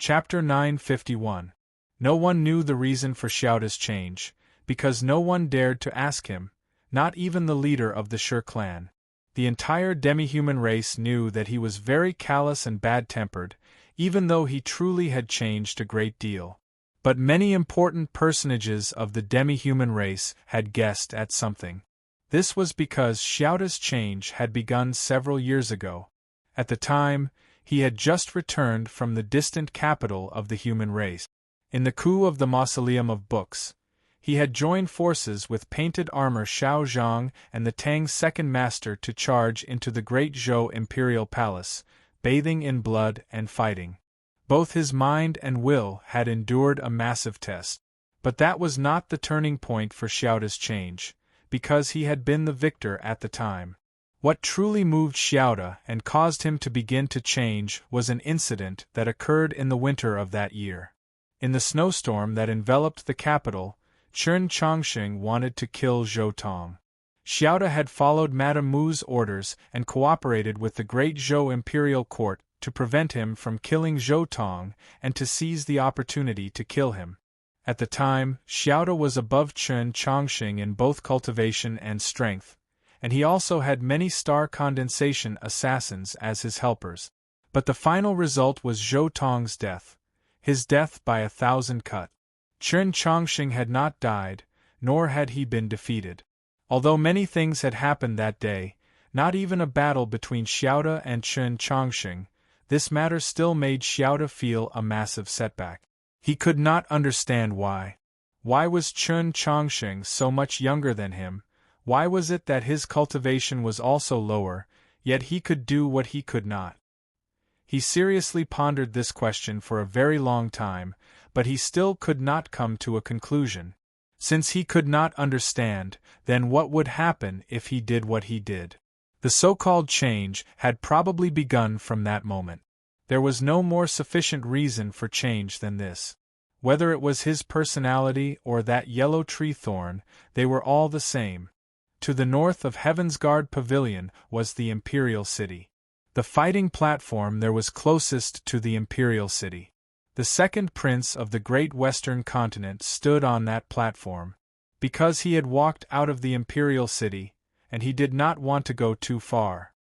Chapter 951. No one knew the reason for Xiaoda's change, because no one dared to ask him, not even the leader of the Shi clan. The entire demi-human race knew that he was very callous and bad-tempered, even though he truly had changed a great deal. But many important personages of the demi-human race had guessed at something. This was because Xiaoda's change had begun several years ago. At the time, he had just returned from the distant capital of the human race. In the coup of the Mausoleum of Books, he had joined forces with Painted Armor Xiao Zhang and the Tang's second master to charge into the great Zhou imperial palace, bathing in blood and fighting. Both his mind and will had endured a massive test. But that was not the turning point for Xiaoda's change, because he had been the victor at the time. What truly moved Xiaoda and caused him to begin to change was an incident that occurred in the winter of that year. In the snowstorm that enveloped the capital, Chen Chongqing wanted to kill Zhou Tong. Xiaoda had followed Madame Mu's orders and cooperated with the great Zhou imperial court to prevent him from killing Zhou Tong and to seize the opportunity to kill him. At the time, Xiaoda was above Chen Chongqing in both cultivation and strength, and he also had many star condensation assassins as his helpers. But the final result was Zhou Tong's death, his death by 1,000 cuts. Chen Chongqing had not died, nor had he been defeated. Although many things had happened that day, not even a battle between Xiaoda and Chen Chongqing, this matter still made Xiaoda feel a massive setback. He could not understand why. Why was Chen Chongqing so much younger than him? Why was it that his cultivation was also lower, yet he could do what he could not? He seriously pondered this question for a very long time, but he still could not come to a conclusion. Since he could not understand, then what would happen if he did what he did? The so-called change had probably begun from that moment. There was no more sufficient reason for change than this. Whether it was his personality or that yellow tree thorn, they were all the same. To the north of Heaven's Guard Pavilion was the Imperial City. The fighting platform there was closest to the Imperial City. The second prince of the great western continent stood on that platform. Because he had walked out of the Imperial City, and he did not want to go too far.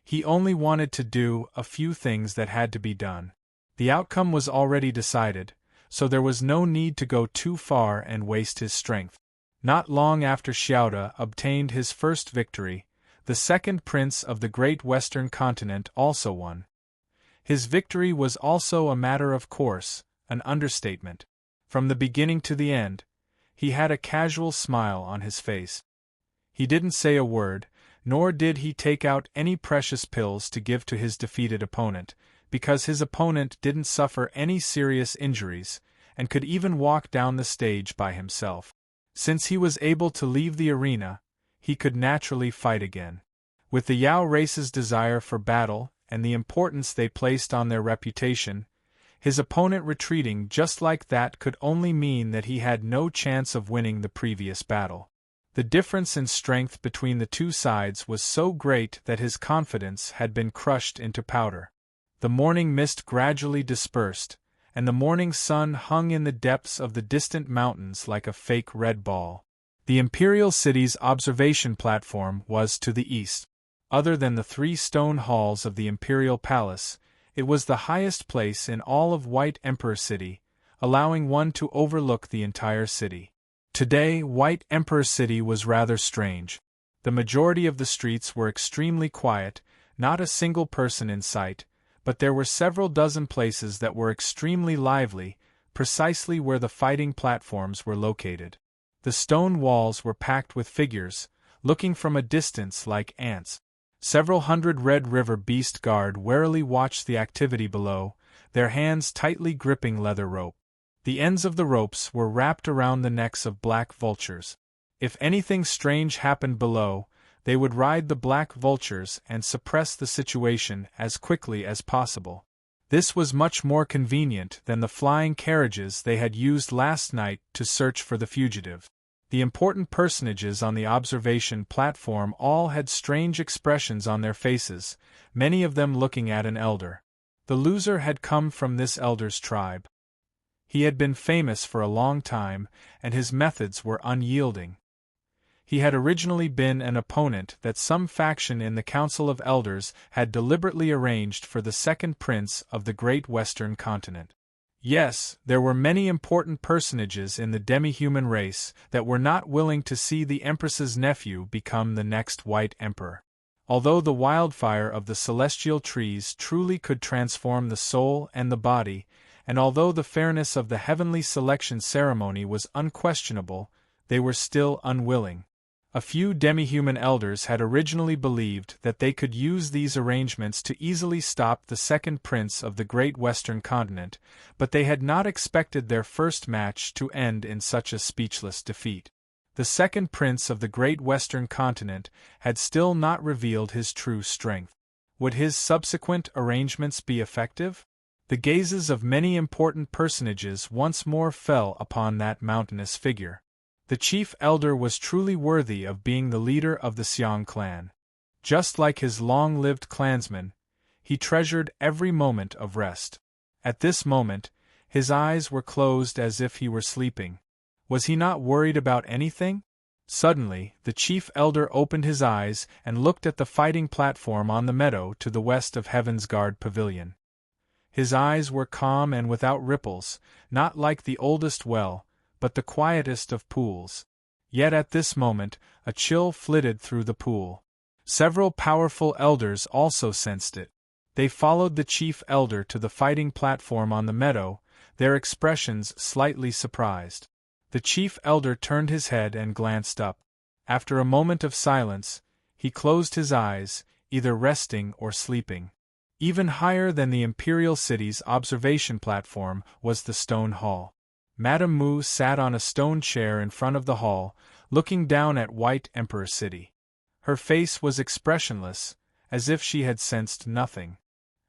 He only wanted to do a few things that had to be done. The outcome was already decided, so there was no need to go too far and waste his strength. Not long after Xiaoda obtained his first victory, the second prince of the great western continent also won. His victory was also a matter of course, an understatement. From the beginning to the end, he had a casual smile on his face. He didn't say a word, nor did he take out any precious pills to give to his defeated opponent, because his opponent didn't suffer any serious injuries, and could even walk down the stage by himself. Since he was able to leave the arena, he could naturally fight again. With the Yao race's desire for battle and the importance they placed on their reputation, his opponent retreating just like that could only mean that he had no chance of winning the previous battle. The difference in strength between the two sides was so great that his confidence had been crushed into powder. The morning mist gradually dispersed, and the morning sun hung in the depths of the distant mountains like a fake red ball. The Imperial City's observation platform was to the east. Other than the 3 stone halls of the Imperial Palace, it was the highest place in all of White Emperor City, allowing one to overlook the entire city. Today, White Emperor City was rather strange. The majority of the streets were extremely quiet, not a single person in sight, but there were several dozen places that were extremely lively, precisely where the fighting platforms were located. The stone walls were packed with figures, looking from a distance like ants. Several hundred Red River Beast Guard warily watched the activity below, their hands tightly gripping leather rope. The ends of the ropes were wrapped around the necks of black vultures. If anything strange happened below, they would ride the black vultures and suppress the situation as quickly as possible. This was much more convenient than the flying carriages they had used last night to search for the fugitive. The important personages on the observation platform all had strange expressions on their faces, many of them looking at an elder. The loser had come from this elder's tribe. He had been famous for a long time, and his methods were unyielding. He had originally been an opponent that some faction in the Council of Elders had deliberately arranged for the second prince of the great western continent. Yes, there were many important personages in the demi-human race that were not willing to see the Empress's nephew become the next White Emperor. Although the wildfire of the celestial trees truly could transform the soul and the body, and although the fairness of the heavenly selection ceremony was unquestionable, they were still unwilling. A few demi-human elders had originally believed that they could use these arrangements to easily stop the second prince of the great western continent, but they had not expected their first match to end in such a speechless defeat. The second prince of the great western continent had still not revealed his true strength. Would his subsequent arrangements be effective? The gazes of many important personages once more fell upon that mountainous figure. The chief elder was truly worthy of being the leader of the Xiong clan. Just like his long-lived clansmen, he treasured every moment of rest. At this moment, his eyes were closed as if he were sleeping. Was he not worried about anything? Suddenly, the chief elder opened his eyes and looked at the fighting platform on the meadow to the west of Heaven's Guard Pavilion. His eyes were calm and without ripples, not like the oldest well, but the quietest of pools. Yet at this moment, a chill flitted through the pool. Several powerful elders also sensed it. They followed the chief elder to the fighting platform on the meadow, their expressions slightly surprised. The chief elder turned his head and glanced up. After a moment of silence, he closed his eyes, either resting or sleeping. Even higher than the imperial city's observation platform was the stone hall. Madame Mu sat on a stone chair in front of the hall, looking down at White Emperor City. Her face was expressionless, as if she had sensed nothing.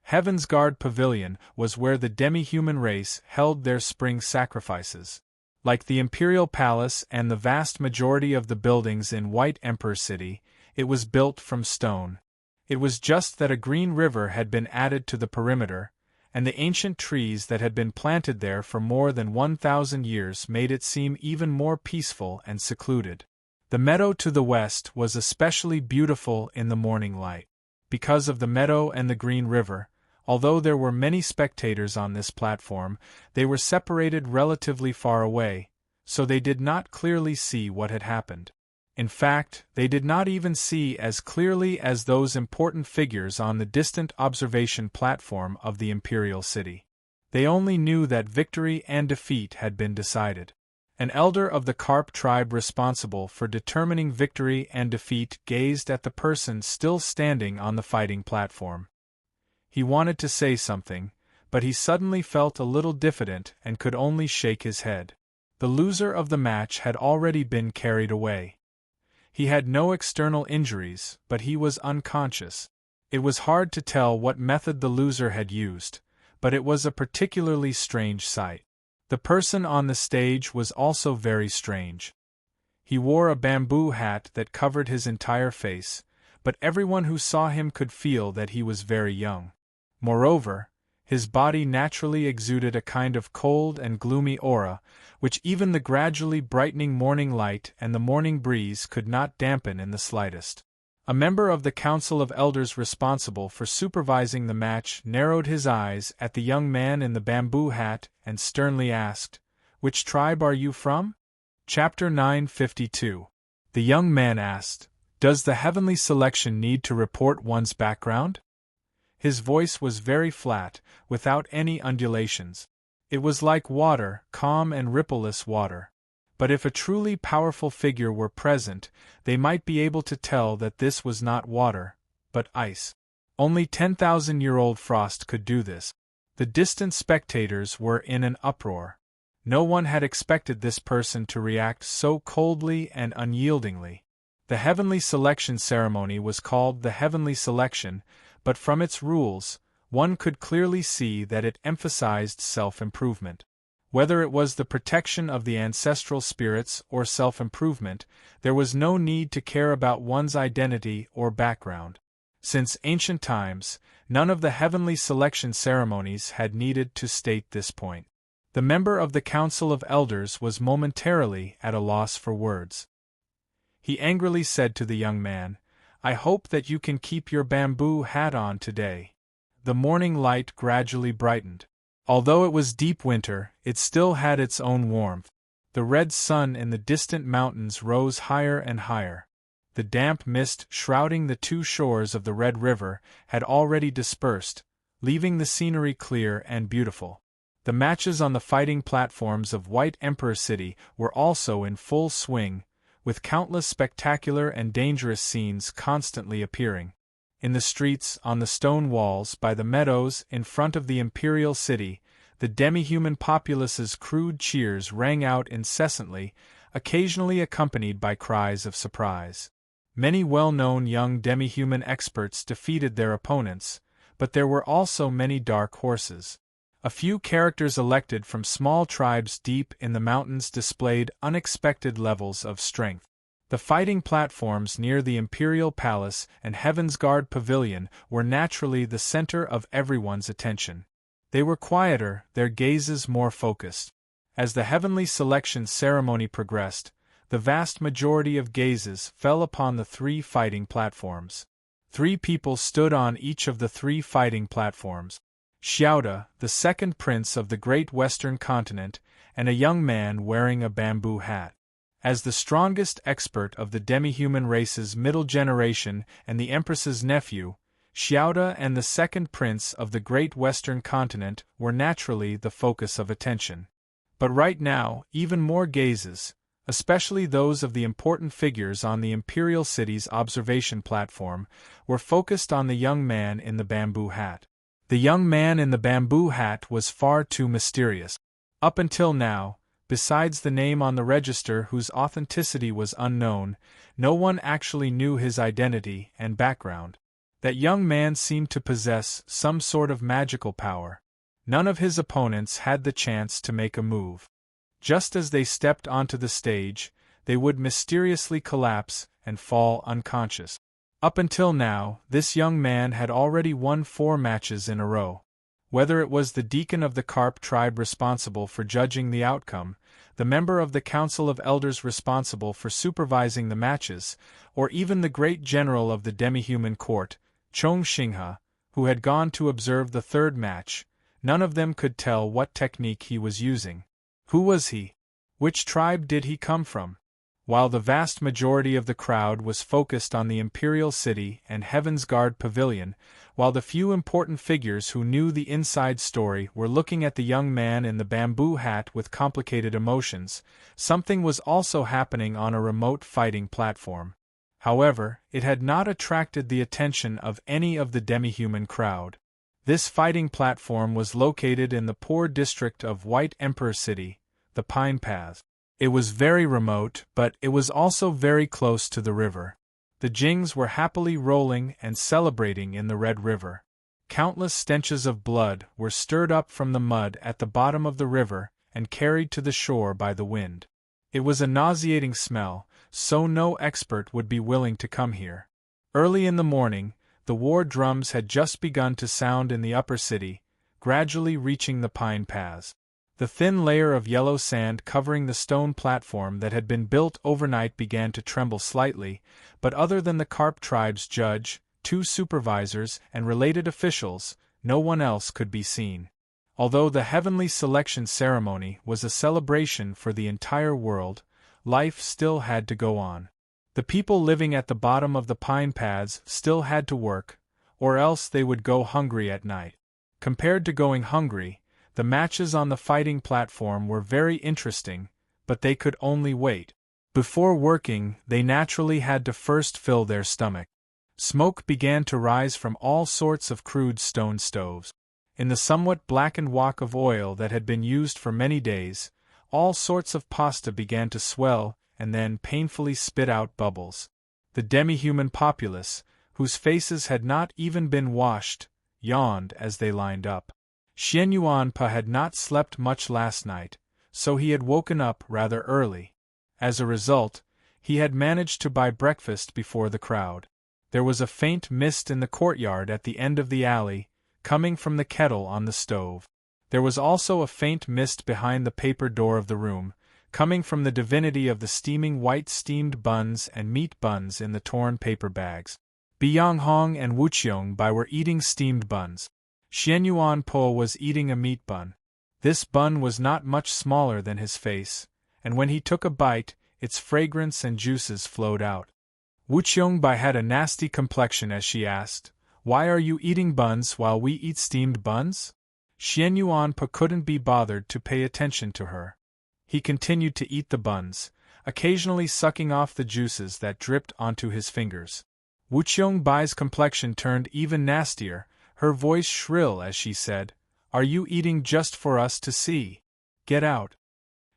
Heaven's Guard Pavilion was where the demi-human race held their spring sacrifices. Like the Imperial Palace and the vast majority of the buildings in White Emperor City, it was built from stone. It was just that a green river had been added to the perimeter, and the ancient trees that had been planted there for more than 1,000 years made it seem even more peaceful and secluded. The meadow to the west was especially beautiful in the morning light. Because of the meadow and the green river, although there were many spectators on this platform, they were separated relatively far away, so they did not clearly see what had happened. In fact, they did not even see as clearly as those important figures on the distant observation platform of the imperial city. They only knew that victory and defeat had been decided. An elder of the Carp tribe responsible for determining victory and defeat gazed at the person still standing on the fighting platform. He wanted to say something, but he suddenly felt a little diffident and could only shake his head. The loser of the match had already been carried away. He had no external injuries, but he was unconscious. It was hard to tell what method the loser had used, but it was a particularly strange sight. The person on the stage was also very strange. He wore a bamboo hat that covered his entire face, but everyone who saw him could feel that he was very young. Moreover, his body naturally exuded a kind of cold and gloomy aura, which even the gradually brightening morning light and the morning breeze could not dampen in the slightest. A member of the Council of Elders responsible for supervising the match narrowed his eyes at the young man in the bamboo hat and sternly asked, "Which tribe are you from?" Chapter 952. The young man asked, "Does the heavenly selection need to report one's background?" His voice was very flat, without any undulations. It was like water, calm and rippleless water. But if a truly powerful figure were present, they might be able to tell that this was not water, but ice. Only 10,000-year-old frost could do this. The distant spectators were in an uproar. No one had expected this person to react so coldly and unyieldingly. The heavenly selection ceremony was called the heavenly selection, but from its rules, one could clearly see that it emphasized self-improvement. Whether it was the protection of the ancestral spirits or self-improvement, there was no need to care about one's identity or background. Since ancient times, None of the heavenly selection ceremonies had needed to state this point. The member of the Council of Elders was momentarily at a loss for words. He angrily said to the young man, "I hope that you can keep your bamboo hat on today." The morning light gradually brightened. Although it was deep winter, it still had its own warmth. The red sun in the distant mountains rose higher and higher. The damp mist shrouding the two shores of the Red River had already dispersed, leaving the scenery clear and beautiful. The matches on the fighting platforms of White Emperor City were also in full swing, with countless spectacular and dangerous scenes constantly appearing. In the streets, on the stone walls, by the meadows in front of the Imperial City, the demi-human populace's crude cheers rang out incessantly, occasionally accompanied by cries of surprise. Many well-known young demi-human experts defeated their opponents, but there were also many dark horses. A few characters elected from small tribes deep in the mountains displayed unexpected levels of strength. The fighting platforms near the Imperial Palace and Heaven's Guard Pavilion were naturally the center of everyone's attention. They were quieter, their gazes more focused. As the heavenly selection ceremony progressed, the vast majority of gazes fell upon the three fighting platforms. 3 people stood on each of the 3 fighting platforms: Xiaoda, the second prince of the great western continent, and a young man wearing a bamboo hat. As the strongest expert of the demi-human race's middle generation and the Empress's nephew, Xiaoda and the second prince of the great western continent were naturally the focus of attention. But right now, even more gazes, especially those of the important figures on the Imperial City's observation platform, were focused on the young man in the bamboo hat. The young man in the bamboo hat was far too mysterious. Up until now, besides the name on the register whose authenticity was unknown, no one actually knew his identity and background. That young man seemed to possess some sort of magical power. None of his opponents had the chance to make a move. Just as they stepped onto the stage, they would mysteriously collapse and fall unconscious. Up until now, this young man had already won 4 matches in a row. Whether it was the deacon of the Carp tribe responsible for judging the outcome, the member of the Council of Elders responsible for supervising the matches, or even the great general of the demi-human court, Chong Xinghe, who had gone to observe the 3rd match, none of them could tell what technique he was using. Who was he? Which tribe did he come from? While the vast majority of the crowd was focused on the Imperial City and Heaven's Guard Pavilion, while the few important figures who knew the inside story were looking at the young man in the bamboo hat with complicated emotions, something was also happening on a remote fighting platform. However, it had not attracted the attention of any of the demi-human crowd. This fighting platform was located in the poor district of White Emperor City, the Pine Path. It was very remote, but it was also very close to the river. The Jings were happily rolling and celebrating in the Red River. Countless stenches of blood were stirred up from the mud at the bottom of the river and carried to the shore by the wind. It was a nauseating smell, so no expert would be willing to come here. Early in the morning, the war drums had just begun to sound in the upper city, gradually reaching the pine paths. The thin layer of yellow sand covering the stone platform that had been built overnight began to tremble slightly, but other than the Carp tribe's judge, 2 supervisors, and related officials, no one else could be seen. Although the heavenly selection ceremony was a celebration for the entire world, life still had to go on. The people living at the bottom of the pine paths still had to work, or else they would go hungry at night. Compared to going hungry, the matches on the fighting platform were very interesting, but they could only wait. Before working, they naturally had to first fill their stomach. Smoke began to rise from all sorts of crude stone stoves. In the somewhat blackened wok of oil that had been used for many days, all sorts of pasta began to swell and then painfully spit out bubbles. The demi-human populace, whose faces had not even been washed, yawned as they lined up. Xian Yuanpa had not slept much last night, so he had woken up rather early. As a result, he had managed to buy breakfast before the crowd. There was a faint mist in the courtyard at the end of the alley, coming from the kettle on the stove. There was also a faint mist behind the paper door of the room, coming from the divinity of the steaming white steamed buns and meat buns in the torn paper bags. Byung-hong and Wucheong-bai were eating steamed buns. Xianyuan-po was eating a meat bun. This bun was not much smaller than his face, and when he took a bite, its fragrance and juices flowed out. Wucheong-bai had a nasty complexion as she asked, "Why are you eating buns while we eat steamed buns?" Xianyuan-po couldn't be bothered to pay attention to her. He continued to eat the buns, occasionally sucking off the juices that dripped onto his fingers. Wucheong-bai's complexion turned even nastier, her voice shrill as she said, "Are you eating just for us to see? Get out."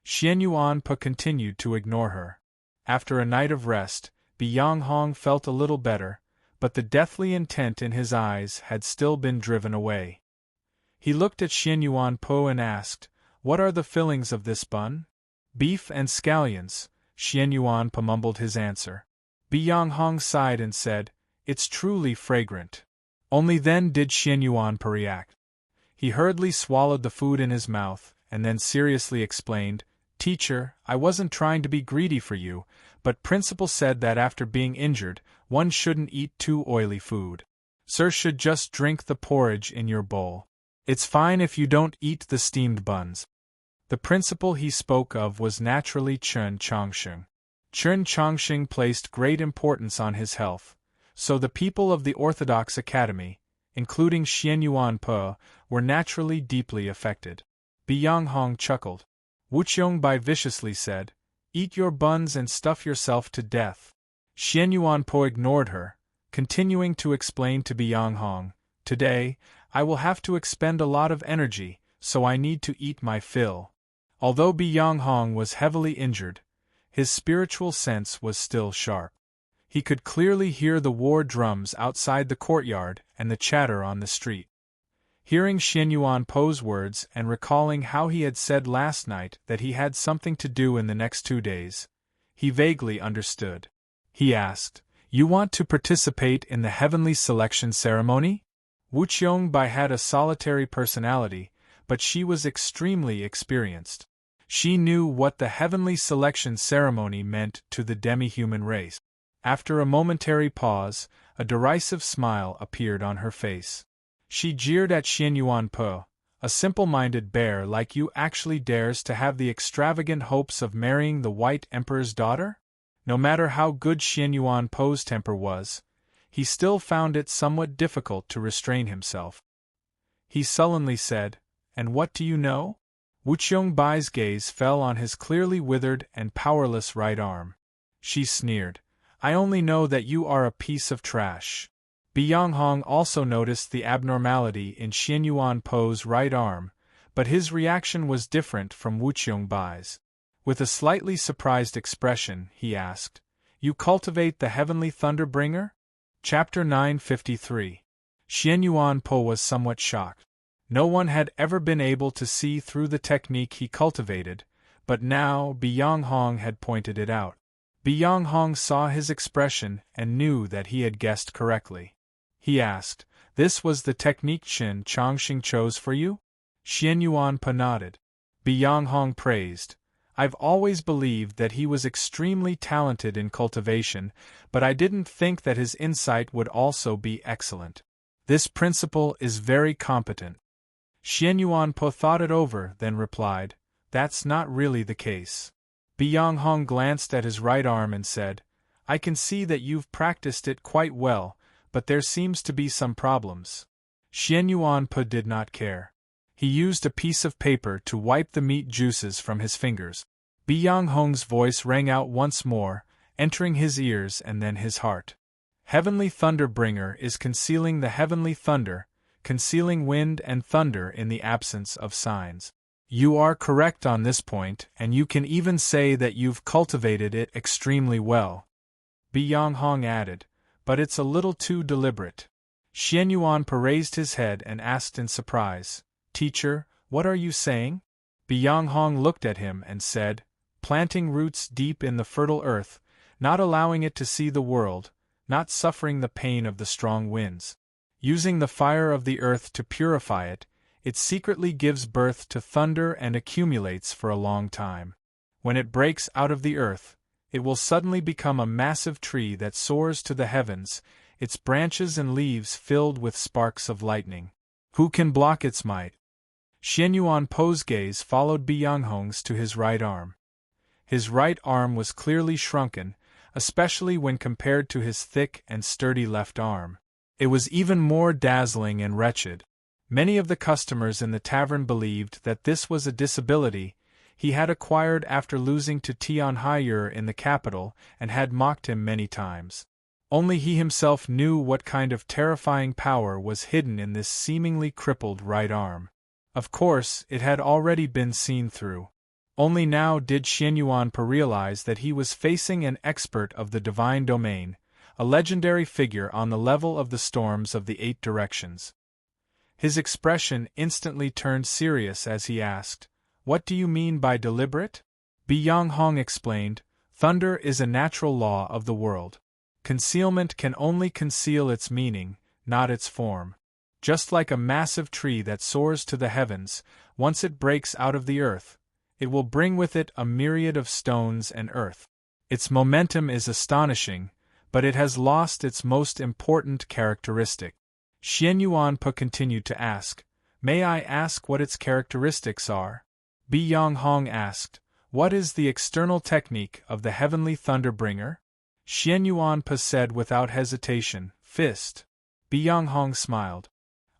Xianyuan-po continued to ignore her. After a night of rest, Byung-hong felt a little better, but the deathly intent in his eyes had still been driven away. He looked at Xianyuan-po and asked, "What are the fillings of this bun?" "Beef and scallions," Xianyuan-po mumbled his answer. Byung-hong sighed and said, "It's truly fragrant." Only then did Xianyuan-po react. He hurriedly swallowed the food in his mouth, and then seriously explained, "Teacher, I wasn't trying to be greedy for you, but principal said that after being injured, one shouldn't eat too oily food. Sir should just drink the porridge in your bowl. It's fine if you don't eat the steamed buns." The principal he spoke of was naturally Chen Chongsheng. Chen Chongsheng placed great importance on his health, so the people of the Orthodox Academy, including Xianyuan-po, were naturally deeply affected. Byung-hong chuckled. Wucheong-bai viciously said, "Eat your buns and stuff yourself to death." Xianyuan-po ignored her, continuing to explain to Byung-hong, "Today, I will have to expend a lot of energy, so I need to eat my fill." Although Byung-hong was heavily injured, his spiritual sense was still sharp. He could clearly hear the war drums outside the courtyard and the chatter on the street. Hearing Xianyuan-po's words and recalling how he had said last night that he had something to do in the next 2 days, he vaguely understood. He asked, "You want to participate in the heavenly selection ceremony?" Wucheong-bai had a solitary personality, but she was extremely experienced. She knew what the heavenly selection ceremony meant to the demi-human race. After a momentary pause, a derisive smile appeared on her face. She jeered at Xianyuan-po, "A simple-minded bear like you actually dares to have the extravagant hopes of marrying the White Emperor's daughter?" No matter how good Xianyuan-po's temper was, he still found it somewhat difficult to restrain himself. He sullenly said, "And what do you know?" Wucheong-bai's gaze fell on his clearly withered and powerless right arm. She sneered, "I only know that you are a piece of trash." Byung-hong also noticed the abnormality in Xianyuan-po's right arm, but his reaction was different from Wucheong-bai's. With a slightly surprised expression, he asked, "You cultivate the heavenly Thunderbringer?" Chapter 953. Xianyuan-po was somewhat shocked. No one had ever been able to see through the technique he cultivated, but now Byung-hong had pointed it out. Byung-hong saw his expression and knew that he had guessed correctly. He asked, "This was the technique Chen Chongsheng chose for you?" Xianyuan-po nodded. Byung-hong praised, "I've always believed that he was extremely talented in cultivation, but I didn't think that his insight would also be excellent. This principal is very competent." Xianyuan-po thought it over, then replied, "That's not really the case." Byung-hong glanced at his right arm and said, "I can see that you've practiced it quite well, but there seems to be some problems." Xianyuan-po did not care. He used a piece of paper to wipe the meat juices from his fingers. Byung-hong's voice rang out once more, entering his ears and then his heart. "Heavenly Thunderbringer is concealing the heavenly thunder, concealing wind and thunder in the absence of signs. You are correct on this point, and you can even say that you've cultivated it extremely well." Byung-hong added, "But it's a little too deliberate." Xianyuan-po raised his head and asked in surprise, "Teacher, what are you saying?" Byung-hong looked at him and said, "Planting roots deep in the fertile earth, not allowing it to see the world, not suffering the pain of the strong winds. Using the fire of the earth to purify it, it secretly gives birth to thunder and accumulates for a long time. When it breaks out of the earth, it will suddenly become a massive tree that soars to the heavens, its branches and leaves filled with sparks of lightning. Who can block its might? Xianyuan Po's gaze followed Bi-Yanghong's to his right arm. His right arm was clearly shrunken, especially when compared to his thick and sturdy left arm. It was even more dazzling and wretched. Many of the customers in the tavern believed that this was a disability he had acquired after losing to Tianhaiyu in the capital and had mocked him many times. Only he himself knew what kind of terrifying power was hidden in this seemingly crippled right arm. Of course, it had already been seen through. Only now did Xianyuan realize that he was facing an expert of the divine domain, a legendary figure on the level of the storms of the 8 directions. His expression instantly turned serious as he asked, "What do you mean by deliberate?" Bi-Yanghong explained, "Thunder is a natural law of the world. Concealment can only conceal its meaning, not its form. Just like a massive tree that soars to the heavens, once it breaks out of the earth, it will bring with it a myriad of stones and earth. Its momentum is astonishing, but it has lost its most important characteristic." Xianyuan continued to ask, "May I ask what its characteristics are?" Bi-Yanghong asked, "What is the external technique of the heavenly Thunderbringer?" Xianyuan said without hesitation, "Fist." Bi-Yanghong smiled.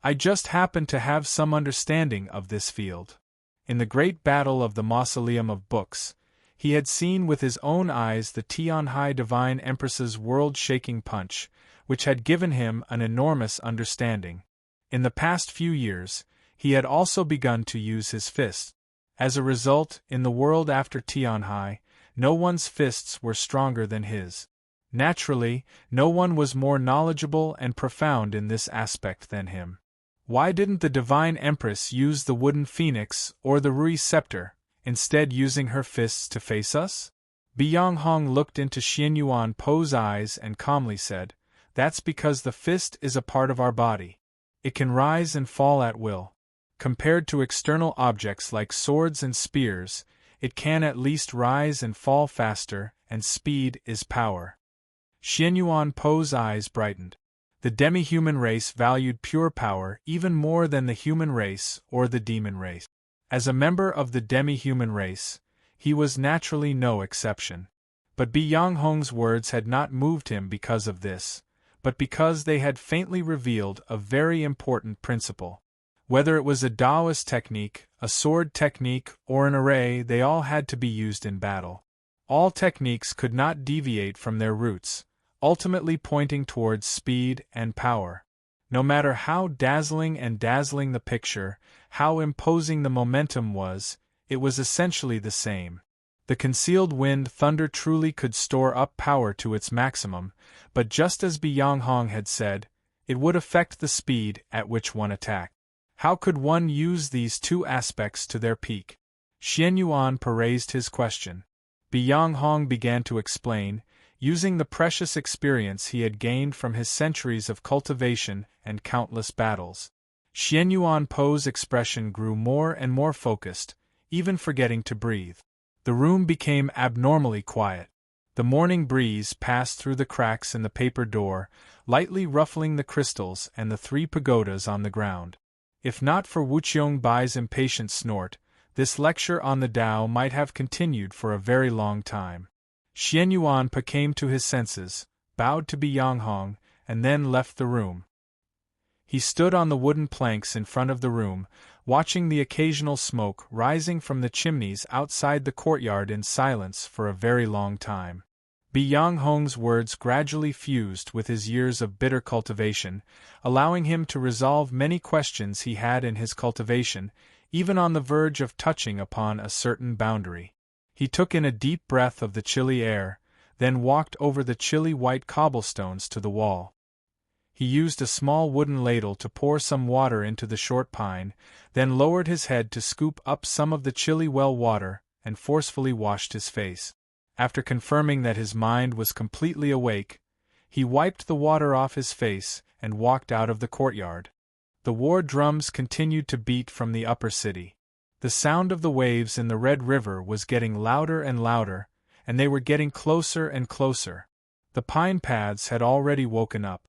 "I just happen to have some understanding of this field." In the great battle of the Mausoleum of Books, he had seen with his own eyes the Tianhai Divine Empress's world-shaking punch, which had given him an enormous understanding. In the past few years, he had also begun to use his fists. As a result, in the world after Tianhai, no one's fists were stronger than his. Naturally, no one was more knowledgeable and profound in this aspect than him. Why didn't the Divine Empress use the wooden phoenix or the Rui scepter, instead using her fists to face us? Bi-Yanghong looked into Xianyuan Po's eyes and calmly said, "That's because the fist is a part of our body. It can rise and fall at will. Compared to external objects like swords and spears, it can at least rise and fall faster, and speed is power." Xianyuan Po's eyes brightened. The demi-human race valued pure power even more than the human race or the demon race. As a member of the demi-human race, he was naturally no exception. But Bi-Yanghong's words had not moved him because of this, but because they had faintly revealed a very important principle. Whether it was a Taoist technique, a sword technique, or an array, they all had to be used in battle. All techniques could not deviate from their roots, ultimately pointing towards speed and power. No matter how dazzling the picture, how imposing the momentum was, it was essentially the same. The concealed wind thunder truly could store up power to its maximum, but just as Bi-Yanghong had said, it would affect the speed at which one attacked. How could one use these two aspects to their peak? Xianyuan raised his question. Bi-Yanghong began to explain, using the precious experience he had gained from his centuries of cultivation and countless battles. Xianyuan Po's expression grew more and more focused, even forgetting to breathe. The room became abnormally quiet. The morning breeze passed through the cracks in the paper door, lightly ruffling the crystals and the 3 pagodas on the ground. If not for Wuqiong Bai's impatient snort, this lecture on the Tao might have continued for a very long time. Xianyuan came to his senses, bowed to Bi-Yanghong, and then left the room. He stood on the wooden planks in front of the room, watching the occasional smoke rising from the chimneys outside the courtyard in silence for a very long time. Bi-Yanghong's words gradually fused with his years of bitter cultivation, allowing him to resolve many questions he had in his cultivation, even on the verge of touching upon a certain boundary. He took in a deep breath of the chilly air, then walked over the chilly white cobblestones to the wall. He used a small wooden ladle to pour some water into the short pine, then lowered his head to scoop up some of the chilly well water, and forcefully washed his face. After confirming that his mind was completely awake, He wiped the water off his face and walked out of the courtyard. The war drums continued to beat from the upper city. The sound of the waves in the Red River was getting louder and louder, and they were getting closer and closer. The pine paths had already woken up.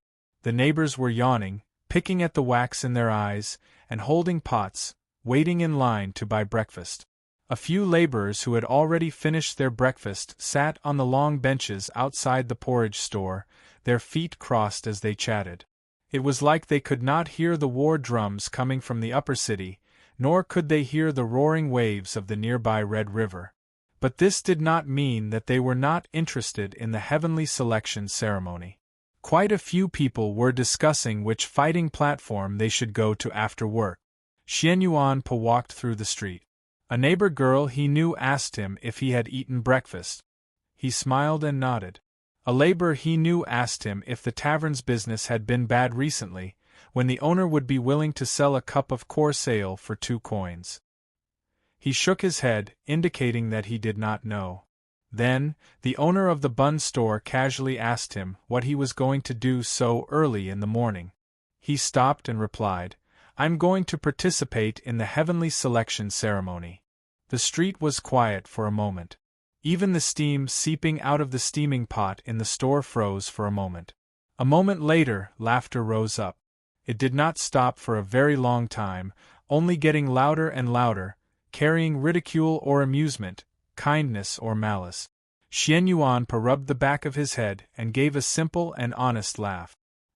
The neighbors were yawning, picking at the wax in their eyes, and holding pots, waiting in line to buy breakfast. A few laborers who had already finished their breakfast sat on the long benches outside the porridge store, their feet crossed as they chatted. It was like they could not hear the war drums coming from the upper city, nor could they hear the roaring waves of the nearby Red River. But this did not mean that they were not interested in the heavenly selection ceremony. Quite a few people were discussing which fighting platform they should go to after work. Xian Yuanpo walked through the street. A neighbor girl he knew asked him if he had eaten breakfast. He smiled and nodded. A laborer he knew asked him if the tavern's business had been bad recently, when the owner would be willing to sell a cup of coarse ale for 2 coins. He shook his head, indicating that he did not know. Then, the owner of the bun store casually asked him what he was going to do so early in the morning. He stopped and replied, "I'm going to participate in the heavenly selection ceremony." The street was quiet for a moment. Even the steam seeping out of the steaming pot in the store froze for a moment. A moment later, laughter rose up. It did not stop for a very long time, only getting louder and louder, carrying ridicule or amusement, kindness or malice. Xian Yuanpo rubbed the back of his head and gave a simple and honest laugh.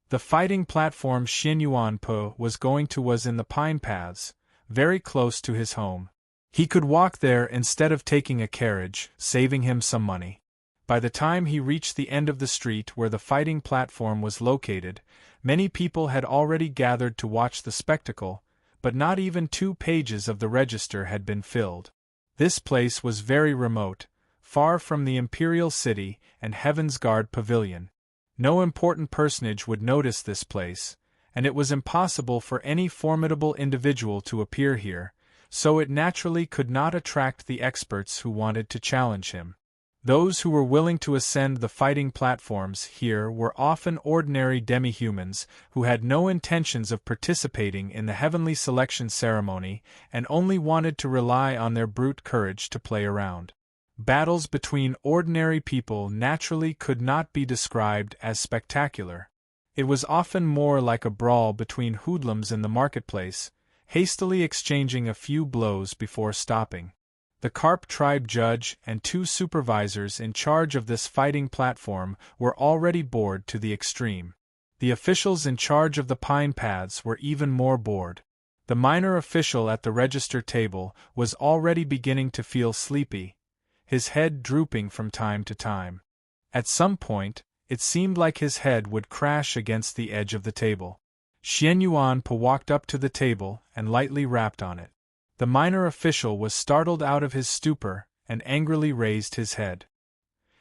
The fighting platform Xian Yuanpo was going to was in the pine paths, very close to his home. He could walk there instead of taking a carriage, saving him some money. By the time he reached the end of the street where the fighting platform was located, many people had already gathered to watch the spectacle, but not even 2 pages of the register had been filled. This place was very remote, far from the imperial city and Heaven's Guard pavilion. No important personage would notice this place, and it was impossible for any formidable individual to appear here, so it naturally could not attract the experts who wanted to challenge him. Those who were willing to ascend the fighting platforms here were often ordinary demi-humans who had no intentions of participating in the heavenly selection ceremony and only wanted to rely on their brute courage to play around. Battles between ordinary people naturally could not be described as spectacular. It was often more like a brawl between hoodlums in the marketplace, hastily exchanging a few blows before stopping. The Carp tribe judge and 2 supervisors in charge of this fighting platform were already bored to the extreme. The officials in charge of the pine paths were even more bored. The minor official at the register table was already beginning to feel sleepy, his head drooping from time to time. At some point, it seemed like his head would crash against the edge of the table. Xian Yuanpo walked up to the table and lightly rapped on it. The minor official was startled out of his stupor and angrily raised his head.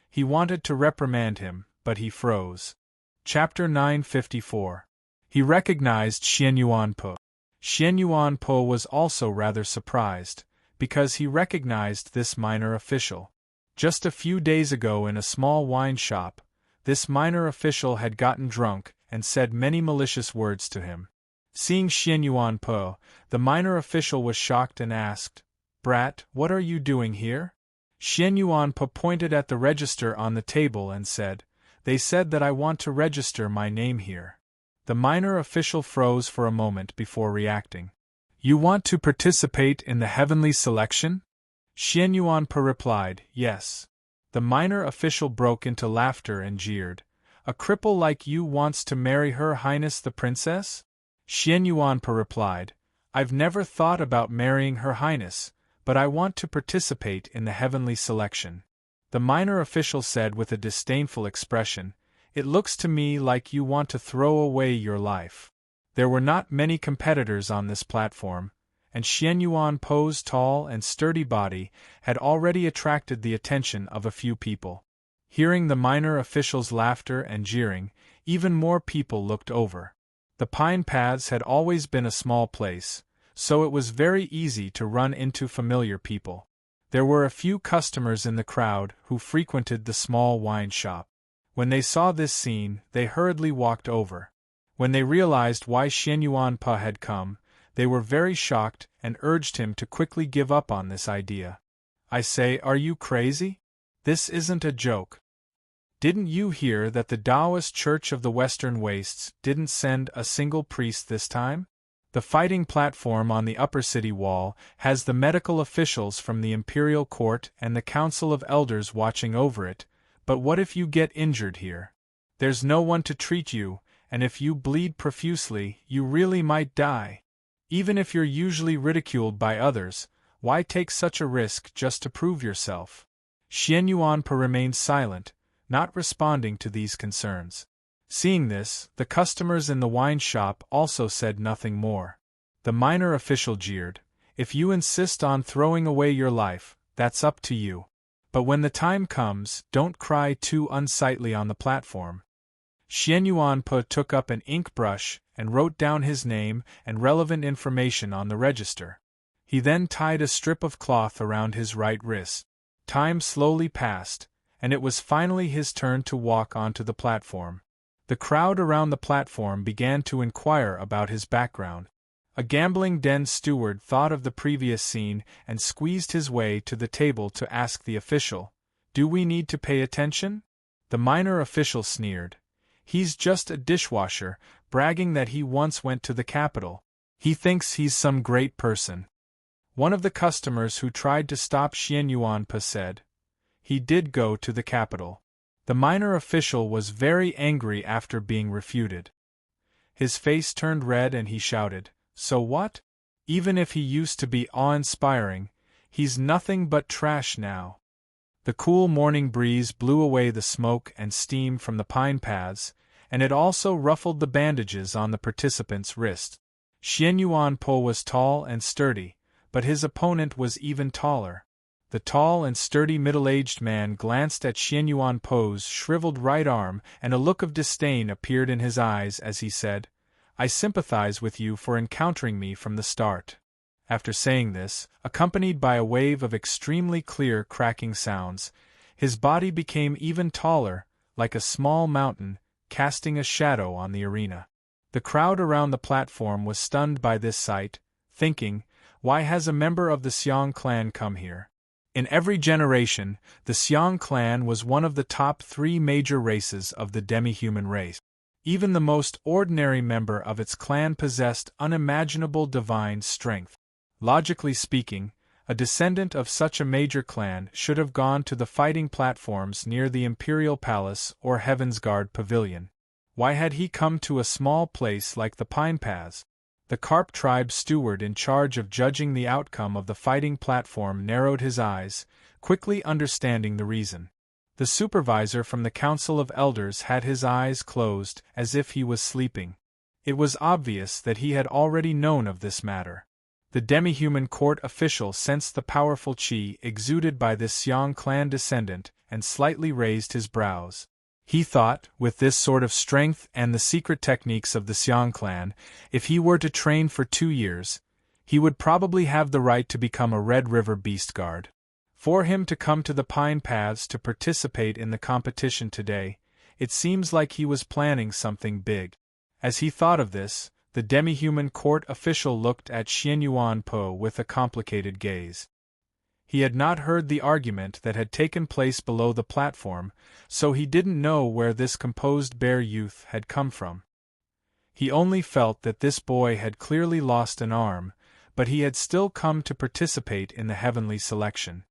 He wanted to reprimand him, but he froze. Chapter 954. He recognized Xian Yuanpo. Xian Yuanpo was also rather surprised, because he recognized this minor official. Just a few days ago in a small wine shop, this minor official had gotten drunk and said many malicious words to him. Seeing Xian Yuanpo, the minor official was shocked and asked, "Brat, what are you doing here?" Xian Yuanpo pointed at the register on the table and said, "They said that I want to register my name here." The minor official froze for a moment before reacting. "You want to participate in the heavenly selection?" Xian Yuanpo replied, "Yes." The minor official broke into laughter and jeered. "A cripple like you wants to marry Her Highness the Princess?" Xian Yuanpo replied, "I've never thought about marrying Her Highness, but I want to participate in the heavenly selection." The minor official said with a disdainful expression, "It looks to me like you want to throw away your life." There were not many competitors on this platform, and Xian Yuanpo's tall and sturdy body had already attracted the attention of a few people. Hearing the minor official's laughter and jeering, even more people looked over. The pine paths had always been a small place, so it was very easy to run into familiar people. There were a few customers in the crowd who frequented the small wine shop. When they saw this scene, they hurriedly walked over. When they realized why Xian Yuanpe had come, they were very shocked and urged him to quickly give up on this idea. I say, are you crazy? This isn't a joke. Didn't you hear that the Taoist Church of the Western Wastes didn't send a single priest this time? The fighting platform on the upper city wall has the medical officials from the imperial court and the council of elders watching over it, but what if you get injured here? There's no one to treat you, and if you bleed profusely, you really might die. Even if you're usually ridiculed by others, why take such a risk just to prove yourself? Xian Yuanpe remained silent, not responding to these concerns. Seeing this, the customers in the wine shop also said nothing more. The minor official jeered, "If you insist on throwing away your life, that's up to you. But when the time comes, don't cry too unsightly on the platform." Xian Yuanpe took up an ink brush and wrote down his name and relevant information on the register. He then tied a strip of cloth around his right wrist. Time slowly passed, and it was finally his turn to walk onto the platform. The crowd around the platform began to inquire about his background. A gambling den steward thought of the previous scene and squeezed his way to the table to ask the official, "Do we need to pay attention?" The minor official sneered. "He's just a dishwasher, bragging that he once went to the capital. He thinks he's some great person." One of the customers who tried to stop Xian Yuanpe said, "He did go to the capital." The minor official was very angry after being refuted. His face turned red and he shouted, "So what? Even if he used to be awe-inspiring, he's nothing but trash now." The cool morning breeze blew away the smoke and steam from the pine paths, and it also ruffled the bandages on the participants' wrists. Xian Yuanpe was tall and sturdy, but his opponent was even taller. The tall and sturdy middle-aged man glanced at Xian Yuanpe's shriveled right arm, and a look of disdain appeared in his eyes as he said, "I sympathize with you for encountering me from the start." After saying this, accompanied by a wave of extremely clear cracking sounds, his body became even taller, like a small mountain, casting a shadow on the arena. The crowd around the platform was stunned by this sight, thinking, "Why has a member of the Xiong clan come here?" In every generation, the Xiong clan was one of the top 3 major races of the demi-human race. Even the most ordinary member of its clan possessed unimaginable divine strength. Logically speaking, a descendant of such a major clan should have gone to the fighting platforms near the Imperial Palace or Heaven's Guard Pavilion. Why had he come to a small place like the Pine Paths? The Carp tribe steward in charge of judging the outcome of the fighting platform narrowed his eyes, quickly understanding the reason. The supervisor from the Council of Elders had his eyes closed as if he was sleeping. It was obvious that he had already known of this matter. The demi-human court official sensed the powerful qi exuded by this Xiong clan descendant and slightly raised his brows. He thought, with this sort of strength and the secret techniques of the Xiong clan, if he were to train for 2 years, he would probably have the right to become a Red River Beast Guard. For him to come to the Pine Paths to participate in the competition today, it seems like he was planning something big. As he thought of this, the demi-human court official looked at Xian Yuanpe with a complicated gaze. He had not heard the argument that had taken place below the platform, so he didn't know where this composed bear youth had come from. He only felt that this boy had clearly lost an arm, but he had still come to participate in the heavenly selection.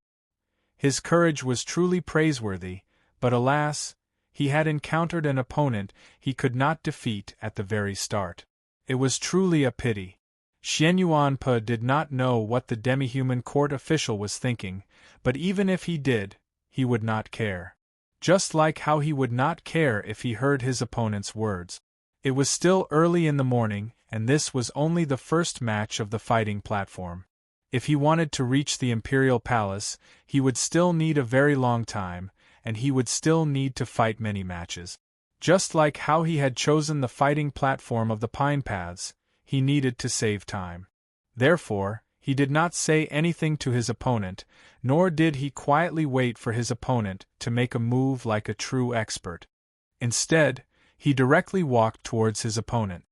His courage was truly praiseworthy, but alas, he had encountered an opponent he could not defeat at the very start. It was truly a pity. Xian Yuanpe did not know what the demi-human court official was thinking, but even if he did, he would not care. Just like how he would not care if he heard his opponent's words. It was still early in the morning, and this was only the first match of the fighting platform. If he wanted to reach the Imperial Palace, he would still need a very long time, and he would still need to fight many matches. Just like how he had chosen the fighting platform of the Pine Paths, he needed to save time. Therefore, he did not say anything to his opponent, nor did he quietly wait for his opponent to make a move like a true expert. Instead, he directly walked towards his opponent.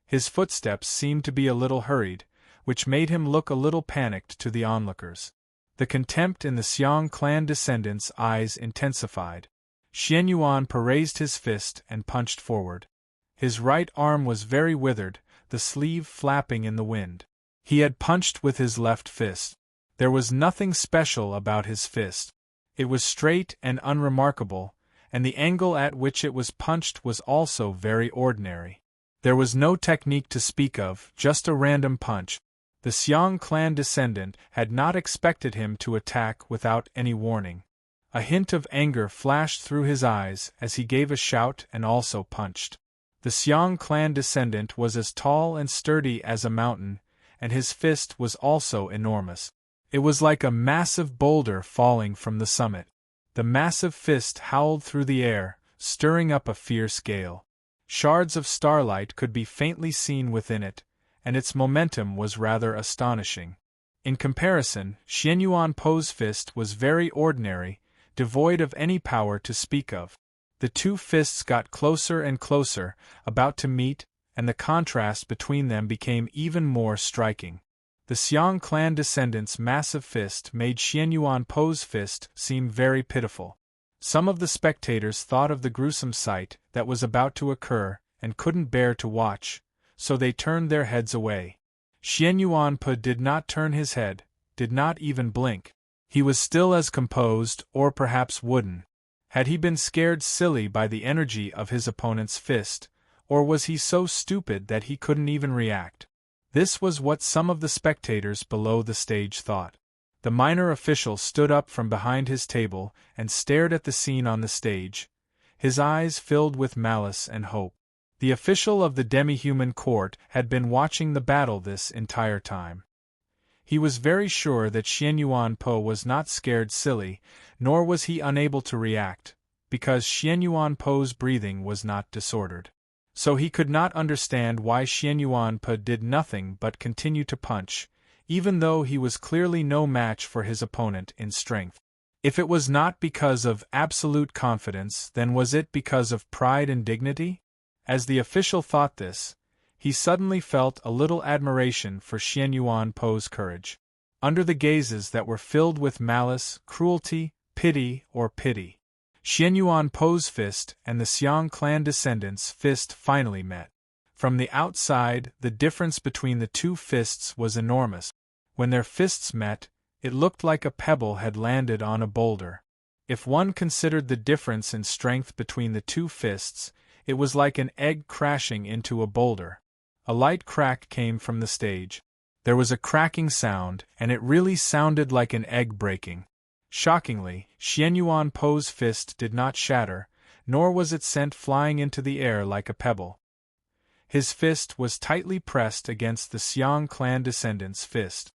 His footsteps seemed to be a little hurried, which made him look a little panicked to the onlookers. The contempt in the Xiong clan descendants' eyes intensified. Xian Yuanpo raised his fist and punched forward. His right arm was very withered, the sleeve flapping in the wind. He had punched with his left fist. There was nothing special about his fist. It was straight and unremarkable, and the angle at which it was punched was also very ordinary. There was no technique to speak of, just a random punch. The Xiong clan descendant had not expected him to attack without any warning. A hint of anger flashed through his eyes as he gave a shout and also punched. The Xiong clan descendant was as tall and sturdy as a mountain, and his fist was also enormous. It was like a massive boulder falling from the summit. The massive fist howled through the air, stirring up a fierce gale. Shards of starlight could be faintly seen within it, and its momentum was rather astonishing. In comparison, Xian Yuanpo's fist was very ordinary, devoid of any power to speak of. The two fists got closer and closer, about to meet, and the contrast between them became even more striking. The Xiong clan descendants' massive fist made Xian Yuanpo's fist seem very pitiful. Some of the spectators thought of the gruesome sight that was about to occur and couldn't bear to watch, so they turned their heads away. Xian Yuanpo did not turn his head, did not even blink. He was still as composed, or perhaps wooden. Had he been scared silly by the energy of his opponent's fist, or was he so stupid that he couldn't even react? This was what some of the spectators below the stage thought. The minor official stood up from behind his table and stared at the scene on the stage, his eyes filled with malice and hope. The official of the demi-human court had been watching the battle this entire time. He was very sure that Xian Yuanpo was not scared silly, nor was he unable to react, because Xian Yuanpo's breathing was not disordered. So he could not understand why Xian Yuanpo did nothing but continue to punch, even though he was clearly no match for his opponent in strength. If it was not because of absolute confidence, then was it because of pride and dignity? As the official thought this, he suddenly felt a little admiration for Xian Yuanpo's courage. Under the gazes that were filled with malice, cruelty, pity, Xian Yuanpo's fist and the Xiong clan descendants' fist finally met. From the outside, the difference between the two fists was enormous. When their fists met, it looked like a pebble had landed on a boulder. If one considered the difference in strength between the two fists, it was like an egg crashing into a boulder. A light crack came from the stage. There was a cracking sound, and it really sounded like an egg breaking. Shockingly, Xian Yuanpo's fist did not shatter, nor was it sent flying into the air like a pebble. His fist was tightly pressed against the Xiong clan descendant's fist.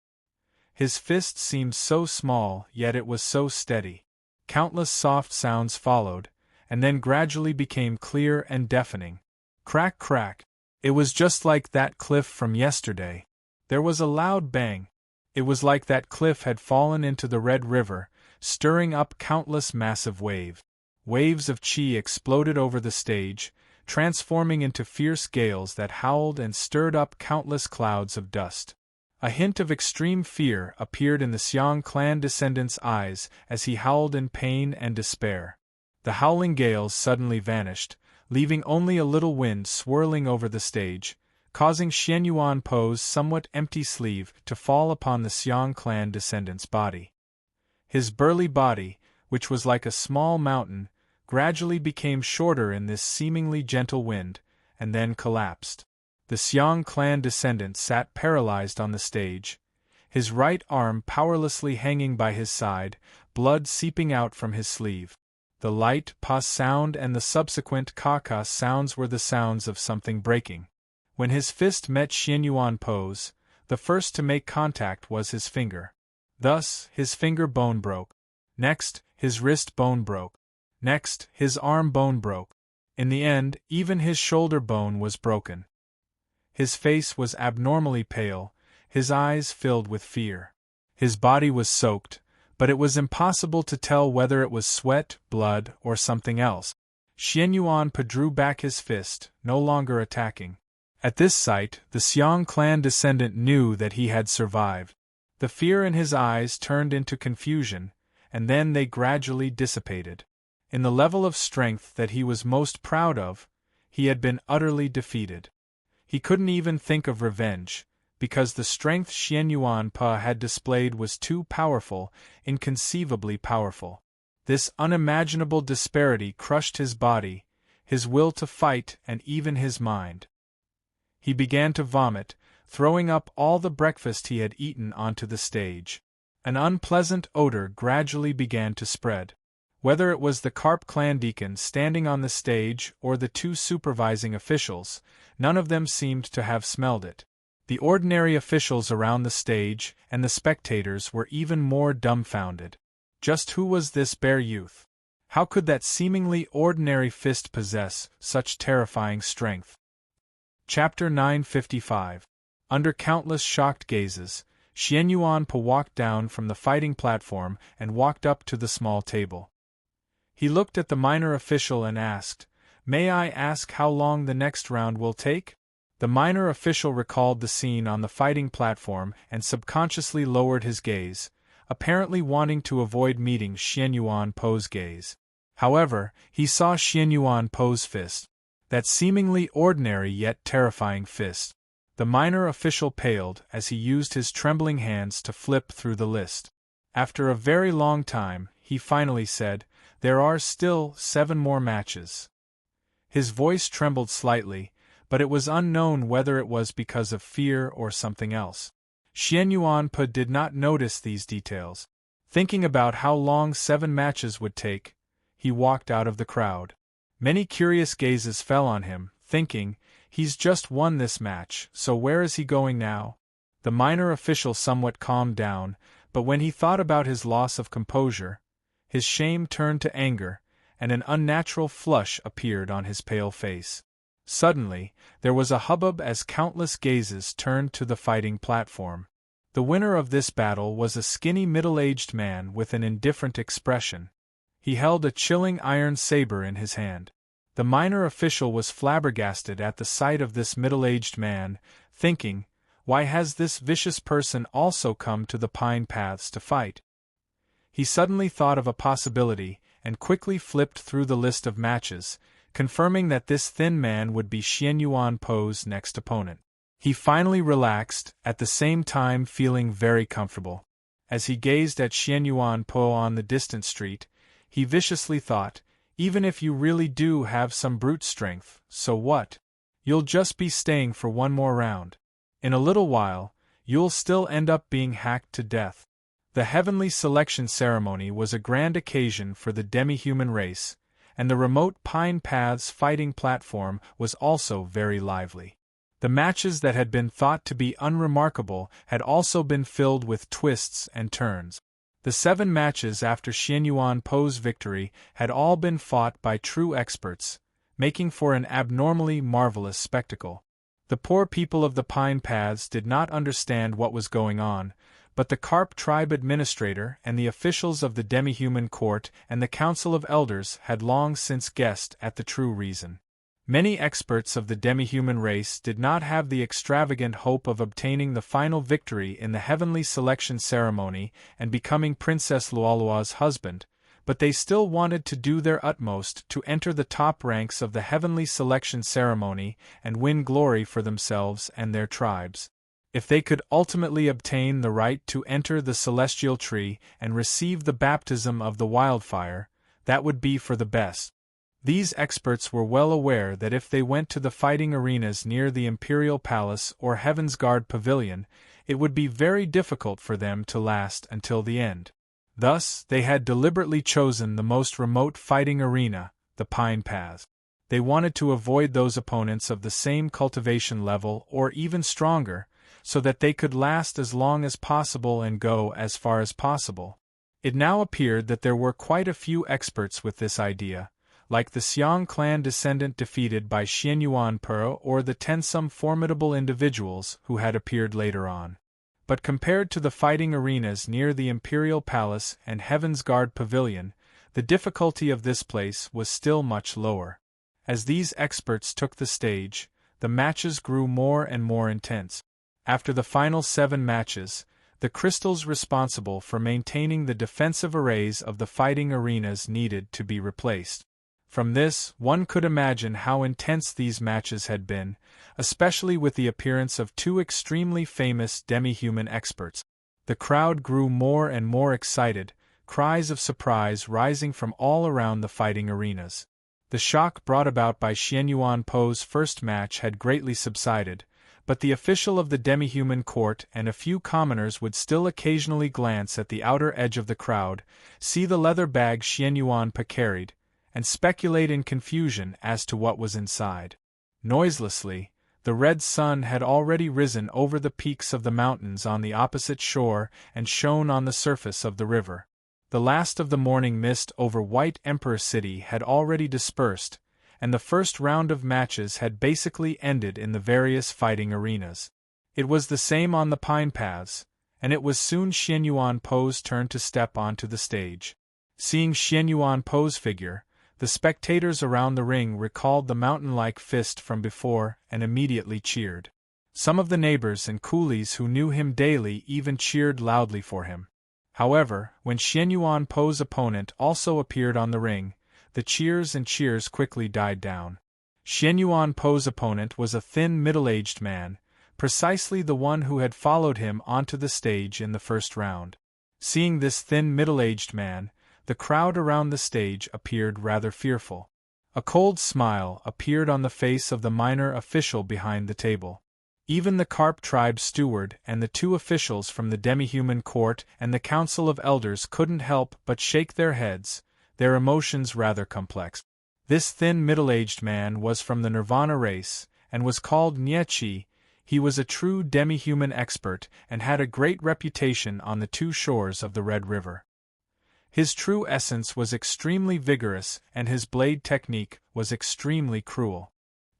His fist seemed so small, yet it was so steady. Countless soft sounds followed, and then gradually became clear and deafening. Crack, crack. It was just like that cliff from yesterday. There was a loud bang. It was like that cliff had fallen into the Red River, stirring up countless massive waves. Waves of qi exploded over the stage, transforming into fierce gales that howled and stirred up countless clouds of dust. A hint of extreme fear appeared in the Xiong clan descendant's eyes as he howled in pain and despair. The howling gales suddenly vanished, leaving only a little wind swirling over the stage, causing Xian Yuanpo's somewhat empty sleeve to fall upon the Xiong clan descendant's body. His burly body, which was like a small mountain, gradually became shorter in this seemingly gentle wind, and then collapsed. The Xiong clan descendant sat paralyzed on the stage, his right arm powerlessly hanging by his side, blood seeping out from his sleeve. The light pa sound and the subsequent ka sounds were the sounds of something breaking. When his fist met Xian Yuanpo's, the first to make contact was his finger. Thus, his finger bone broke. Next, his wrist bone broke. Next, his arm bone broke. In the end, even his shoulder bone was broken. His face was abnormally pale, his eyes filled with fear. His body was soaked, but it was impossible to tell whether it was sweat, blood, or something else. Xianyuan drew back his fist, no longer attacking. At this sight, the Xiang clan descendant knew that he had survived. The fear in his eyes turned into confusion, and then they gradually dissipated. In the level of strength that he was most proud of, he had been utterly defeated. He couldn't even think of revenge, because the strength Xianyuan had displayed was too powerful, inconceivably powerful. This unimaginable disparity crushed his body, his will to fight, and even his mind. He began to vomit, throwing up all the breakfast he had eaten onto the stage. An unpleasant odor gradually began to spread. Whether it was the Carp clan deacon standing on the stage or the two supervising officials, none of them seemed to have smelled it. The ordinary officials around the stage and the spectators were even more dumbfounded. Just who was this bare youth? How could that seemingly ordinary fist possess such terrifying strength? Chapter 955. Under countless shocked gazes, Xianyuan walked down from the fighting platform and walked up to the small table. He looked at the minor official and asked, "May I ask how long the next round will take?" The minor official recalled the scene on the fighting platform and subconsciously lowered his gaze, apparently wanting to avoid meeting Xianyuan's gaze. However, he saw Xianyuan's fist, that seemingly ordinary yet terrifying fist. The minor official paled as he used his trembling hands to flip through the list. After a very long time, he finally said, "There are still 7 more matches." His voice trembled slightly, but it was unknown whether it was because of fear or something else. Xianyuan did not notice these details. Thinking about how long 7 matches would take, he walked out of the crowd. Many curious gazes fell on him, thinking, "He's just won this match, so where is he going now?" The minor official somewhat calmed down, but when he thought about his loss of composure, his shame turned to anger, and an unnatural flush appeared on his pale face. Suddenly, there was a hubbub as countless gazes turned to the fighting platform. The winner of this battle was a skinny middle-aged man with an indifferent expression. He held a chilling iron saber in his hand. The minor official was flabbergasted at the sight of this middle-aged man, thinking, "Why has this vicious person also come to the pine paths to fight?" He suddenly thought of a possibility, and quickly flipped through the list of matches, confirming that this thin man would be Xianyuan's next opponent. He finally relaxed, at the same time feeling very comfortable. As he gazed at Xianyuan on the distant street, he viciously thought, "Even if you really do have some brute strength, so what? You'll just be staying for one more round. In a little while, you'll still end up being hacked to death." The heavenly selection ceremony was a grand occasion for the demi-human race, and the remote pine paths fighting platform was also very lively. The matches that had been thought to be unremarkable had also been filled with twists and turns. The 7 matches after Xianyuan's victory had all been fought by true experts, making for an abnormally marvelous spectacle. The poor people of the pine paths did not understand what was going on, but the Carp tribe administrator and the officials of the demi-human court and the council of elders had long since guessed at the true reason. Many experts of the demi-human race did not have the extravagant hope of obtaining the final victory in the heavenly selection ceremony and becoming Princess Lualua's husband, but they still wanted to do their utmost to enter the top ranks of the heavenly selection ceremony and win glory for themselves and their tribes. If they could ultimately obtain the right to enter the celestial tree and receive the baptism of the wildfire, that would be for the best. These experts were well aware that if they went to the fighting arenas near the Imperial Palace or Heaven's Guard Pavilion, it would be very difficult for them to last until the end. Thus, they had deliberately chosen the most remote fighting arena, the Pine Paths. They wanted to avoid those opponents of the same cultivation level or even stronger, so that they could last as long as possible and go as far as possible. It now appeared that there were quite a few experts with this idea, like the Xiang clan descendant defeated by Xianyuan or the 10 some formidable individuals who had appeared later on. But compared to the fighting arenas near the Imperial Palace and Heaven's Guard Pavilion, The difficulty of this place was still much lower. As these experts took the stage, the matches grew more and more intense. After the final 7 matches, the crystals responsible for maintaining the defensive arrays of the fighting arenas needed to be replaced. From this, one could imagine how intense these matches had been, especially with the appearance of 2 extremely famous demi-human experts. The crowd grew more and more excited, cries of surprise rising from all around the fighting arenas. The shock brought about by Xianyuan Po's first match had greatly subsided, but the official of the demi-human court and a few commoners would still occasionally glance at the outer edge of the crowd, see the leather bag Xianyuan Po carried, and speculate in confusion as to what was inside. Noiselessly, the red sun had already risen over the peaks of the mountains on the opposite shore and shone on the surface of the river. The last of the morning mist over White Emperor City had already dispersed, and the first round of matches had basically ended in the various fighting arenas. It was the same on the pine paths, and it was soon Xianyuan Po's turn to step onto the stage. Seeing Xianyuan Po's figure, the spectators around the ring recalled the mountain-like fist from before and immediately cheered. Some of the neighbors and coolies who knew him daily even cheered loudly for him. However, when Xianyuan Po's opponent also appeared on the ring, the cheers and cheers quickly died down. Xianyuan Po's opponent was a thin middle-aged man, precisely the one who had followed him onto the stage in the first round. Seeing this thin middle-aged man, the crowd around the stage appeared rather fearful. A cold smile appeared on the face of the minor official behind the table. Even the Carp tribe steward and the 2 officials from the demi-human court and the council of elders couldn't help but shake their heads, their emotions rather complex. This thin middle-aged man was from the Nirvana race, and was called Niechi. He was a true demi-human expert and had a great reputation on the 2 shores of the Red River. His true essence was extremely vigorous and his blade technique was extremely cruel.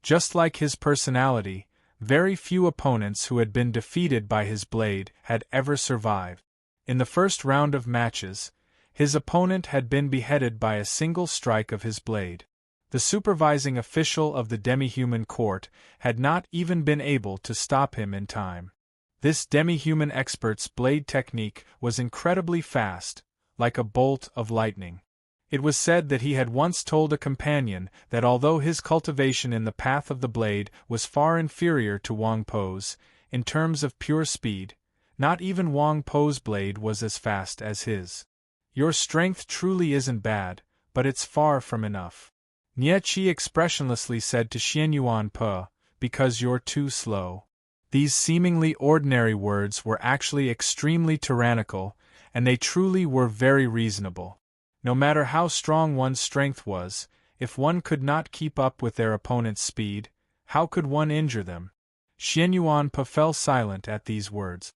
Just like his personality, very few opponents who had been defeated by his blade had ever survived. In the first round of matches, his opponent had been beheaded by a single strike of his blade. The supervising official of the demi-human court had not even been able to stop him in time. This demi-human expert's blade technique was incredibly fast, like a bolt of lightning. It was said that he had once told a companion that although his cultivation in the path of the blade was far inferior to Wang Po's, in terms of pure speed, not even Wang Po's blade was as fast as his. Your strength truly isn't bad, but it's far from enough. Niechi expressionlessly said to Xianyuan Po, because you're too slow. These seemingly ordinary words were actually extremely tyrannical, and they truly were very reasonable. No matter how strong one's strength was, if one could not keep up with their opponent's speed, how could one injure them? Xianyuan Po fell silent at these words.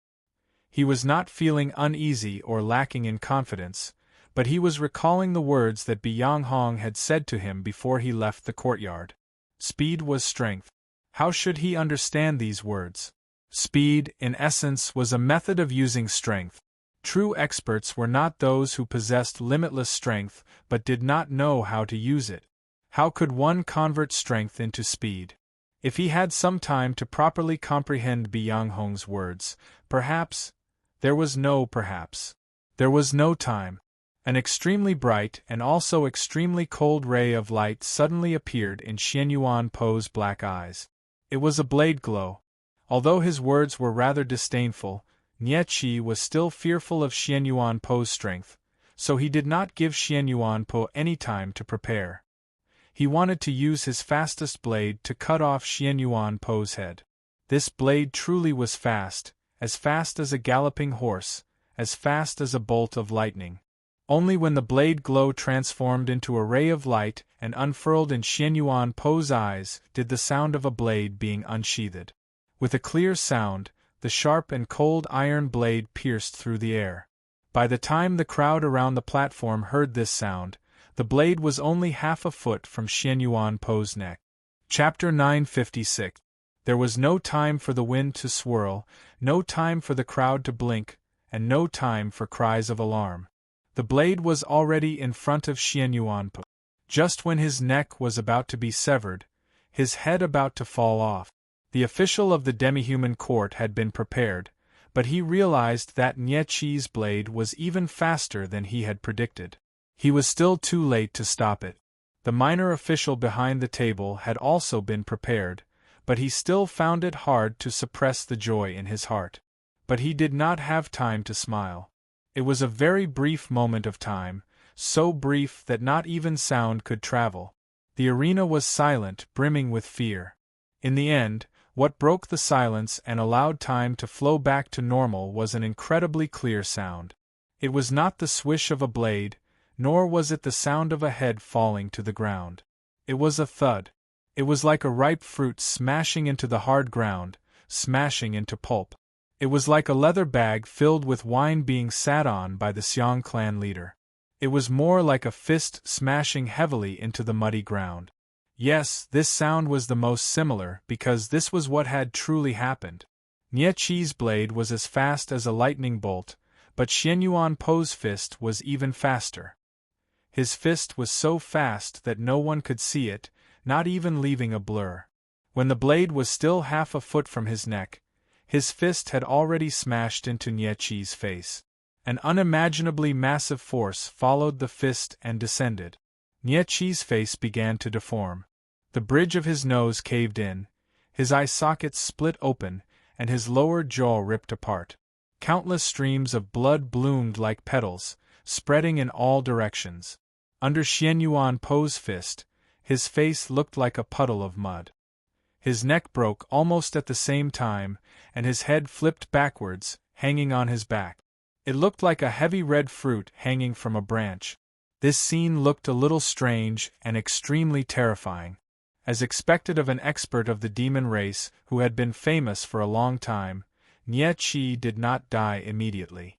He was not feeling uneasy or lacking in confidence, but he was recalling the words that Byung Hong had said to him before he left the courtyard. Speed was strength. How should he understand these words? Speed, in essence, was a method of using strength. True experts were not those who possessed limitless strength but did not know how to use it. How could one convert strength into speed? If he had some time to properly comprehend Byung Hong's words, perhaps. There was no perhaps. There was no time. An extremely bright and also extremely cold ray of light suddenly appeared in Xianyuan Po's black eyes. It was a blade glow. Although his words were rather disdainful, Niechi was still fearful of Xianyuan Po's strength, so he did not give Xianyuan Po any time to prepare. He wanted to use his fastest blade to cut off Xianyuan Po's head. This blade truly was fast as a galloping horse, as fast as a bolt of lightning. Only when the blade glow transformed into a ray of light and unfurled in Xianyuan Po's eyes did the sound of a blade being unsheathed. With a clear sound, the sharp and cold iron blade pierced through the air. By the time the crowd around the platform heard this sound, the blade was only half a foot from Xianyuan Po's neck. Chapter 956. There was no time for the wind to swirl, no time for the crowd to blink, and no time for cries of alarm. The blade was already in front of Xian Yuanpo. Just when his neck was about to be severed, his head about to fall off. The official of the demi-human court had been prepared, but he realized that Nye Qi's blade was even faster than he had predicted. He was still too late to stop it. The minor official behind the table had also been prepared, but he still found it hard to suppress the joy in his heart. But he did not have time to smile. It was a very brief moment of time, so brief that not even sound could travel. The arena was silent, brimming with fear. In the end, what broke the silence and allowed time to flow back to normal was an incredibly clear sound. It was not the swish of a blade, nor was it the sound of a head falling to the ground. It was a thud. It was like a ripe fruit smashing into the hard ground, smashing into pulp. It was like a leather bag filled with wine being sat on by the Xiang clan leader. It was more like a fist smashing heavily into the muddy ground. Yes, this sound was the most similar because this was what had truly happened. Nye Qi's blade was as fast as a lightning bolt, but Xian Yuanpo's fist was even faster. His fist was so fast that no one could see it, not even leaving a blur. When the blade was still half a foot from his neck, his fist had already smashed into Nye Qi's face. An unimaginably massive force followed the fist and descended. Nye Qi's face began to deform. The bridge of his nose caved in, his eye sockets split open, and his lower jaw ripped apart. Countless streams of blood bloomed like petals, spreading in all directions. Under Xian Yuanpo's fist, his face looked like a puddle of mud. His neck broke almost at the same time, and his head flipped backwards, hanging on his back. It looked like a heavy red fruit hanging from a branch. This scene looked a little strange and extremely terrifying. As expected of an expert of the demon race who had been famous for a long time, Nye Qi did not die immediately.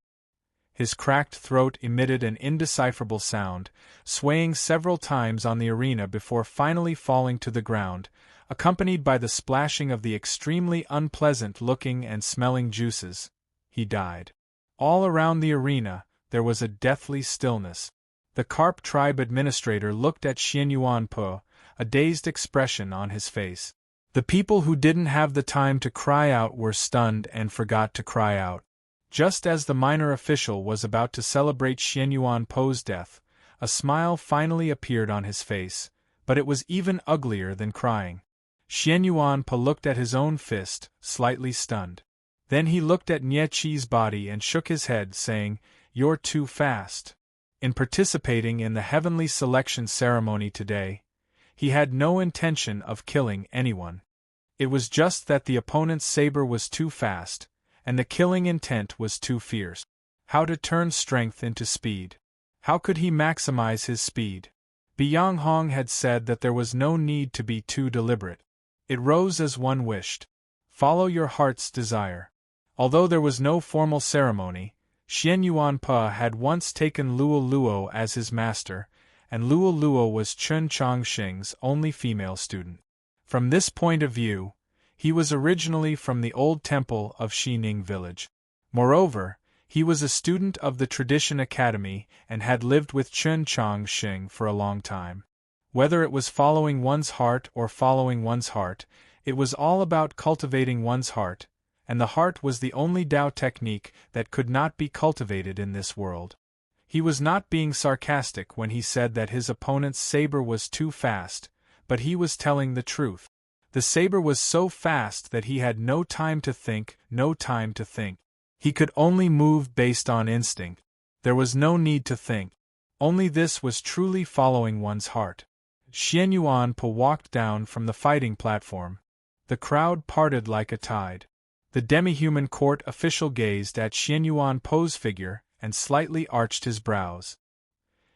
His cracked throat emitted an indecipherable sound, swaying several times on the arena before finally falling to the ground, accompanied by the splashing of the extremely unpleasant-looking and smelling juices. He died. All around the arena, there was a deathly stillness. The Carp tribe administrator looked at Xian Yuanpo, a dazed expression on his face. The people who didn't have the time to cry out were stunned and forgot to cry out. Just as the minor official was about to celebrate Xian Yuanpo's death, a smile finally appeared on his face, but it was even uglier than crying. Xian Yuanpo looked at his own fist, slightly stunned. Then he looked at Nye Qi's body and shook his head, saying, "You're too fast." In participating in the heavenly selection ceremony today, he had no intention of killing anyone. It was just that the opponent's saber was too fast, and the killing intent was too fierce. How to turn strength into speed? How could he maximize his speed? Biang Hong had said that there was no need to be too deliberate. It rose as one wished. Follow your heart's desire. Although there was no formal ceremony, Xian Yuanpo had once taken Luo Luo as his master, and Luo Luo was Chen Chongqing's only female student. From this point of view, he was originally from the old temple of Xining village. Moreover, he was a student of the Tradition Academy and had lived with Chen Chongqing for a long time. Whether it was following one's heart or following one's heart, it was all about cultivating one's heart, and the heart was the only Tao technique that could not be cultivated in this world. He was not being sarcastic when he said that his opponent's saber was too fast, but he was telling the truth. The saber was so fast that he had no time to think, no time to think. He could only move based on instinct. There was no need to think. Only this was truly following one's heart. Xian Yuanpo walked down from the fighting platform. The crowd parted like a tide. The demi-human court official gazed at Xian Yuanpo's figure and slightly arched his brows.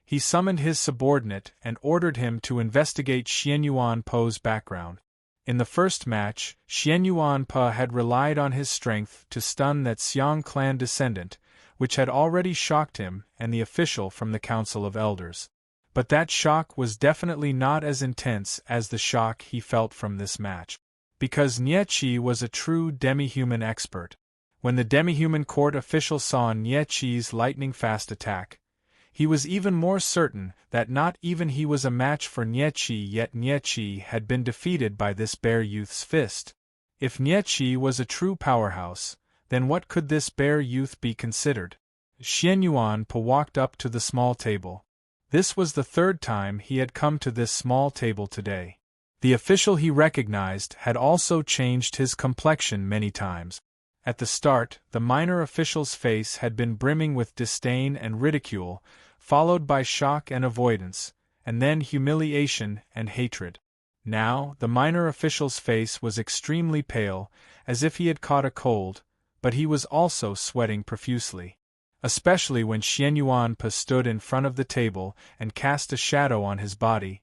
He summoned his subordinate and ordered him to investigate Xian Yuanpo's background. In the first match, Xian Yuanpo had relied on his strength to stun that Xiang clan descendant, which had already shocked him and the official from the Council of Elders. But that shock was definitely not as intense as the shock he felt from this match. Because Nye Qi was a true demi-human expert. When the demi-human court official saw Nye Qi's lightning-fast attack, He was even more certain that not even he was a match for Nietzsche, yet Nietzsche had been defeated by this bare youth's fist. If Nietzsche was a true powerhouse, then what could this bare youth be considered? Xian Yuanpe walked up to the small table. This was the third time he had come to this small table today. The official he recognized had also changed his complexion many times. At the start, the minor official's face had been brimming with disdain and ridicule, followed by shock and avoidance, and then humiliation and hatred. Now, the minor official's face was extremely pale, as if he had caught a cold, but he was also sweating profusely. Especially when Xian Yuanpe stood in front of the table and cast a shadow on his body,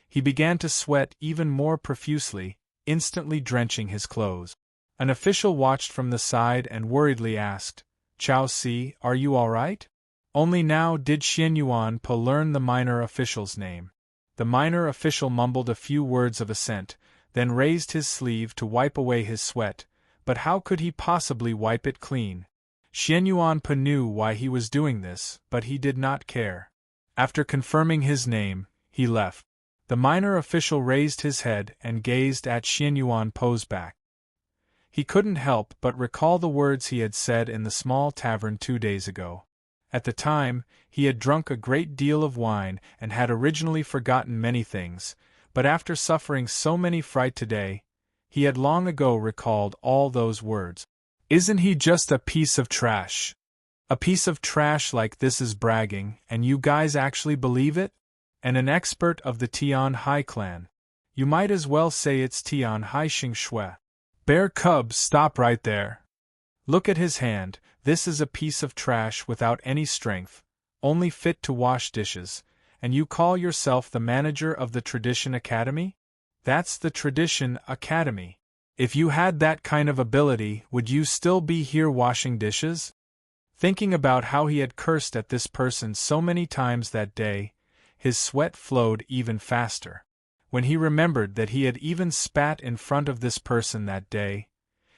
he began to sweat even more profusely, instantly drenching his clothes. An official watched from the side and worriedly asked, "Chao Si, are you all right?" Only now did Xian Yuanpe learn the minor official's name. The minor official mumbled a few words of assent, then raised his sleeve to wipe away his sweat, but how could he possibly wipe it clean? Xian Yuanpe knew why he was doing this, but he did not care. After confirming his name, he left. The minor official raised his head and gazed at Xian Yuanpe's back. He couldn't help but recall the words he had said in the small tavern 2 days ago. At the time, he had drunk a great deal of wine and had originally forgotten many things, but after suffering so many fright today, he had long ago recalled all those words. "Isn't he just a piece of trash? A piece of trash like this is bragging, and you guys actually believe it? And an expert of the Tian Hai clan. You might as well say it's Tian Hai Xing Shui. Bear cub, stop right there. Look at his hand, this is a piece of trash without any strength, only fit to wash dishes, and you call yourself the manager of the Tradition Academy? That's the Tradition Academy. If you had that kind of ability, would you still be here washing dishes?" Thinking about how he had cursed at this person so many times that day, his sweat flowed even faster. When he remembered that he had even spat in front of this person that day,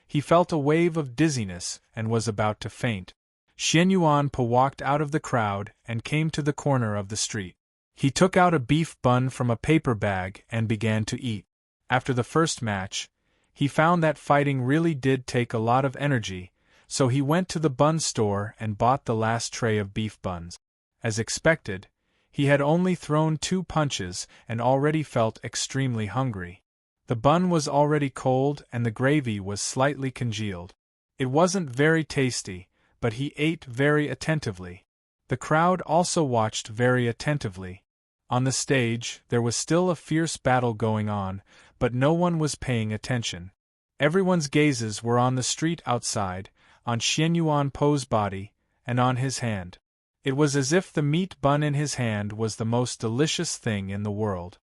he felt a wave of dizziness and was about to faint. Xian Yuanpe walked out of the crowd and came to the corner of the street. He took out a beef bun from a paper bag and began to eat. After the first match, he found that fighting really did take a lot of energy, so he went to the bun store and bought the last tray of beef buns. As expected, he had only thrown 2 punches and already felt extremely hungry. The bun was already cold and the gravy was slightly congealed. It wasn't very tasty, but he ate very attentively. The crowd also watched very attentively. On the stage, there was still a fierce battle going on, but no one was paying attention. Everyone's gazes were on the street outside, on Xian Yuanpe's body, and on his hand. It was as if the meat bun in his hand was the most delicious thing in the world.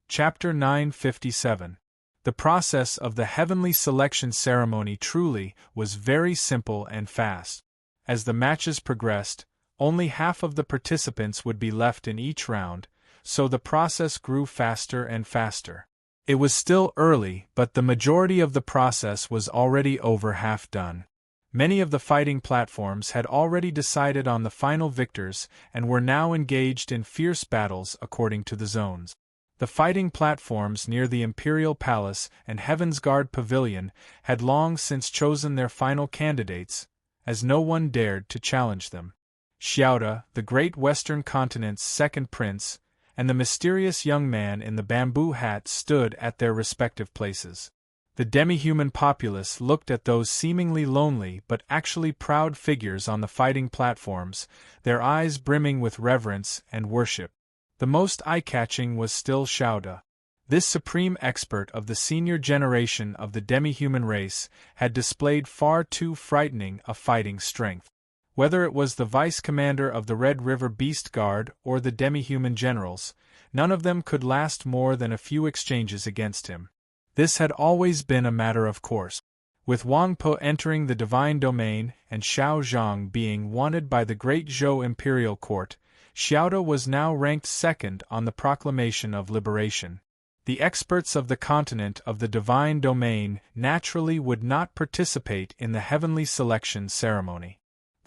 Chapter 957. The process of the heavenly selection ceremony truly was very simple and fast. As the matches progressed, only half of the participants would be left in each round, so the process grew faster and faster. It was still early, but the majority of the process was already over half done. Many of the fighting platforms had already decided on the final victors and were now engaged in fierce battles according to the zones. The fighting platforms near the Imperial Palace and Heaven's Guard Pavilion had long since chosen their final candidates, as no one dared to challenge them. Xiaoda, the great Western continent's second prince, and the mysterious young man in the bamboo hat stood at their respective places. The demi-human populace looked at those seemingly lonely but actually proud figures on the fighting platforms, their eyes brimming with reverence and worship. The most eye-catching was still Xiaoda. This supreme expert of the senior generation of the demi-human race had displayed far too frightening a fighting strength. Whether it was the vice-commander of the Red River Beast Guard or the demi-human generals, none of them could last more than a few exchanges against him. This had always been a matter of course. With Wang Po entering the divine domain and Xiao Zhang being wanted by the great Zhou imperial court, Xiaoda was now ranked second on the proclamation of liberation. The experts of the continent of the divine domain naturally would not participate in the heavenly selection ceremony.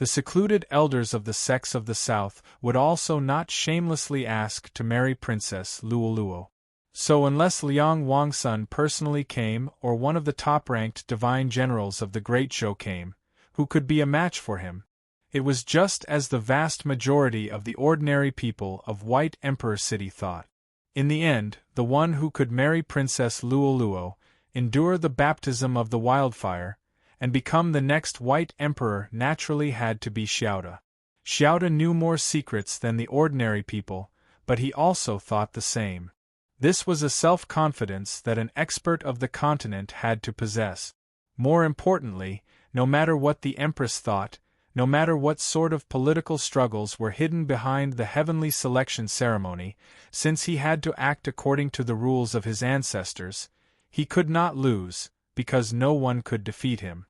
The secluded elders of the sects of the south would also not shamelessly ask to marry Princess Luoluo. So unless Liang Wangsun personally came or one of the top-ranked divine generals of the Great Show came, who could be a match for him? It was just as the vast majority of the ordinary people of White Emperor City thought. In the end, the one who could marry Princess Luoluo, endure the baptism of the wildfire, and become the next White Emperor naturally had to be Xiaoda. Xiaoda knew more secrets than the ordinary people, but he also thought the same. This was a self-confidence that an expert of the continent had to possess. More importantly, no matter what the Empress thought, no matter what sort of political struggles were hidden behind the heavenly selection ceremony, since he had to act according to the rules of his ancestors, he could not lose, because no one could defeat him.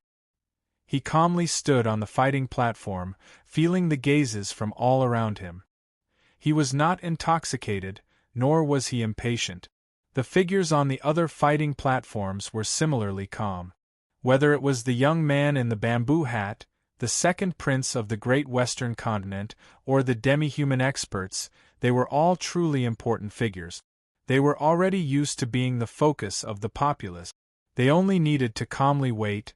He calmly stood on the fighting platform, feeling the gazes from all around him. He was not intoxicated, nor was he impatient. The figures on the other fighting platforms were similarly calm. Whether it was the young man in the bamboo hat, the second prince of the great western continent, or the demi-human experts, they were all truly important figures. They were already used to being the focus of the populace. They only needed to calmly wait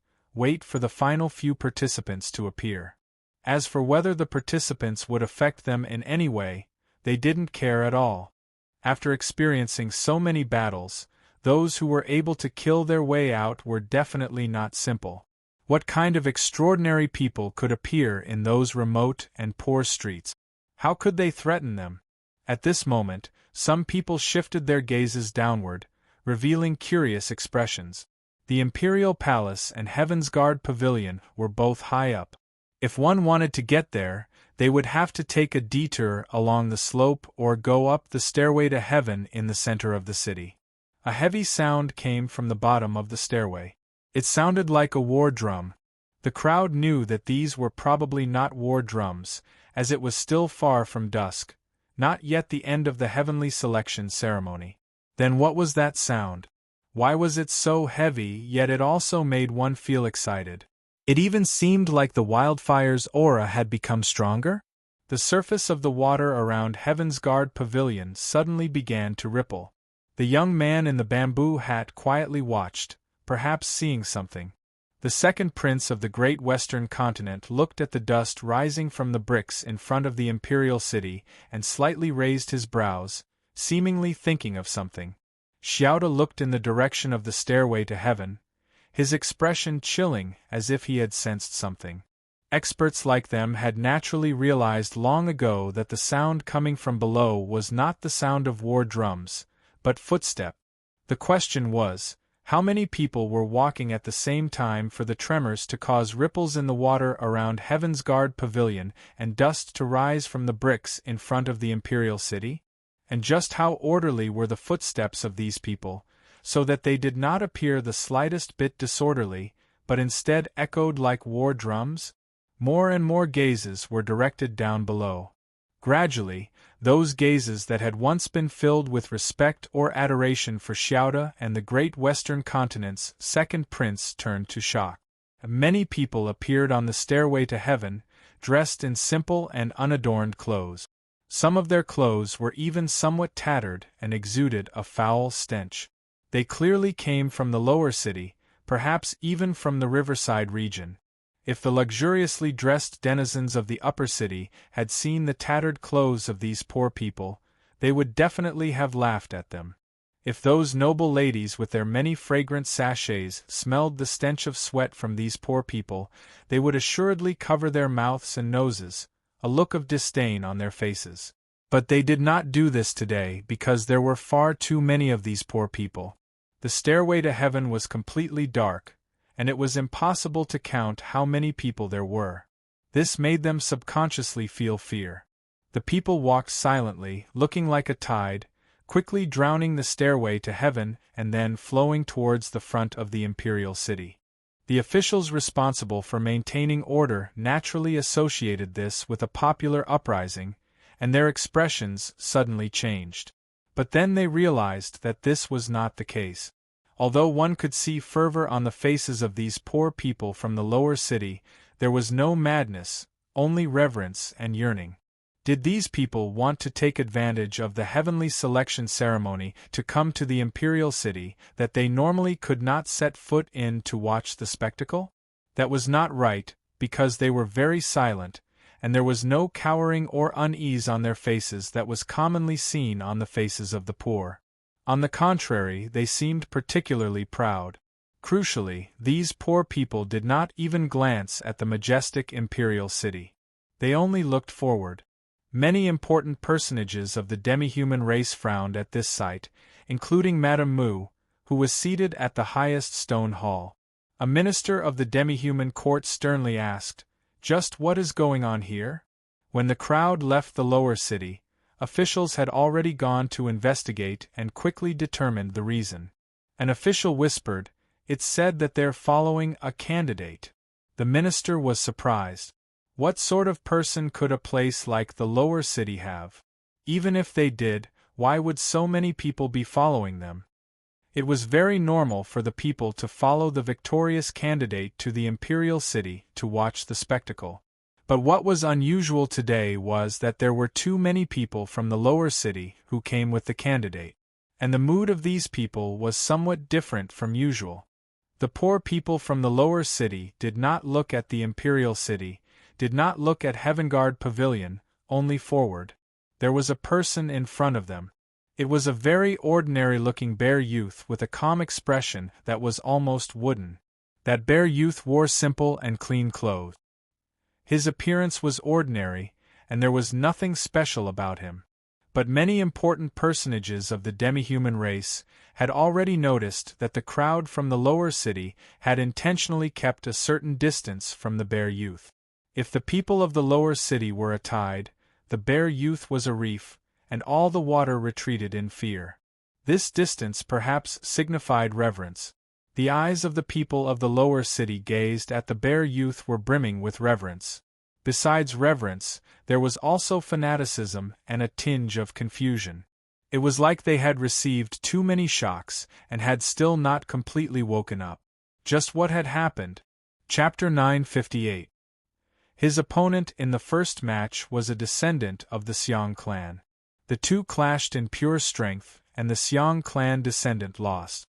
for the final few participants to appear. As for whether the participants would affect them in any way, they didn't care at all. After experiencing so many battles, those who were able to kill their way out were definitely not simple. What kind of extraordinary people could appear in those remote and poor streets? How could they threaten them? At this moment, some people shifted their gazes downward, revealing curious expressions. The Imperial Palace and Heaven's Guard Pavilion were both high up. If one wanted to get there, they would have to take a detour along the slope or go up the stairway to heaven in the center of the city. A heavy sound came from the bottom of the stairway. It sounded like a war drum. The crowd knew that these were probably not war drums, as it was still far from dusk, not yet the end of the heavenly selection ceremony. Then what was that sound? Why was it so heavy, yet it also made one feel excited? It even seemed like the wildfire's aura had become stronger. The surface of the water around Heaven's Guard Pavilion suddenly began to ripple. The young man in the bamboo hat quietly watched, perhaps seeing something. The second prince of the great western continent looked at the dust rising from the bricks in front of the imperial city and slightly raised his brows, seemingly thinking of something. Xiaoda looked in the direction of the stairway to heaven, his expression chilling as if he had sensed something. Experts like them had naturally realized long ago that the sound coming from below was not the sound of war drums, but footsteps. The question was, how many people were walking at the same time for the tremors to cause ripples in the water around Heaven's Guard Pavilion and dust to rise from the bricks in front of the imperial city? And just how orderly were the footsteps of these people, so that they did not appear the slightest bit disorderly, but instead echoed like war drums? More and more gazes were directed down below. Gradually, those gazes that had once been filled with respect or adoration for Xiaoda and the great western continent's second prince turned to shock. Many people appeared on the stairway to heaven, dressed in simple and unadorned clothes. Some of their clothes were even somewhat tattered and exuded a foul stench. They clearly came from the lower city, perhaps even from the riverside region. If the luxuriously dressed denizens of the upper city had seen the tattered clothes of these poor people, they would definitely have laughed at them. If those noble ladies with their many fragrant sachets smelled the stench of sweat from these poor people, they would assuredly cover their mouths and noses, a look of disdain on their faces. But they did not do this today because there were far too many of these poor people. The stairway to heaven was completely dark, and it was impossible to count how many people there were. This made them subconsciously feel fear. The people walked silently, looking like a tide, quickly drowning the stairway to heaven and then flowing towards the front of the imperial city. The officials responsible for maintaining order naturally associated this with a popular uprising, and their expressions suddenly changed. But then they realized that this was not the case. Although one could see fervor on the faces of these poor people from the lower city, there was no madness, only reverence and yearning. Did these people want to take advantage of the heavenly selection ceremony to come to the imperial city that they normally could not set foot in to watch the spectacle? That was not right, because they were very silent, and there was no cowering or unease on their faces that was commonly seen on the faces of the poor. On the contrary, they seemed particularly proud. Crucially, these poor people did not even glance at the majestic imperial city. They only looked forward. Many important personages of the demi-human race frowned at this sight, including Madame Mu, who was seated at the highest stone hall. A minister of the demi-human court sternly asked, "Just what is going on here?" When the crowd left the lower city, officials had already gone to investigate and quickly determined the reason. An official whispered, "It's said that they're following a candidate." The minister was surprised. What sort of person could a place like the lower city have? Even if they did, why would so many people be following them? It was very normal for the people to follow the victorious candidate to the imperial city to watch the spectacle. But what was unusual today was that there were too many people from the lower city who came with the candidate. And the mood of these people was somewhat different from usual. The poor people from the lower city did not look at the imperial city, did not look at Heavengard Pavilion, only forward. There was a person in front of them. It was a very ordinary-looking bear youth with a calm expression that was almost wooden. That bear youth wore simple and clean clothes. His appearance was ordinary, and there was nothing special about him. But many important personages of the demi-human race had already noticed that the crowd from the lower city had intentionally kept a certain distance from the bear youth. If the people of the lower city were a tide, the bear youth was a reef, and all the water retreated in fear. This distance perhaps signified reverence. The eyes of the people of the lower city gazed at the bear youth were brimming with reverence. Besides reverence, there was also fanaticism and a tinge of confusion. It was like they had received too many shocks and had still not completely woken up. Just what had happened? Chapter 958. His opponent in the first match was a descendant of the Xiong clan. The two clashed in pure strength, and the Xiong clan descendant lost.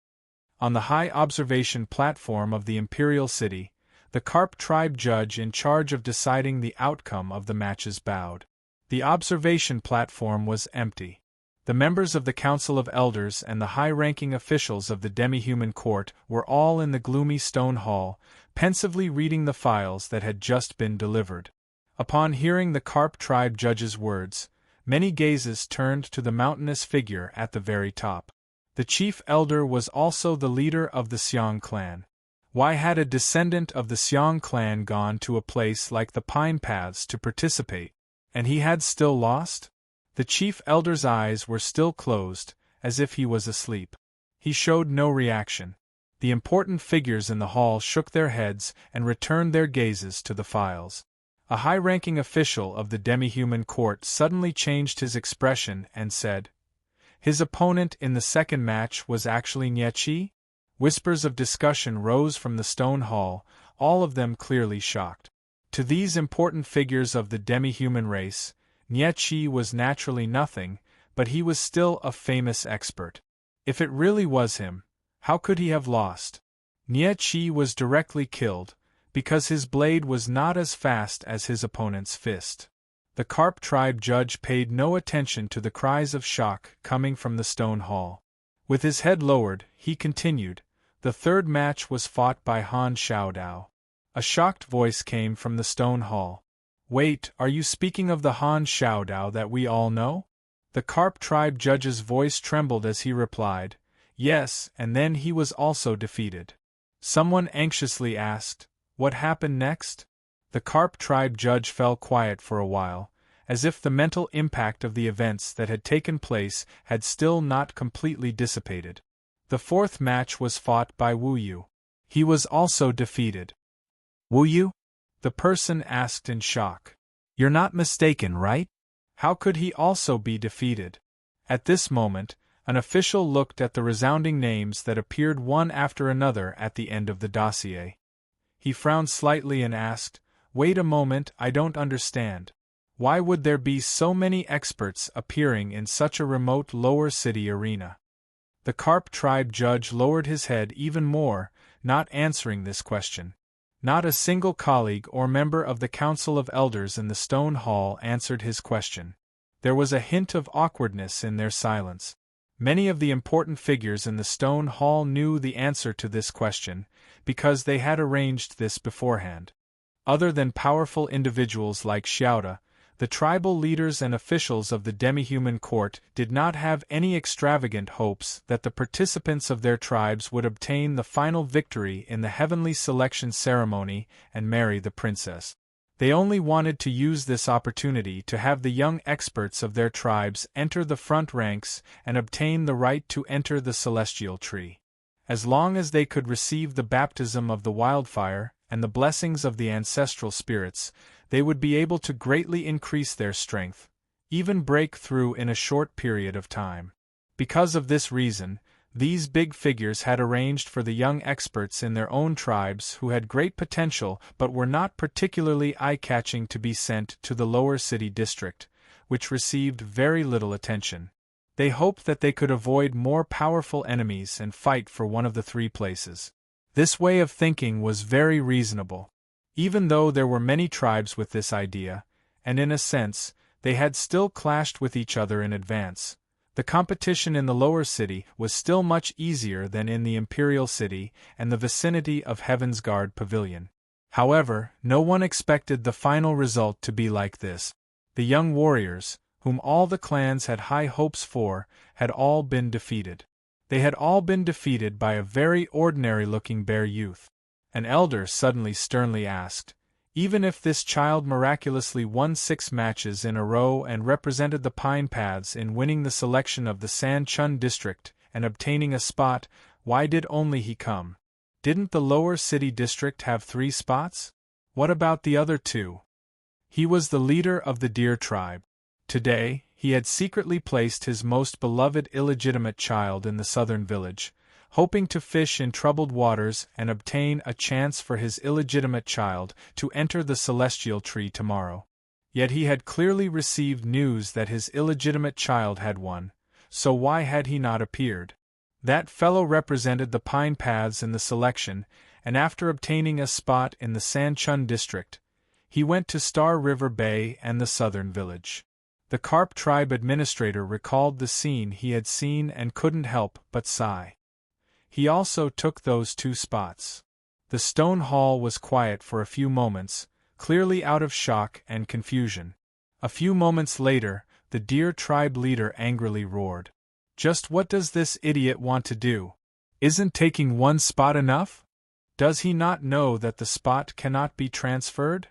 On the high observation platform of the imperial city, the Carp tribe judge in charge of deciding the outcome of the matches bowed. The observation platform was empty. The members of the Council of Elders and the high-ranking officials of the demi-human court were all in the gloomy stone hall, pensively reading the files that had just been delivered. Upon hearing the Carp tribe judge's words, many gazes turned to the mountainous figure at the very top. The chief elder was also the leader of the Xiong clan. Why had a descendant of the Xiong clan gone to a place like the Pine Paths to participate, and he had still lost? The chief elder's eyes were still closed, as if he was asleep. He showed no reaction. The important figures in the hall shook their heads and returned their gazes to the files. A high-ranking official of the demi-human court suddenly changed his expression and said, "His opponent in the second match was actually Nietzsche?" Whispers of discussion rose from the stone hall, all of them clearly shocked. To these important figures of the demi-human race, Nietzsche was naturally nothing, but he was still a famous expert. If it really was him, how could he have lost? Nietzsche was directly killed, because his blade was not as fast as his opponent's fist. The Carp tribe judge paid no attention to the cries of shock coming from the stone hall. With his head lowered, he continued, "The third match was fought by Han Xiaodao." A shocked voice came from the stone hall. "Wait, are you speaking of the Han Xiaodao that we all know?" The Carp tribe judge's voice trembled as he replied, "Yes, and then he was also defeated." Someone anxiously asked, "What happened next?" The Carp tribe judge fell quiet for a while, as if the mental impact of the events that had taken place had still not completely dissipated. The fourth match was fought by Wu Yu. He was also defeated. "Wu Yu?" the person asked in shock. "You're not mistaken, right? How could he also be defeated?" At this moment, an official looked at the resounding names that appeared one after another at the end of the dossier. He frowned slightly and asked, Wait a moment, I don't understand. Why would there be so many experts appearing in such a remote lower city arena? The Carp tribe judge lowered his head even more, not answering this question. Not a single colleague or member of the Council of Elders in the Stone Hall answered his question. There was a hint of awkwardness in their silence. Many of the important figures in the Stone Hall knew the answer to this question, because they had arranged this beforehand. Other than powerful individuals like Xiaoda, the tribal leaders and officials of the demi-human court did not have any extravagant hopes that the participants of their tribes would obtain the final victory in the heavenly selection ceremony and marry the princess. They only wanted to use this opportunity to have the young experts of their tribes enter the front ranks and obtain the right to enter the celestial tree. As long as they could receive the baptism of the wildfire and the blessings of the ancestral spirits, they would be able to greatly increase their strength, even break through in a short period of time. Because of this reason, these big figures had arranged for the young experts in their own tribes who had great potential but were not particularly eye-catching to be sent to the lower city district, which received very little attention. They hoped that they could avoid more powerful enemies and fight for one of the three places. This way of thinking was very reasonable. Even though there were many tribes with this idea, and in a sense, they had still clashed with each other in advance, the competition in the lower city was still much easier than in the imperial city and the vicinity of Heaven's Guard Pavilion. However, no one expected the final result to be like this. The young warriors, whom all the clans had high hopes for, had all been defeated. They had all been defeated by a very ordinary-looking bear youth. An elder suddenly sternly asked, even if this child miraculously won 6 matches in a row and represented the Pine Paths in winning the selection of the San Chun district and obtaining a spot, why did only he come? Didn't the lower city district have 3 spots? What about the other 2? He was the leader of the Deer tribe. Today, he had secretly placed his most beloved illegitimate child in the southern village, hoping to fish in troubled waters and obtain a chance for his illegitimate child to enter the celestial tree tomorrow. Yet he had clearly received news that his illegitimate child had won, so why had he not appeared? That fellow represented the Pine Paths in the selection, and after obtaining a spot in the San Chun district, he went to Star River Bay and the southern village. The Carp tribe administrator recalled the scene he had seen and couldn't help but sigh. He also took those 2 spots. The stone hall was quiet for a few moments, clearly out of shock and confusion. A few moments later, the Deer tribe leader angrily roared. Just what does this idiot want to do? Isn't taking 1 spot enough? Does he not know that the spot cannot be transferred?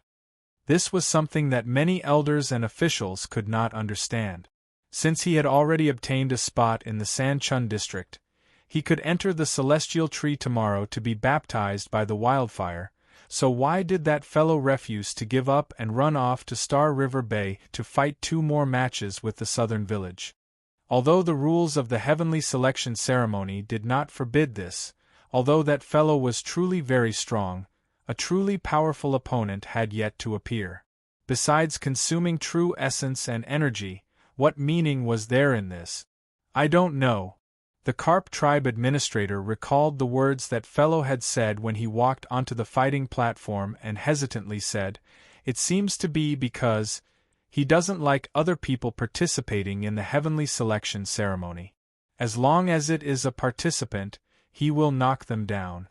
This was something that many elders and officials could not understand. Since he had already obtained a spot in the San Chun district, he could enter the celestial tree tomorrow to be baptized by the wildfire, so why did that fellow refuse to give up and run off to Star River Bay to fight 2 more matches with the southern village? Although the rules of the heavenly selection ceremony did not forbid this, although that fellow was truly very strong, a truly powerful opponent had yet to appear. Besides consuming true essence and energy, what meaning was there in this? I don't know. The Carp tribe administrator recalled the words that fellow had said when he walked onto the fighting platform and hesitantly said, "It seems to be because he doesn't like other people participating in the heavenly selection ceremony. As long as it is a participant, he will knock them down."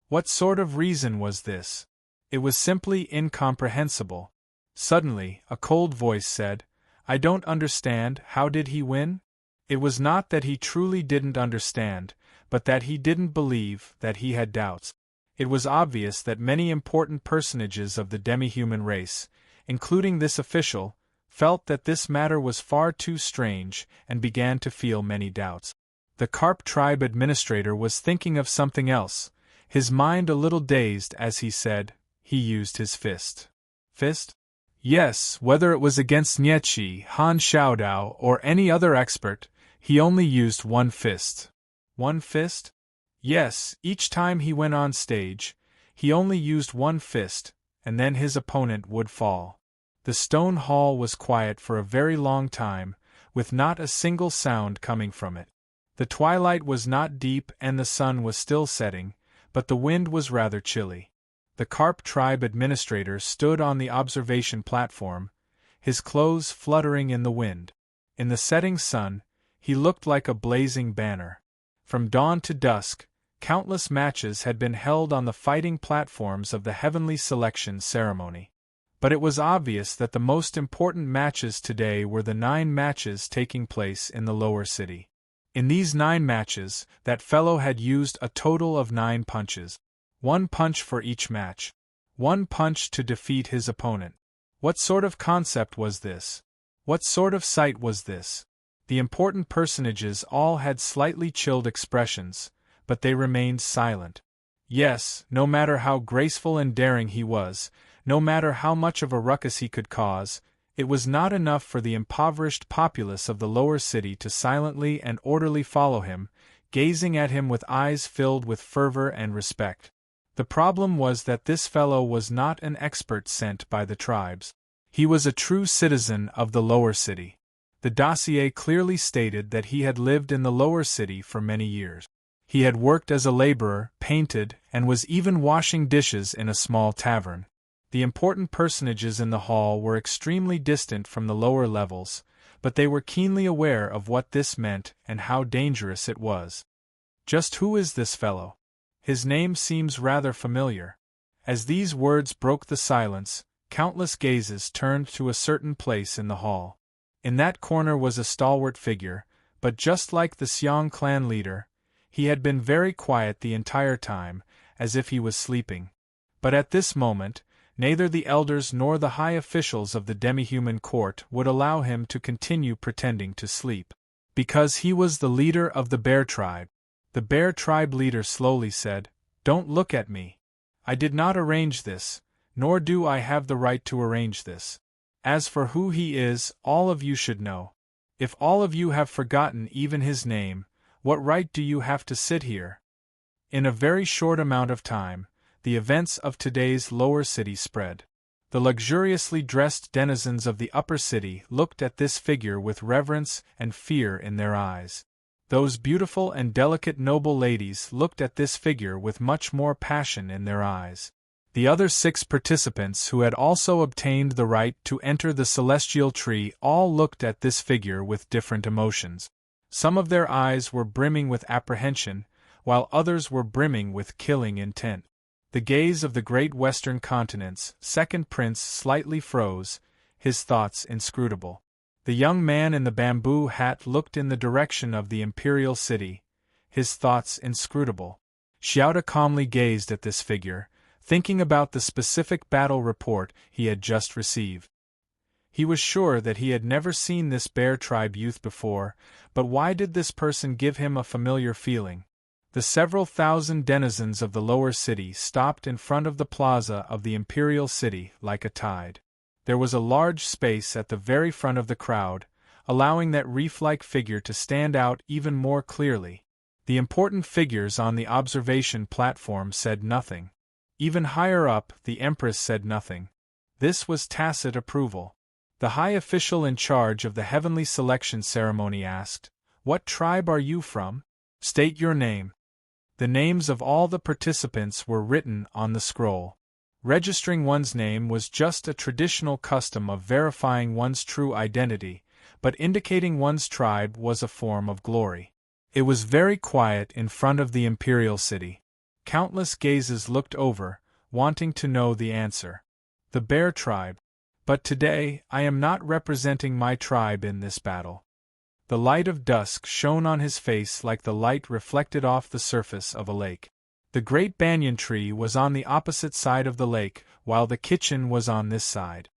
What sort of reason was this? It was simply incomprehensible. Suddenly, a cold voice said, "I don't understand, how did he win?" It was not that he truly didn't understand, but that he didn't believe, that he had doubts. It was obvious that many important personages of the demi-human race, including this official, felt that this matter was far too strange and began to feel many doubts. The Carp tribe administrator was thinking of something else, his mind a little dazed as he said, he used his fist. Fist? Yes, whether it was against Nietzsche, Han Xiaodao, or any other expert, he only used 1 fist. 1 fist? Yes, each time he went on stage, he only used 1 fist, and then his opponent would fall. The stone hall was quiet for a very long time, with not a single sound coming from it. The twilight was not deep and the sun was still setting, but the wind was rather chilly. The Carp tribe administrator stood on the observation platform, his clothes fluttering in the wind. In the setting sun, he looked like a blazing banner. From dawn to dusk, countless matches had been held on the fighting platforms of the heavenly selection ceremony. But it was obvious that the most important matches today were the 9 matches taking place in the lower city. In these 9 matches, that fellow had used a total of 9 punches. 1 punch for each match. 1 punch to defeat his opponent. What sort of concept was this? What sort of sight was this? The important personages all had slightly chilled expressions, but they remained silent. Yes, no matter how graceful and daring he was, no matter how much of a ruckus he could cause, it was not enough for the impoverished populace of the lower city to silently and orderly follow him, gazing at him with eyes filled with fervor and respect. The problem was that this fellow was not an expert sent by the tribes. He was a true citizen of the lower city. The dossier clearly stated that he had lived in the lower city for many years. He had worked as a laborer, painted, and was even washing dishes in a small tavern. The important personages in the hall were extremely distant from the lower levels, but they were keenly aware of what this meant and how dangerous it was. Just who is this fellow? His name seems rather familiar. As these words broke the silence, countless gazes turned to a certain place in the hall. In that corner was a stalwart figure, but just like the Xiong clan leader, he had been very quiet the entire time, as if he was sleeping. But at this moment, neither the elders nor the high officials of the demi-human court would allow him to continue pretending to sleep. Because he was the leader of the Bear tribe. The Bear tribe leader slowly said, "Don't look at me. I did not arrange this, nor do I have the right to arrange this. As for who he is, all of you should know. If all of you have forgotten even his name, what right do you have to sit here?" In a very short amount of time, the events of today's lower city spread. The luxuriously dressed denizens of the upper city looked at this figure with reverence and fear in their eyes. Those beautiful and delicate noble ladies looked at this figure with much more passion in their eyes. The other 6 participants who had also obtained the right to enter the celestial tree all looked at this figure with different emotions. Some of their eyes were brimming with apprehension, while others were brimming with killing intent. The gaze of the great western continent's second prince slightly froze, his thoughts inscrutable. The young man in the bamboo hat looked in the direction of the imperial city, his thoughts inscrutable. Xiaoda calmly gazed at this figure, thinking about the specific battle report he had just received. He was sure that he had never seen this Bear tribe youth before, but why did this person give him a familiar feeling? The several thousand denizens of the lower city stopped in front of the plaza of the imperial city like a tide. There was a large space at the very front of the crowd, allowing that reef-like figure to stand out even more clearly. The important figures on the observation platform said nothing. Even higher up, the Empress said nothing. This was tacit approval. The high official in charge of the heavenly selection ceremony asked, "What tribe are you from? State your name." The names of all the participants were written on the scroll. Registering one's name was just a traditional custom of verifying one's true identity, but indicating one's tribe was a form of glory. It was very quiet in front of the imperial city. Countless gazes looked over, wanting to know the answer. The Bear tribe. But today, I am not representing my tribe in this battle. The light of dusk shone on his face like the light reflected off the surface of a lake. The great banyan tree was on the opposite side of the lake, while the kitchen was on this side.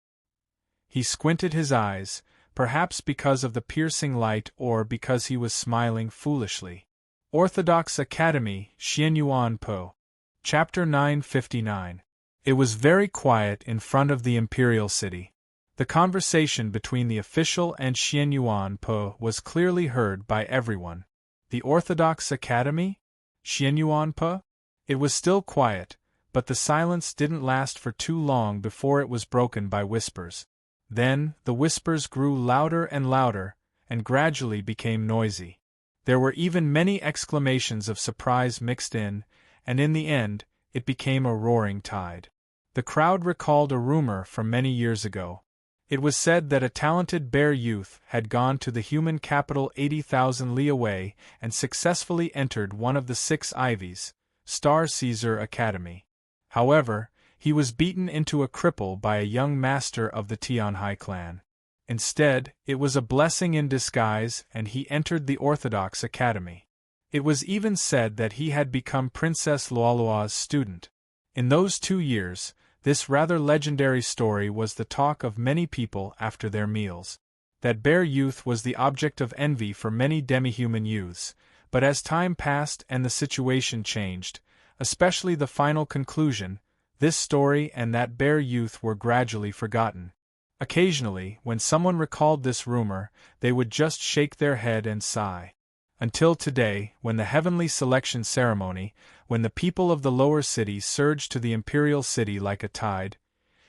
He squinted his eyes, perhaps because of the piercing light or because he was smiling foolishly. Orthodox Academy, Xianyuan Po. Chapter 959. It was very quiet in front of the imperial city. The conversation between the official and Xianyuan Po was clearly heard by everyone. The Orthodox Academy? Xianyuan Po? It was still quiet, but the silence didn't last for too long before it was broken by whispers. Then, the whispers grew louder and louder, and gradually became noisy. There were even many exclamations of surprise mixed in, and in the end, it became a roaring tide. The crowd recalled a rumor from many years ago. It was said that a talented bear youth had gone to the human capital 80,000 li away and successfully entered one of the 6 Ivies, Star Caesar Academy. However, he was beaten into a cripple by a young master of the Tianhai clan. Instead, it was a blessing in disguise and he entered the Orthodox Academy. It was even said that he had become Princess Luolua's student. In those 2 years, this rather legendary story was the talk of many people after their meals. That bear youth was the object of envy for many demi-human youths, but as time passed and the situation changed, especially the final conclusion, this story and that bear youth were gradually forgotten. Occasionally, when someone recalled this rumor, they would just shake their head and sigh. Until today, when the heavenly selection ceremony, when the people of the lower city surged to the imperial city like a tide,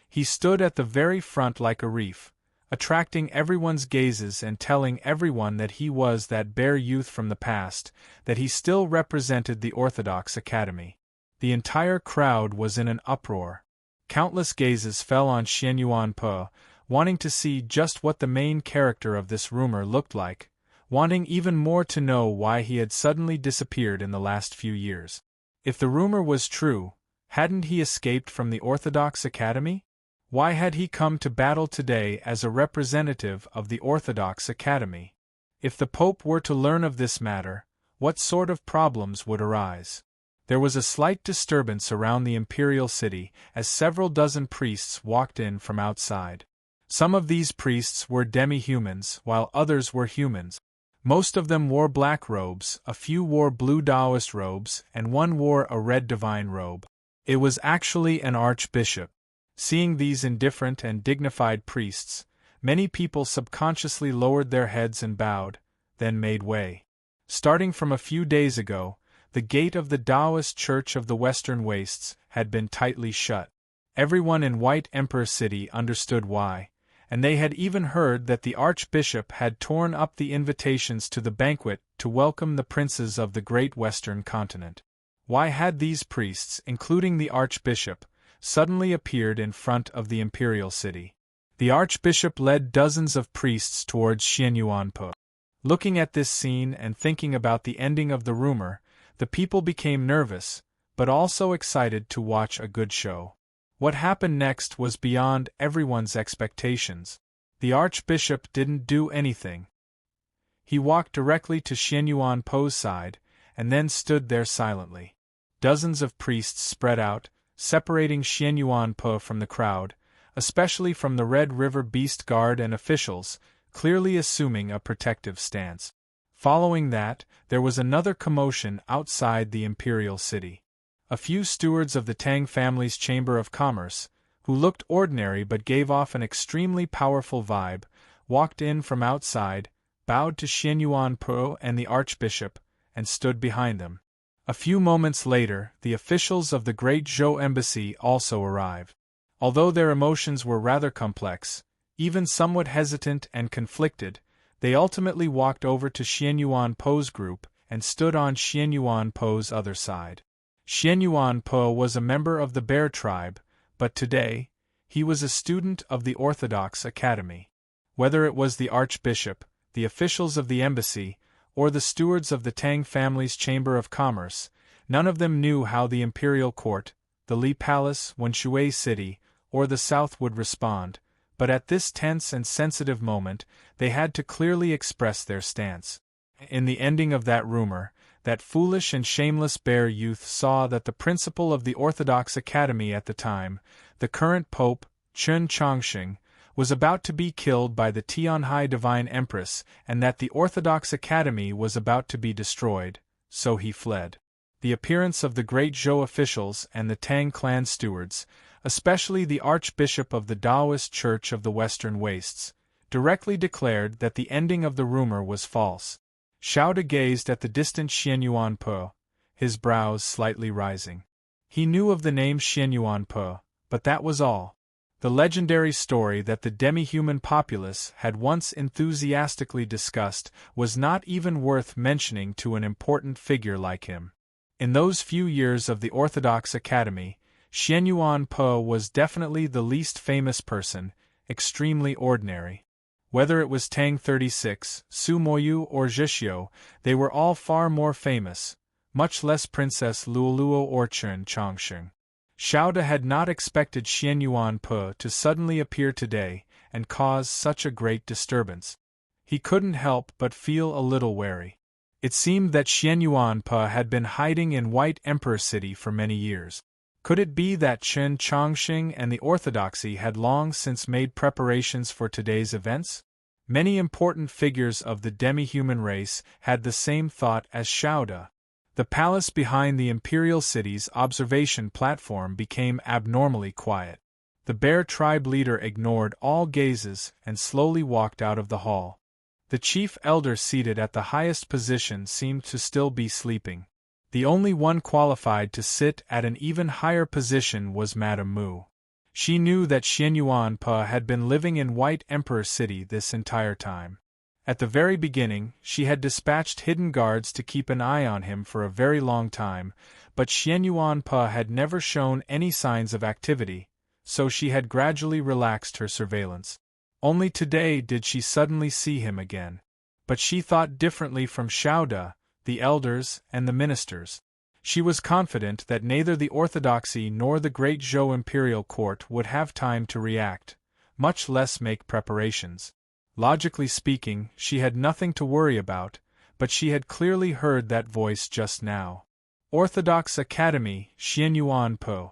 he stood at the very front like a reef, attracting everyone's gazes and telling everyone that he was that bear youth from the past, that he still represented the Orthodox Academy. The entire crowd was in an uproar. Countless gazes fell on Xianyuan Po, wanting to see just what the main character of this rumor looked like, wanting even more to know why he had suddenly disappeared in the last few years. If the rumor was true, hadn't he escaped from the Orthodox Academy? Why had he come to battle today as a representative of the Orthodox Academy? If the Pope were to learn of this matter, what sort of problems would arise? There was a slight disturbance around the imperial city as several dozen priests walked in from outside. Some of these priests were demi-humans, while others were humans. Most of them wore black robes, a few wore blue Taoist robes, and one wore a red divine robe. It was actually an archbishop. Seeing these indifferent and dignified priests, many people subconsciously lowered their heads and bowed, then made way. Starting from a few days ago, the gate of the Taoist Church of the Western Wastes had been tightly shut. Everyone in White Emperor City understood why, and they had even heard that the archbishop had torn up the invitations to the banquet to welcome the princes of the great Western continent. Why had these priests, including the archbishop, suddenly appeared in front of the imperial city? The archbishop led dozens of priests towards Xianyuanpo. Looking at this scene and thinking about the ending of the rumor, the people became nervous, but also excited to watch a good show. What happened next was beyond everyone's expectations. The archbishop didn't do anything. He walked directly to Xianyuanpo's side, and then stood there silently. Dozens of priests spread out, separating Xianyuanpo from the crowd, especially from the Red River Beast Guard and officials, clearly assuming a protective stance. Following that, there was another commotion outside the imperial city. A few stewards of the Tang family's Chamber of Commerce, who looked ordinary but gave off an extremely powerful vibe, walked in from outside, bowed to Xianyuanpo and the archbishop, and stood behind them. A few moments later, the officials of the Great Zhou Embassy also arrived. Although their emotions were rather complex, even somewhat hesitant and conflicted, they ultimately walked over to Xianyuanpo's group and stood on Xianyuanpo's other side. Xianyuanpo was a member of the Bear tribe, but today, he was a student of the Orthodox Academy. Whether it was the archbishop, the officials of the embassy, or the stewards of the Tang family's Chamber of Commerce, none of them knew how the imperial court, the Li Palace, Wenshui City, or the South would respond, but at this tense and sensitive moment, they had to clearly express their stance. In the ending of that rumor, that foolish and shameless bear youth saw that the principal of the Orthodox Academy at the time, the current Pope, Chen Chongqing, was about to be killed by the Tianhai Divine Empress and that the Orthodox Academy was about to be destroyed, so he fled. The appearance of the great Zhou officials and the Tang clan stewards, especially the Archbishop of the Taoist Church of the Western Wastes, directly declared that the ending of the rumor was false. Xiaoda gazed at the distant Xianyuanpo, his brows slightly rising. He knew of the name Xianyuan Pe, but that was all. The legendary story that the demi-human populace had once enthusiastically discussed was not even worth mentioning to an important figure like him. In those few years of the Orthodox Academy, Xianyuan Pe was definitely the least famous person, extremely ordinary. Whether it was Tang 36, Su Moyu or Zhixiu, they were all far more famous, much less Princess Luoluo or Chen Chongsheng. Xiaoda had not expected Xianyuan Pe to suddenly appear today and cause such a great disturbance. He couldn't help but feel a little wary. It seemed that Xianyuan Pe had been hiding in White Emperor City for many years. Could it be that Chen Chongsheng and the Orthodoxy had long since made preparations for today's events? Many important figures of the demi-human race had the same thought as Xiaoda. The palace behind the imperial city's observation platform became abnormally quiet. The Bear tribe leader ignored all gazes and slowly walked out of the hall. The chief elder seated at the highest position seemed to still be sleeping. The only one qualified to sit at an even higher position was Madame Mu. She knew that Xianyuan Pe had been living in White Emperor City this entire time. At the very beginning, she had dispatched hidden guards to keep an eye on him for a very long time, but Xianyuan Pe had never shown any signs of activity, so she had gradually relaxed her surveillance. Only today did she suddenly see him again. But she thought differently from Xiaoda, the elders, and the ministers. She was confident that neither the Orthodoxy nor the great Zhou imperial court would have time to react, much less make preparations. Logically speaking, she had nothing to worry about, but she had clearly heard that voice just now. Orthodox Academy, Xianyuan Pe.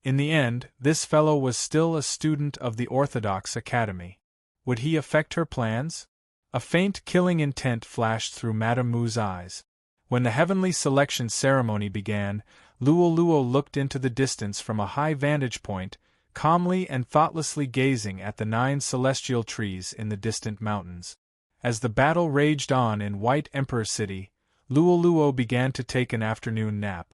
In the end, this fellow was still a student of the Orthodox Academy. Would he affect her plans? A faint killing intent flashed through Madame Mu's eyes. When the heavenly selection ceremony began, Luoluo looked into the distance from a high vantage point, calmly and thoughtlessly gazing at the 9 celestial trees in the distant mountains. As the battle raged on in White Emperor City, Luoluo began to take an afternoon nap.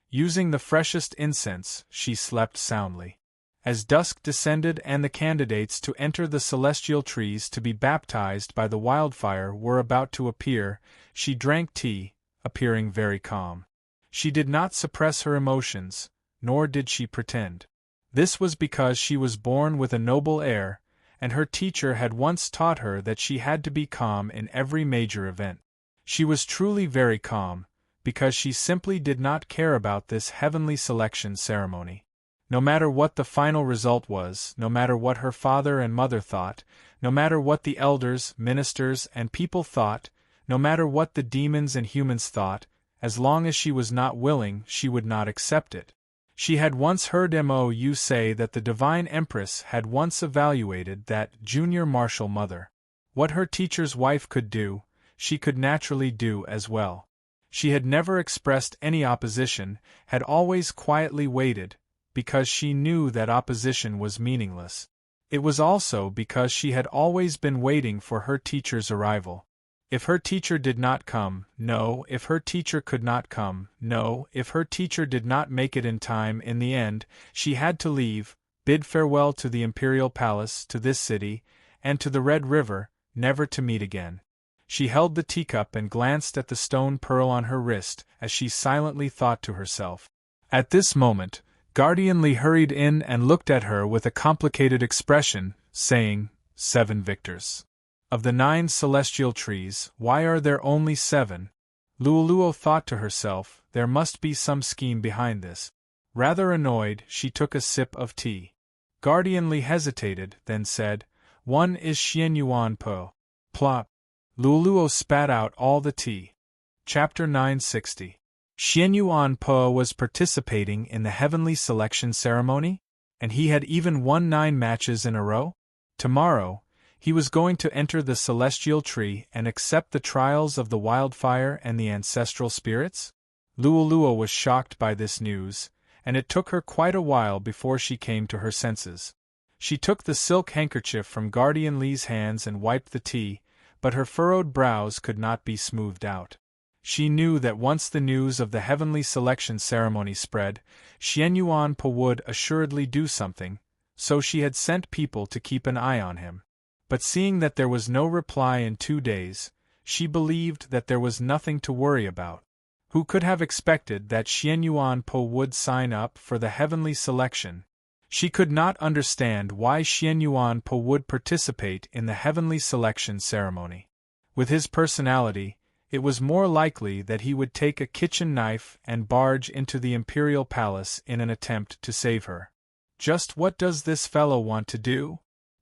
Using the freshest incense, she slept soundly. As dusk descended and the candidates to enter the celestial trees to be baptized by the wildfire were about to appear, she drank tea, appearing very calm. She did not suppress her emotions, nor did she pretend. This was because she was born with a noble air, and her teacher had once taught her that she had to be calm in every major event. She was truly very calm, because she simply did not care about this heavenly selection ceremony. No matter what the final result was, no matter what her father and mother thought, no matter what the elders, ministers, and people thought, no matter what the demons and humans thought, as long as she was not willing, she would not accept it. She had once heard Mou say that the Divine Empress had once evaluated that junior martial mother. What her teacher's wife could do, she could naturally do as well. She had never expressed any opposition, had always quietly waited, because she knew that opposition was meaningless. It was also because she had always been waiting for her teacher's arrival. If her teacher did not come, no. If her teacher could not come, no. If her teacher did not make it in time, in the end, she had to leave, bid farewell to the imperial palace, to this city, and to the Red River, never to meet again. She held the teacup and glanced at the stone pearl on her wrist, as she silently thought to herself. At this moment, Guardian Li hurried in and looked at her with a complicated expression, saying, 7 victors. Of the 9 celestial trees, why are there only 7? Luoluo thought to herself, there must be some scheme behind this. Rather annoyed, she took a sip of tea. Guardian Li hesitated, then said, 1 is Xianyuan Pe. Plop. Luoluo spat out all the tea. Chapter 960. Xianyuan Pe was participating in the heavenly selection ceremony? And he had even won 9 matches in a row? Tomorrow, he was going to enter the celestial tree and accept the trials of the wildfire and the ancestral spirits? Luoluo was shocked by this news, and it took her quite a while before she came to her senses. She took the silk handkerchief from Guardian Li's hands and wiped the tea, but her furrowed brows could not be smoothed out. She knew that once the news of the heavenly selection ceremony spread, Xian Yuan Po would assuredly do something, so she had sent people to keep an eye on him. But seeing that there was no reply in 2 days, she believed that there was nothing to worry about. Who could have expected that Xian Yuan Po would sign up for the heavenly selection? She could not understand why Xian Yuan Po would participate in the heavenly selection ceremony. With his personality, it was more likely that he would take a kitchen knife and barge into the imperial palace in an attempt to save her. Just what does this fellow want to do?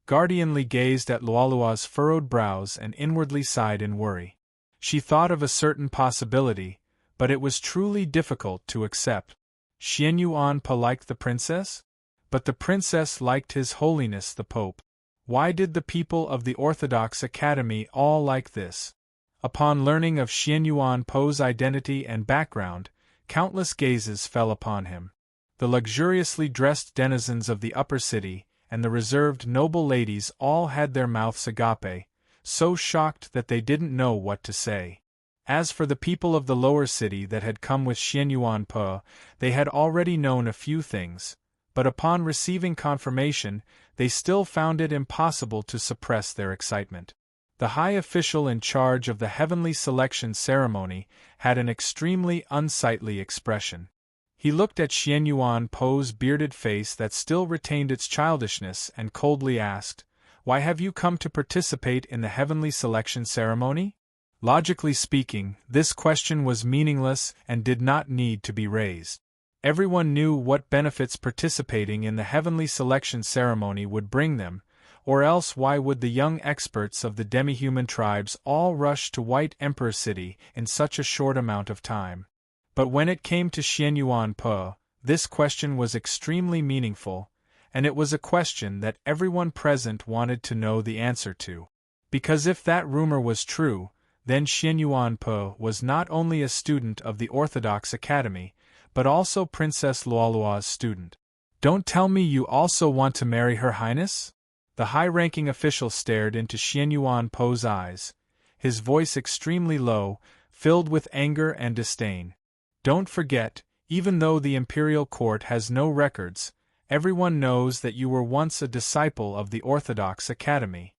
Guardianly gazed at Luolua's furrowed brows and inwardly sighed in worry. She thought of a certain possibility, but it was truly difficult to accept. Xian Yuan Po liked the princess? But the princess liked His Holiness the Pope. Why did the people of the Orthodox Academy all like this? Upon learning of Xian Yuan Po's identity and background, countless gazes fell upon him. The luxuriously dressed denizens of the upper city and the reserved noble ladies all had their mouths agape, so shocked that they didn't know what to say. As for the people of the lower city that had come with Xian Yuan Po, they had already known a few things, but upon receiving confirmation, they still found it impossible to suppress their excitement. The high official in charge of the heavenly selection ceremony had an extremely unsightly expression. He looked at Xian Yuan Po's bearded face that still retained its childishness and coldly asked, "Why have you come to participate in the heavenly selection ceremony?" Logically speaking, this question was meaningless and did not need to be raised. Everyone knew what benefits participating in the heavenly selection ceremony would bring them, or else why would the young experts of the demi-human tribes all rush to White Emperor City in such a short amount of time? But when it came to Xian Yuan Po, this question was extremely meaningful, and it was a question that everyone present wanted to know the answer to. Because if that rumor was true, then Xian Yuan Po was not only a student of the Orthodox Academy, but also Princess Luolua's student. "Don't tell me you also want to marry Her Highness?" The high-ranking official stared into Xian Yuan Po's eyes, his voice extremely low, filled with anger and disdain. "Don't forget, even though the imperial court has no records, everyone knows that you were once a disciple of the Orthodox Academy.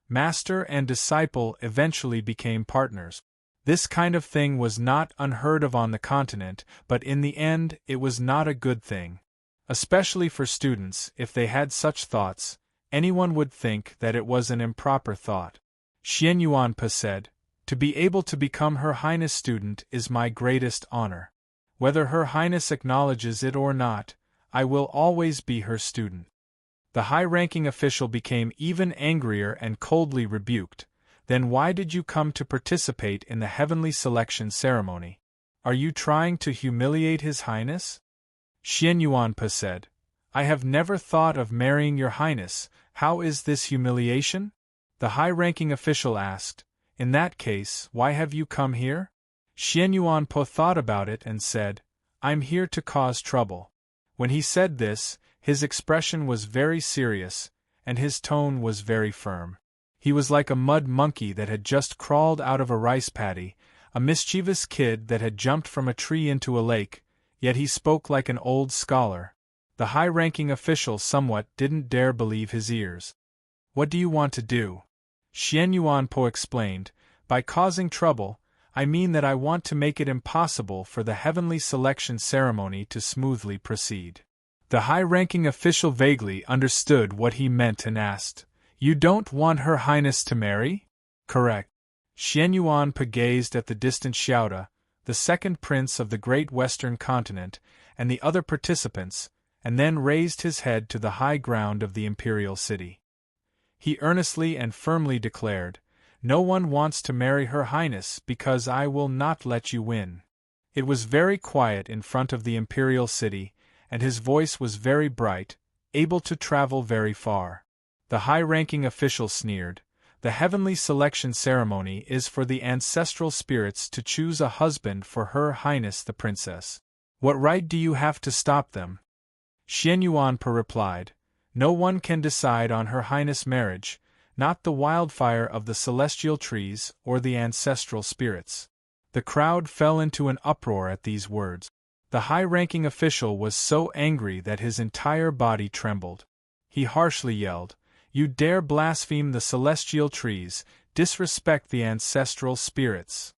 Master and disciple eventually became partners. This kind of thing was not unheard of on the continent, but in the end it was not a good thing. Especially for students, if they had such thoughts, anyone would think that it was an improper thought." Xian Yuan Po said, "To be able to become Her Highness' student is my greatest honor. Whether Her Highness acknowledges it or not, I will always be her student." The high-ranking official became even angrier and coldly rebuked. "Then why did you come to participate in the heavenly selection ceremony? Are you trying to humiliate His Highness?" Xian Yuan Po said, "I have never thought of marrying Your Highness. How is this humiliation?" The high-ranking official asked, "In that case, why have you come here?" Xian Yuan Po thought about it and said, "I'm here to cause trouble." When he said this, his expression was very serious, and his tone was very firm. He was like a mud monkey that had just crawled out of a rice paddy, a mischievous kid that had jumped from a tree into a lake, yet he spoke like an old scholar. The high-ranking official somewhat didn't dare believe his ears. "What do you want to do?" Xian Yuan Po explained, "By causing trouble, I mean that I want to make it impossible for the heavenly selection ceremony to smoothly proceed." The high-ranking official vaguely understood what he meant and asked, "You don't want Her Highness to marry?" "Correct." Xian Yuan Po gazed at the distant Xiaoda, the second prince of the great western continent, and the other participants, and then raised his head to the high ground of the imperial city. He earnestly and firmly declared, "No one wants to marry Her Highness because I will not let you win." It was very quiet in front of the imperial city, and his voice was very bright, able to travel very far. The high-ranking official sneered, "The heavenly selection ceremony is for the ancestral spirits to choose a husband for Her Highness the Princess. What right do you have to stop them?" Xian Yuan Po replied, "No one can decide on Her Highness' marriage, not the wildfire of the celestial trees or the ancestral spirits. The crowd fell into an uproar at these words. The high-ranking official was so angry that his entire body trembled. He harshly yelled, "You dare blaspheme the celestial trees, disrespect the ancestral spirits.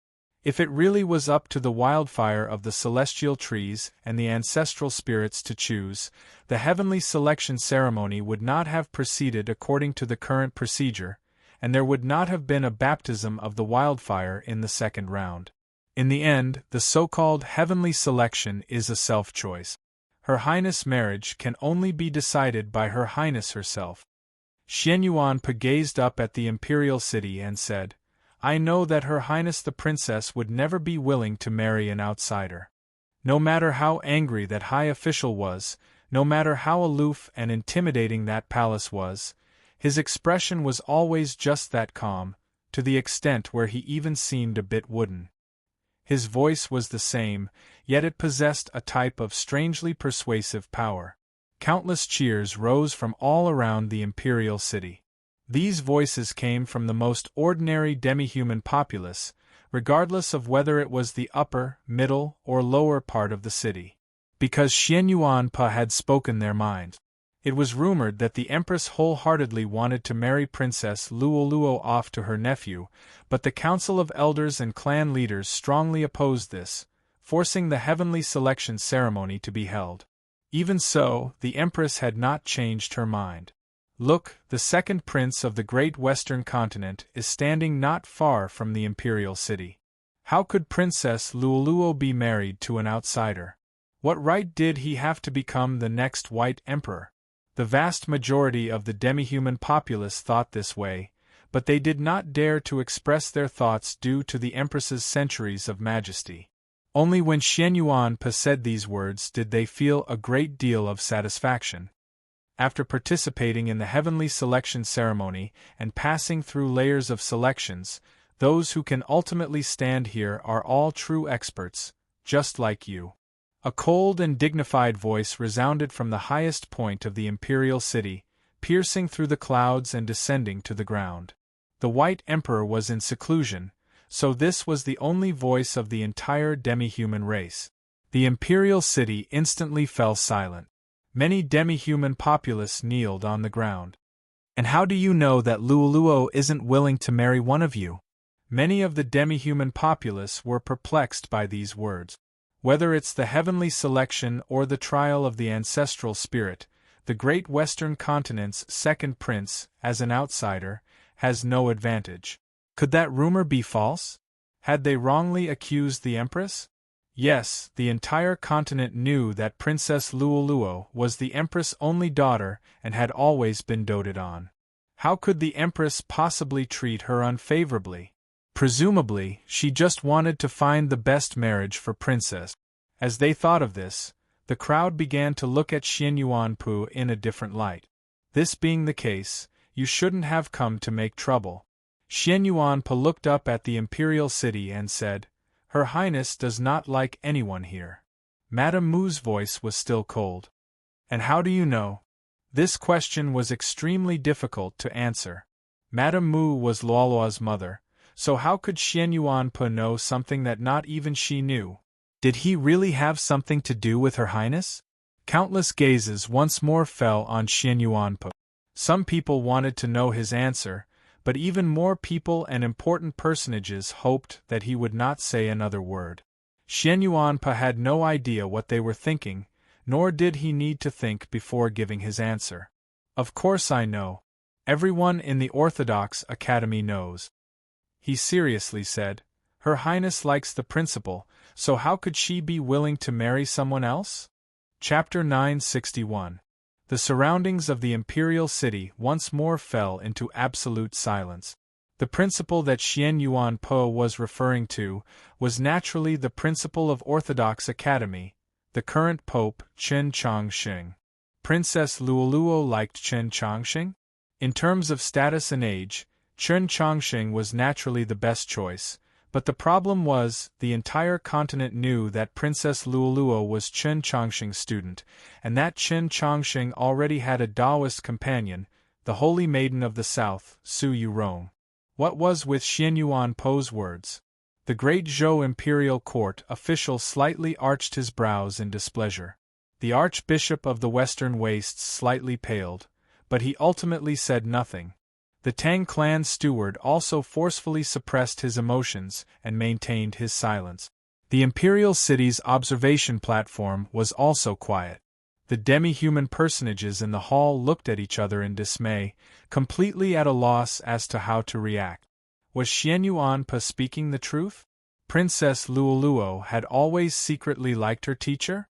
If it really was up to the wildfire of the celestial trees and the ancestral spirits to choose, the heavenly selection ceremony would not have proceeded according to the current procedure, and there would not have been a baptism of the wildfire in the second round. In the end, the so-called heavenly selection is a self-choice. Her Highness' marriage can only be decided by Her Highness herself." Xian Yuanpe gazed up at the imperial city and said, "I know that Her Highness the Princess would never be willing to marry an outsider. No matter how angry that high official was, no matter how aloof and intimidating that palace was, his expression was always just that calm, to the extent where he even seemed a bit wooden. His voice was the same, yet it possessed a type of strangely persuasive power. Countless cheers rose from all around the imperial city. These voices came from the most ordinary demi-human populace, regardless of whether it was the upper, middle, or lower part of the city. Because Xian Yuanpe had spoken their mind. It was rumored that the Empress wholeheartedly wanted to marry Princess Luoluo off to her nephew, but the Council of Elders and clan leaders strongly opposed this, forcing the heavenly selection ceremony to be held. Even so, the Empress had not changed her mind. Look, the second prince of the great western continent is standing not far from the imperial city. How could Princess Luoluo be married to an outsider? What right did he have to become the next white emperor? The vast majority of the demi-human populace thought this way, but they did not dare to express their thoughts due to the Empress's centuries of majesty. Only when Xian Yuanpe said these words did they feel a great deal of satisfaction. After participating in the heavenly selection ceremony and passing through layers of selections, those who can ultimately stand here are all true experts, just like you. A cold and dignified voice resounded from the highest point of the imperial city, piercing through the clouds and descending to the ground. The White Emperor was in seclusion, so this was the only voice of the entire demi-human race. The imperial city instantly fell silent. Many demi-human populace kneeled on the ground. "And how do you know that Luoluo isn't willing to marry one of you?" Many of the demi-human populace were perplexed by these words. Whether it's the heavenly selection or the trial of the ancestral spirit, the great western continent's second prince, as an outsider, has no advantage. Could that rumor be false? Had they wrongly accused the Empress? Yes, the entire continent knew that Princess Luoluo was the Empress' only daughter and had always been doted on. How could the Empress possibly treat her unfavorably? Presumably, she just wanted to find the best marriage for Princess. As they thought of this, the crowd began to look at Xian Yuanpe in a different light. This being the case, you shouldn't have come to make trouble. Xian Yuanpe looked up at the imperial city and said, "Her Highness does not like anyone here." Madame Mu's voice was still cold. "And how do you know?" This question was extremely difficult to answer. Madame Mu was Luoluo's mother, so how could Xian Yuanpe know something that not even she knew? Did he really have something to do with Her Highness? Countless gazes once more fell on Xian Yuanpe. Some people wanted to know his answer, but even more people and important personages hoped that he would not say another word. Xian Yuanpe had no idea what they were thinking, nor did he need to think before giving his answer. "Of course I know. Everyone in the Orthodox Academy knows," he seriously said. "Her Highness likes the principal, so how could she be willing to marry someone else?" Chapter 961. The surroundings of the imperial city once more fell into absolute silence. The principal that Xian Yuanpe was referring to was naturally the principal of Orthodox Academy, the current Pope Chen Chongqing. Princess Luoluo liked Chen Chongqing? In terms of status and age, Chen Chongqing was naturally the best choice, but the problem was, the entire continent knew that Princess Luoluo was Chen Chongqing's student, and that Chen Chongqing already had a Taoist companion, the Holy Maiden of the South, Su Yurong. What was with Xian Yuanpe's words? The great Zhou imperial court official slightly arched his brows in displeasure. The archbishop of the Western Wastes slightly paled, but he ultimately said nothing. The Tang clan steward also forcefully suppressed his emotions and maintained his silence. The imperial city's observation platform was also quiet. The demi-human personages in the hall looked at each other in dismay, completely at a loss as to how to react. Was Xian Yuanpe speaking the truth? Princess Luoluo had always secretly liked her teacher?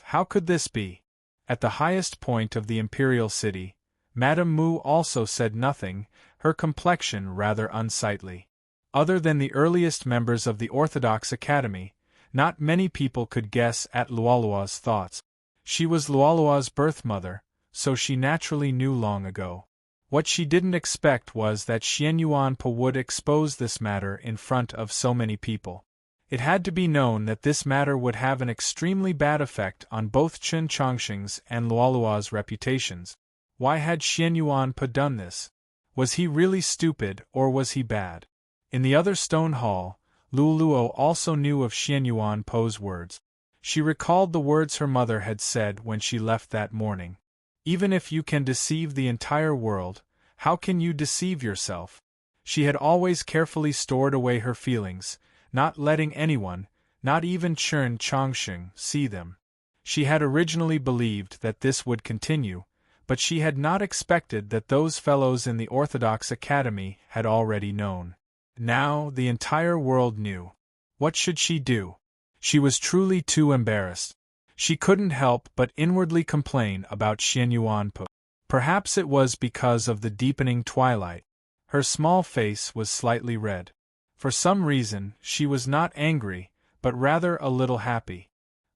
How could this be? At the highest point of the imperial city, Madame Mu also said nothing, her complexion rather unsightly. Other than the earliest members of the Orthodox Academy, not many people could guess at Luoluo's thoughts. She was Luoluo's birth mother, so she naturally knew long ago. What she didn't expect was that Xian Yuanpe would expose this matter in front of so many people. It had to be known that this matter would have an extremely bad effect on both Chen Chongqing's and Luoluo's reputations. Why had Xian Yuanpe done this? Was he really stupid or was he bad? In the other stone hall, Luoluo also knew of Xian Yuanpe's words. She recalled the words her mother had said when she left that morning. Even if you can deceive the entire world, how can you deceive yourself? She had always carefully stored away her feelings, not letting anyone, not even Chen Chongqing, see them. She had originally believed that this would continue, but she had not expected that those fellows in the Orthodox Academy had already known. Now the entire world knew. What should she do? She was truly too embarrassed. She couldn't help but inwardly complain about Xian Yuanpe. Perhaps it was because of the deepening twilight. Her small face was slightly red. For some reason, she was not angry, but rather a little happy.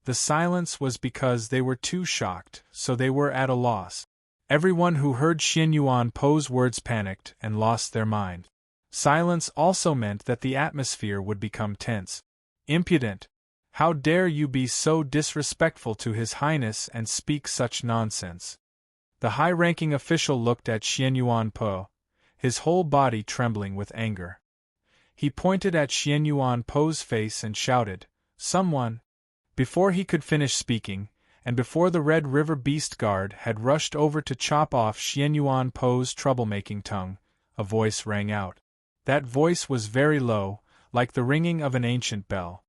The silence was because they were too shocked, so they were at a loss. Everyone who heard Xian Yuanpe's words panicked and lost their mind. Silence also meant that the atmosphere would become tense. Impudent! How dare you be so disrespectful to His Highness and speak such nonsense? The high-ranking official looked at Xian Yuanpe, his whole body trembling with anger. He pointed at Xian Yuanpe's face and shouted, "Someone!" Before he could finish speaking, and before the Red River Beast Guard had rushed over to chop off Xian Yuanpe's troublemaking tongue, a voice rang out. That voice was very low, like the ringing of an ancient bell.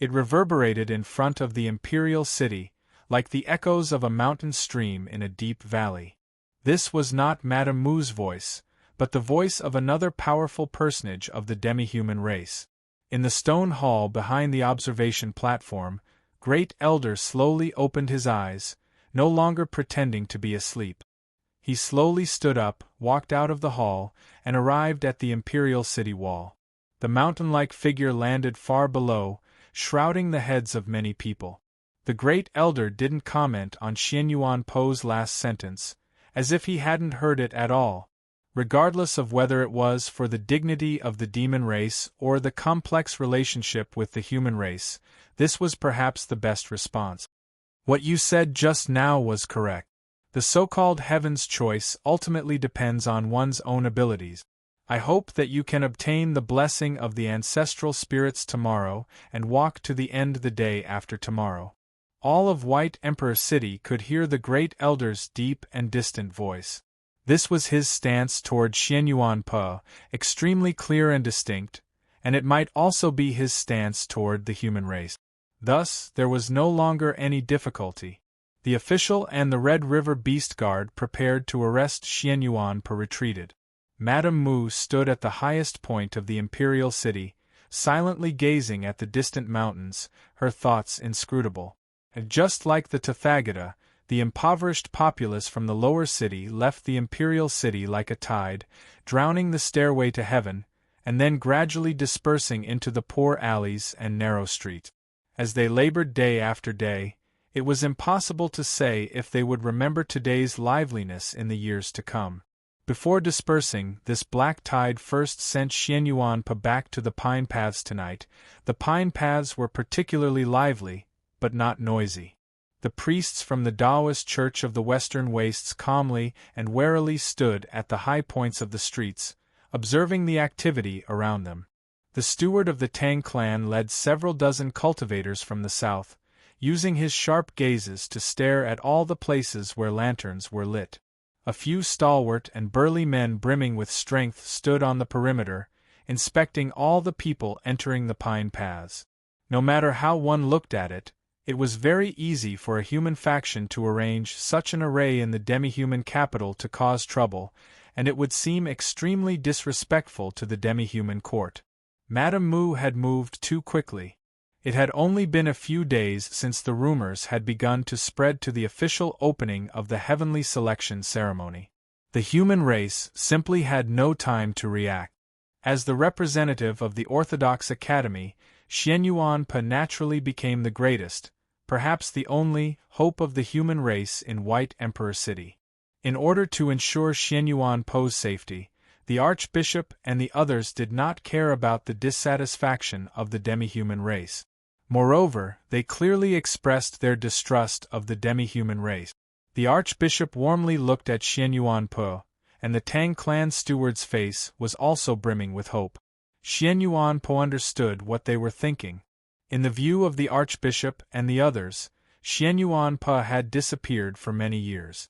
It reverberated in front of the imperial city, like the echoes of a mountain stream in a deep valley. This was not Madame Mu's voice, but the voice of another powerful personage of the demi-human race. In the stone hall behind the observation platform, Great Elder slowly opened his eyes, no longer pretending to be asleep. He slowly stood up, walked out of the hall, and arrived at the imperial city wall. The mountain-like figure landed far below, shrouding the heads of many people. The Great Elder didn't comment on Xian Yuanpe's last sentence, as if he hadn't heard it at all. Regardless of whether it was for the dignity of the demon race or the complex relationship with the human race, this was perhaps the best response. What you said just now was correct. The so-called heaven's choice ultimately depends on one's own abilities. I hope that you can obtain the blessing of the ancestral spirits tomorrow and walk to the end the day after tomorrow. All of White Emperor City could hear the Great Elder's deep and distant voice. This was his stance toward Xian Yuanpe, extremely clear and distinct, and it might also be his stance toward the human race. Thus, there was no longer any difficulty. The official and the Red River Beast Guard prepared to arrest Xian Yuanpe retreated. Madame Mu stood at the highest point of the imperial city, silently gazing at the distant mountains, her thoughts inscrutable. And just like the Tathagata, the impoverished populace from the lower city left the imperial city like a tide, drowning the stairway to heaven, and then gradually dispersing into the poor alleys and narrow streets. As they labored day after day, it was impossible to say if they would remember today's liveliness in the years to come. Before dispersing, this black tide first sent Xian Yuanpe back to the pine paths tonight. The pine paths were particularly lively, but not noisy. The priests from the Taoist Church of the Western Wastes calmly and warily stood at the high points of the streets, observing the activity around them. The steward of the Tang clan led several dozen cultivators from the south, using his sharp gazes to stare at all the places where lanterns were lit. A few stalwart and burly men brimming with strength stood on the perimeter, inspecting all the people entering the pine paths. No matter how one looked at it, it was very easy for a human faction to arrange such an array in the demi-human capital to cause trouble, and it would seem extremely disrespectful to the demi-human court. Madame Mu had moved too quickly. It had only been a few days since the rumors had begun to spread to the official opening of the heavenly selection ceremony. The human race simply had no time to react. As the representative of the Orthodox Academy, Xianyuan Pa naturally became the greatest, perhaps the only, hope of the human race in White Emperor City. In order to ensure Xianyuan Po's safety, the Archbishop and the others did not care about the dissatisfaction of the demi-human race. Moreover, they clearly expressed their distrust of the demi-human race. The Archbishop warmly looked at Xianyuan Po, and the Tang clan steward's face was also brimming with hope. Xianyuan Po understood what they were thinking. In the view of the Archbishop and the others, Xianyuan Po had disappeared for many years.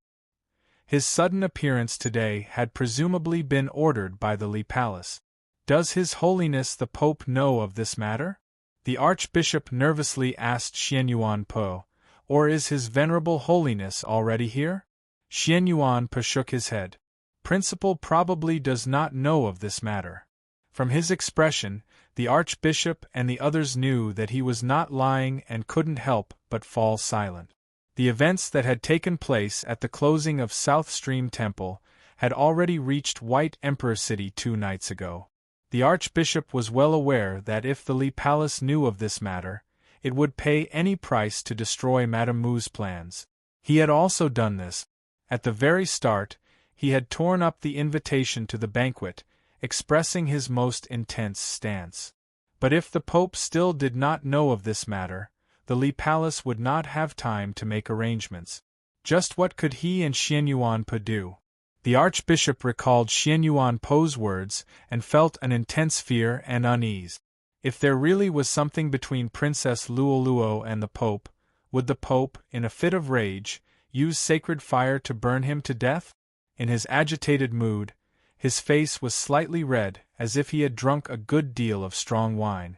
His sudden appearance today had presumably been ordered by the Li Palace. Does His Holiness the Pope know of this matter? The Archbishop nervously asked Xianyuan Po, or is His Venerable Holiness already here? Xianyuan Po shook his head. Principal probably does not know of this matter. From his expression, the Archbishop and the others knew that he was not lying and couldn't help but fall silent. The events that had taken place at the closing of South Stream Temple had already reached White Emperor City 2 nights ago. The Archbishop was well aware that if the Li Palace knew of this matter, it would pay any price to destroy Madame Mu's plans. He had also done this. At the very start, he had torn up the invitation to the banquet, expressing his most intense stance. But if the Pope still did not know of this matter, the Li Palace would not have time to make arrangements. Just what could he and Xianyuan Po do? The Archbishop recalled Xianyuan Po's words and felt an intense fear and unease. If there really was something between Princess Luoluo and the Pope, would the Pope, in a fit of rage, use sacred fire to burn him to death? In his agitated mood, his face was slightly red, as if he had drunk a good deal of strong wine.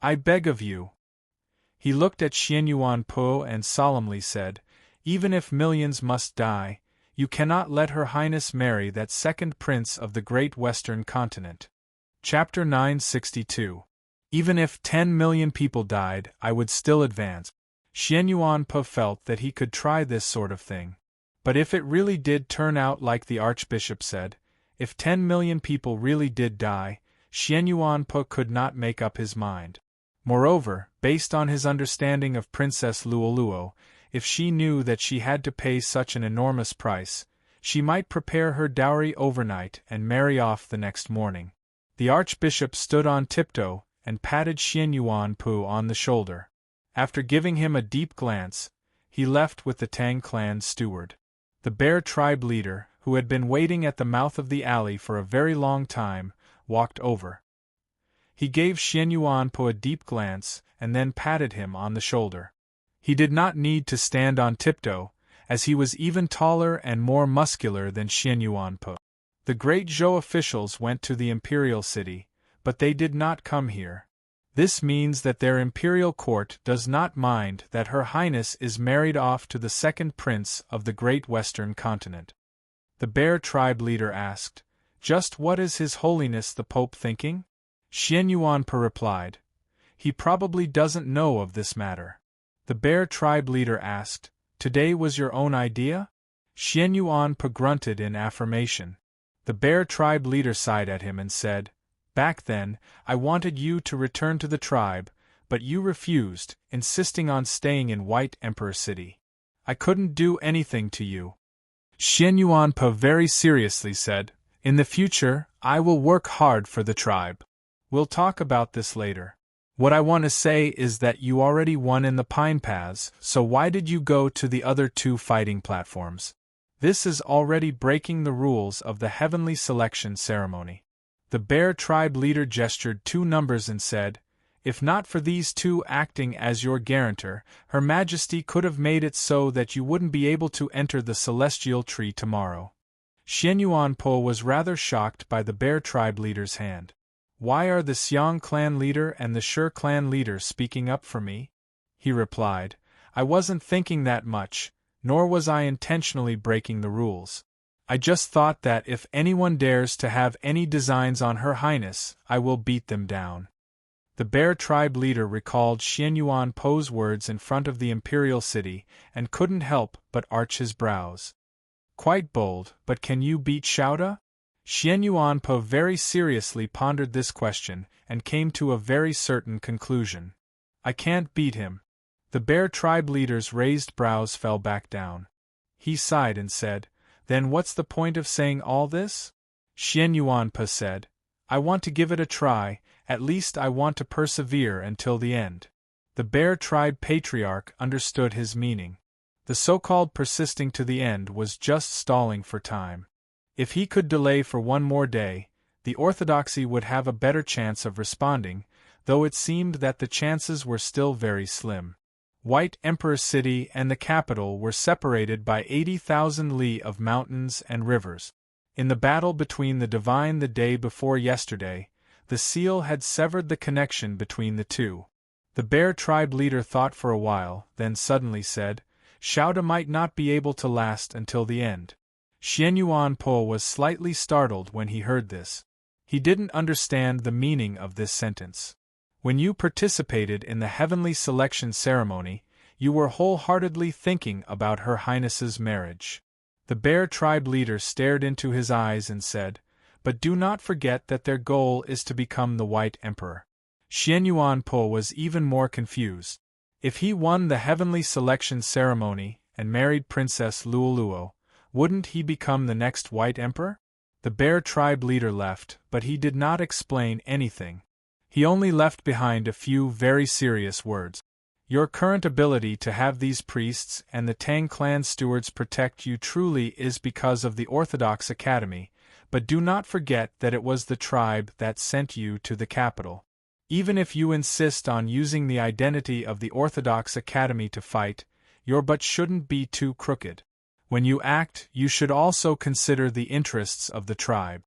I beg of you. He looked at Xianyuan Po and solemnly said, even if millions must die, you cannot let Her Highness marry that second prince of the great Western continent. Chapter 962. Even if 10 million people died, I would still advance. Xianyuan Po felt that he could try this sort of thing. But if it really did turn out like the Archbishop said, if 10 million people really did die, Xianyuan Po could not make up his mind. Moreover, based on his understanding of Princess Luoluo, if she knew that she had to pay such an enormous price, she might prepare her dowry overnight and marry off the next morning. The Archbishop stood on tiptoe and patted Xianyuan Po on the shoulder. After giving him a deep glance, he left with the Tang clan steward. The Bear tribe leader, who had been waiting at the mouth of the alley for a very long time, walked over. He gave Xianyuan Po a deep glance and then patted him on the shoulder. He did not need to stand on tiptoe, as he was even taller and more muscular than Xianyuan Po. The great Zhou officials went to the imperial city, but they did not come here. This means that their imperial court does not mind that Her Highness is married off to the second prince of the great Western continent. The Bear tribe leader asked, just what is His Holiness the Pope thinking? Xianyuan Po replied, he probably doesn't know of this matter. The Bear tribe leader asked, today was your own idea? Xianyuan Po grunted in affirmation. The Bear tribe leader sighed at him and said, back then, I wanted you to return to the tribe, but you refused, insisting on staying in White Emperor City. I couldn't do anything to you. Xianyuan Po very seriously said, in the future, I will work hard for the tribe. We'll talk about this later. What I want to say is that you already won in the Pine Paths, so why did you go to the other 2 fighting platforms? This is already breaking the rules of the heavenly selection ceremony. The bear tribe leader gestured 2 numbers and said, "If not for these 2 acting as your guarantor, Her Majesty could have made it so that you wouldn't be able to enter the celestial tree tomorrow." Xianyuan-po was rather shocked by the bear tribe leader's hand. "Why are the Xiang clan leader and the Shi clan leader speaking up for me?" he replied. "I wasn't thinking that much, nor was I intentionally breaking the rules. I just thought that if anyone dares to have any designs on Her Highness, I will beat them down." The bear tribe leader recalled Xianyuan-po's words in front of the imperial city, and couldn't help but arch his brows. "Quite bold, but can you beat Xiaoda?" Xianyuan-po very seriously pondered this question, and came to a very certain conclusion. "I can't beat him." The bear tribe leader's raised brows fell back down. He sighed and said, "Then what's the point of saying all this?" Xianyuan-po said, "I want to give it a try, at least I want to persevere until the end." The bear tribe patriarch understood his meaning. The so-called persisting to the end was just stalling for time. If he could delay for 1 more day, the orthodoxy would have a better chance of responding, though it seemed that the chances were still very slim. White Emperor City and the capital were separated by 80,000 li of mountains and rivers. In the battle between the divine the day before yesterday, the seal had severed the connection between the two. The bear tribe leader thought for a while, then suddenly said, "Xiaoda might not be able to last until the end." Xianyuan-po was slightly startled when he heard this. He didn't understand the meaning of this sentence. When you participated in the heavenly selection ceremony, you were wholeheartedly thinking about Her Highness's marriage. The bear tribe leader stared into his eyes and said, "But do not forget that their goal is to become the White Emperor." Xianyuan-po was even more confused. If he won the heavenly selection ceremony and married Princess Luoluo, wouldn't he become the next White Emperor? The bear tribe leader left, but he did not explain anything. He only left behind a few very serious words. "Your current ability to have these priests and the Tang clan stewards protect you truly is because of the Orthodox Academy, but do not forget that it was the tribe that sent you to the capital. Even if you insist on using the identity of the Orthodox Academy to fight, your butt shouldn't be too crooked. When you act, you should also consider the interests of the tribe."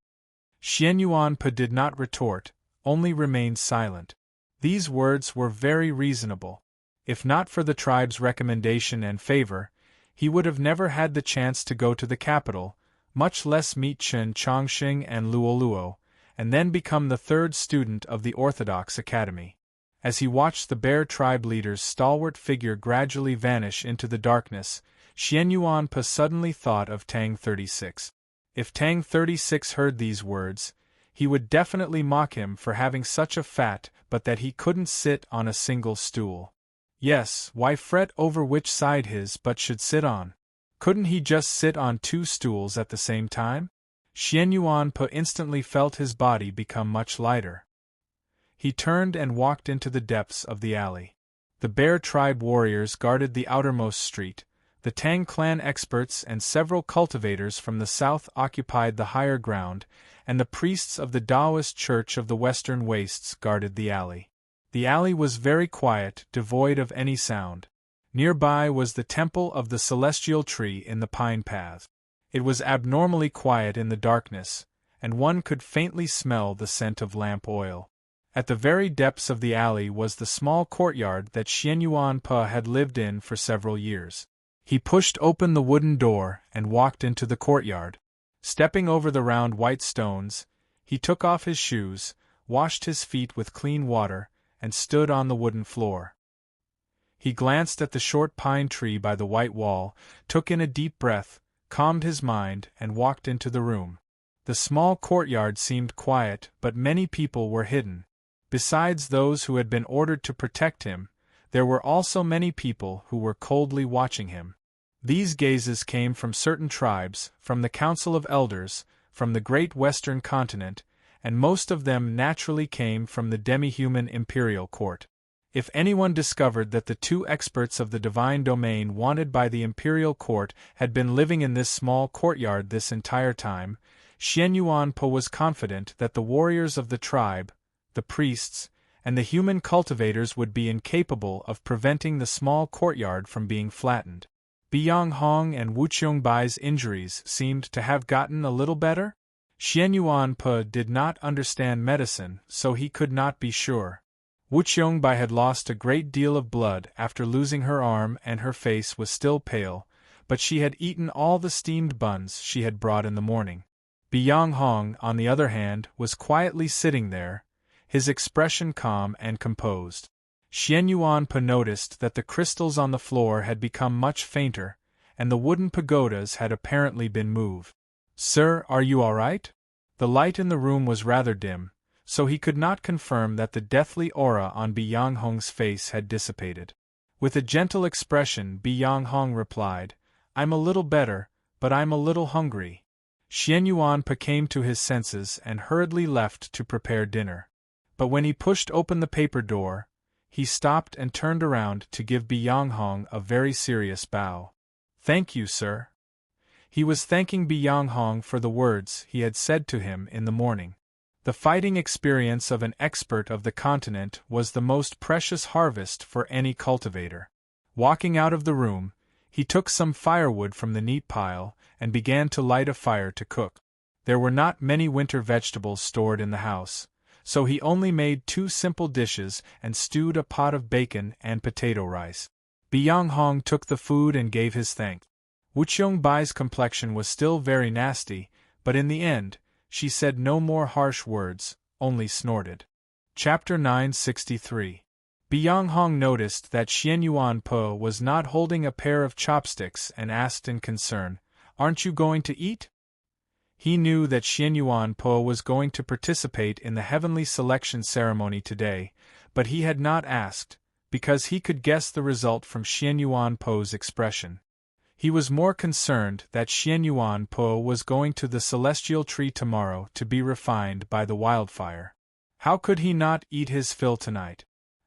Xianyuan-po did not retort, only remained silent. These words were very reasonable. If not for the tribe's recommendation and favor, he would have never had the chance to go to the capital, much less meet Chen Chongqing and Luoluo, and then become the 3rd student of the Orthodox Academy. As he watched the bear tribe leader's stalwart figure gradually vanish into the darkness, Xianyuan-po suddenly thought of Tang 36. If Tang 36 heard these words, he would definitely mock him for having such a fat but that he couldn't sit on a single stool. Yes, why fret over which side his butt should sit on? Couldn't he just sit on 2 stools at the same time? Xianyuan-po instantly felt his body become much lighter. He turned and walked into the depths of the alley. The bear tribe warriors guarded the outermost street, the Tang clan experts and several cultivators from the south occupied the higher ground, and the priests of the Taoist Church of the Western Wastes guarded the alley. The alley was very quiet, devoid of any sound. Nearby was the temple of the celestial tree in the pine path. It was abnormally quiet in the darkness, and one could faintly smell the scent of lamp oil. At the very depths of the alley was the small courtyard that Xianyuan-po had lived in for several years. He pushed open the wooden door and walked into the courtyard. Stepping over the round white stones, he took off his shoes, washed his feet with clean water, and stood on the wooden floor. He glanced at the short pine tree by the white wall, took in a deep breath, calmed his mind, and walked into the room. The small courtyard seemed quiet, but many people were hidden. Besides those who had been ordered to protect him, there were also many people who were coldly watching him. These gazes came from certain tribes, from the Council of Elders, from the great Western continent, and most of them naturally came from the demi-human imperial court. If anyone discovered that the 2 experts of the divine domain wanted by the imperial court had been living in this small courtyard this entire time, Xian Yuan Po was confident that the warriors of the tribe, the priests, and the human cultivators would be incapable of preventing the small courtyard from being flattened. Biyang Hong and Wu Qiangbai's injuries seemed to have gotten a little better? Xian Yuan Po did not understand medicine, so he could not be sure. Wu Qiangbai had lost a great deal of blood after losing her arm and her face was still pale, but she had eaten all the steamed buns she had brought in the morning. Biyang Hong, on the other hand, was quietly sitting there, his expression calm and composed. Xian Yuan Po noticed that the crystals on the floor had become much fainter, and the wooden pagodas had apparently been moved. "Sir, are you all right?" The light in the room was rather dim, so he could not confirm that the deathly aura on Biyang Hong's face had dissipated. With a gentle expression, Biyang Hong replied, "I'm a little better, but I'm a little hungry." Xian Yuan Po came to his senses and hurriedly left to prepare dinner. But when he pushed open the paper door, he stopped and turned around to give Biyang Hong a very serious bow. "Thank you, sir." He was thanking Biyang Hong for the words he had said to him in the morning. The fighting experience of an expert of the continent was the most precious harvest for any cultivator. Walking out of the room, he took some firewood from the neat pile and began to light a fire to cook. There were not many winter vegetables stored in the house, so he only made 2 simple dishes and stewed a pot of bacon and potato rice. Biyang Hong took the food and gave his thanks. Wu Qiangbai's complexion was still very nasty, but in the end, she said no more harsh words, only snorted. Chapter 963. Biyang Hong noticed that Xian Yuan Po was not holding a pair of chopsticks and asked in concern, "Aren't you going to eat?" He knew that Xian Yuan Po was going to participate in the heavenly selection ceremony today, but he had not asked, because he could guess the result from Xian Yuan Po's expression. He was more concerned that Xian Yuan Po was going to the celestial tree tomorrow to be refined by the wildfire. How could he not eat his fill tonight?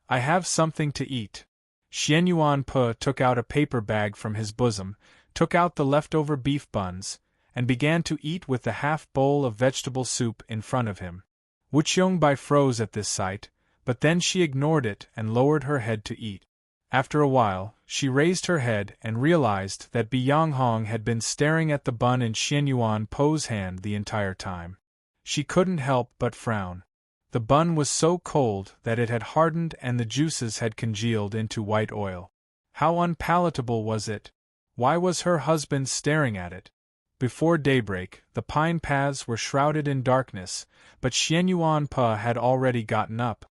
"I have something to eat." Xian Yuan Po took out a paper bag from his bosom, took out the leftover beef buns, and began to eat with the half-bowl of vegetable soup in front of him. Wu Qiangbai froze at this sight, but then she ignored it and lowered her head to eat. After a while, she raised her head and realized that Biyang Hong had been staring at the bun in Xian Yuan Po's hand the entire time. She couldn't help but frown. The bun was so cold that it had hardened and the juices had congealed into white oil. How unpalatable was it? Why was her husband staring at it? Before daybreak, the pine paths were shrouded in darkness, but Xian Yuan Po had already gotten up.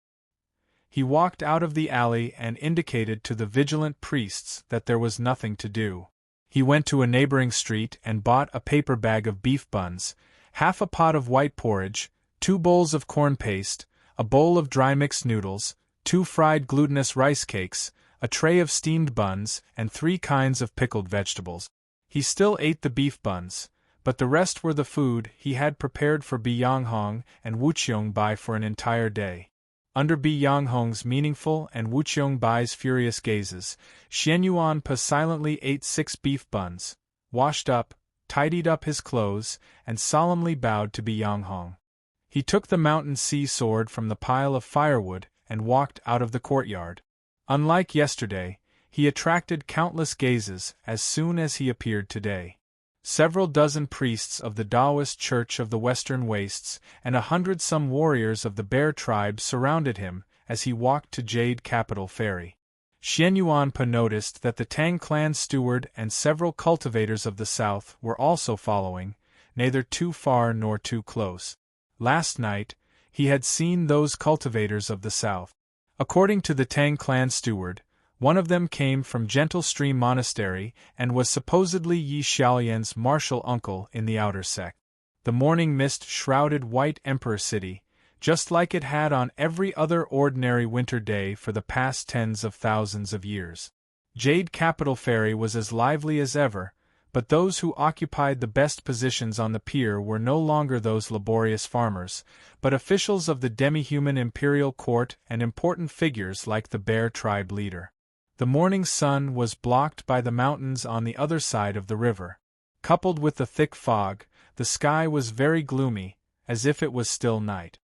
He walked out of the alley and indicated to the vigilant priests that there was nothing to do. He went to a neighboring street and bought a paper bag of beef buns, half a pot of white porridge, 2 bowls of corn paste, a bowl of dry mixed noodles, 2 fried glutinous rice cakes, a tray of steamed buns, and 3 kinds of pickled vegetables. He still ate the beef buns, but the rest were the food he had prepared for Biyang Hong and Wu Qiangbai for an entire day. Under Biyang Hong's meaningful and Wu Qiangbai's furious gazes, Xian Yuan Po silently ate 6 beef buns, washed up, tidied up his clothes, and solemnly bowed to Biyang Hong. He took the mountain sea sword from the pile of firewood and walked out of the courtyard. Unlike yesterday, he attracted countless gazes as soon as he appeared today. Several dozen priests of the Taoist Church of the Western Wastes and 100-some warriors of the Bear tribe surrounded him as he walked to Jade Capital Ferry. Xian Yuan Po noticed that the Tang clan steward and several cultivators of the south were also following, neither too far nor too close. Last night, he had seen those cultivators of the south. According to the Tang clan steward, one of them came from Gentle Stream Monastery and was supposedly Yi Xiaolian's martial uncle in the outer sect. The morning mist shrouded White Emperor City, just like it had on every other ordinary winter day for the past tens of thousands of years. Jade Capital Ferry was as lively as ever, but those who occupied the best positions on the pier were no longer those laborious farmers, but officials of the demi-human imperial court and important figures like the Bear tribe leader. The morning sun was blocked by the mountains on the other side of the river. Coupled with the thick fog, the sky was very gloomy, as if it was still night.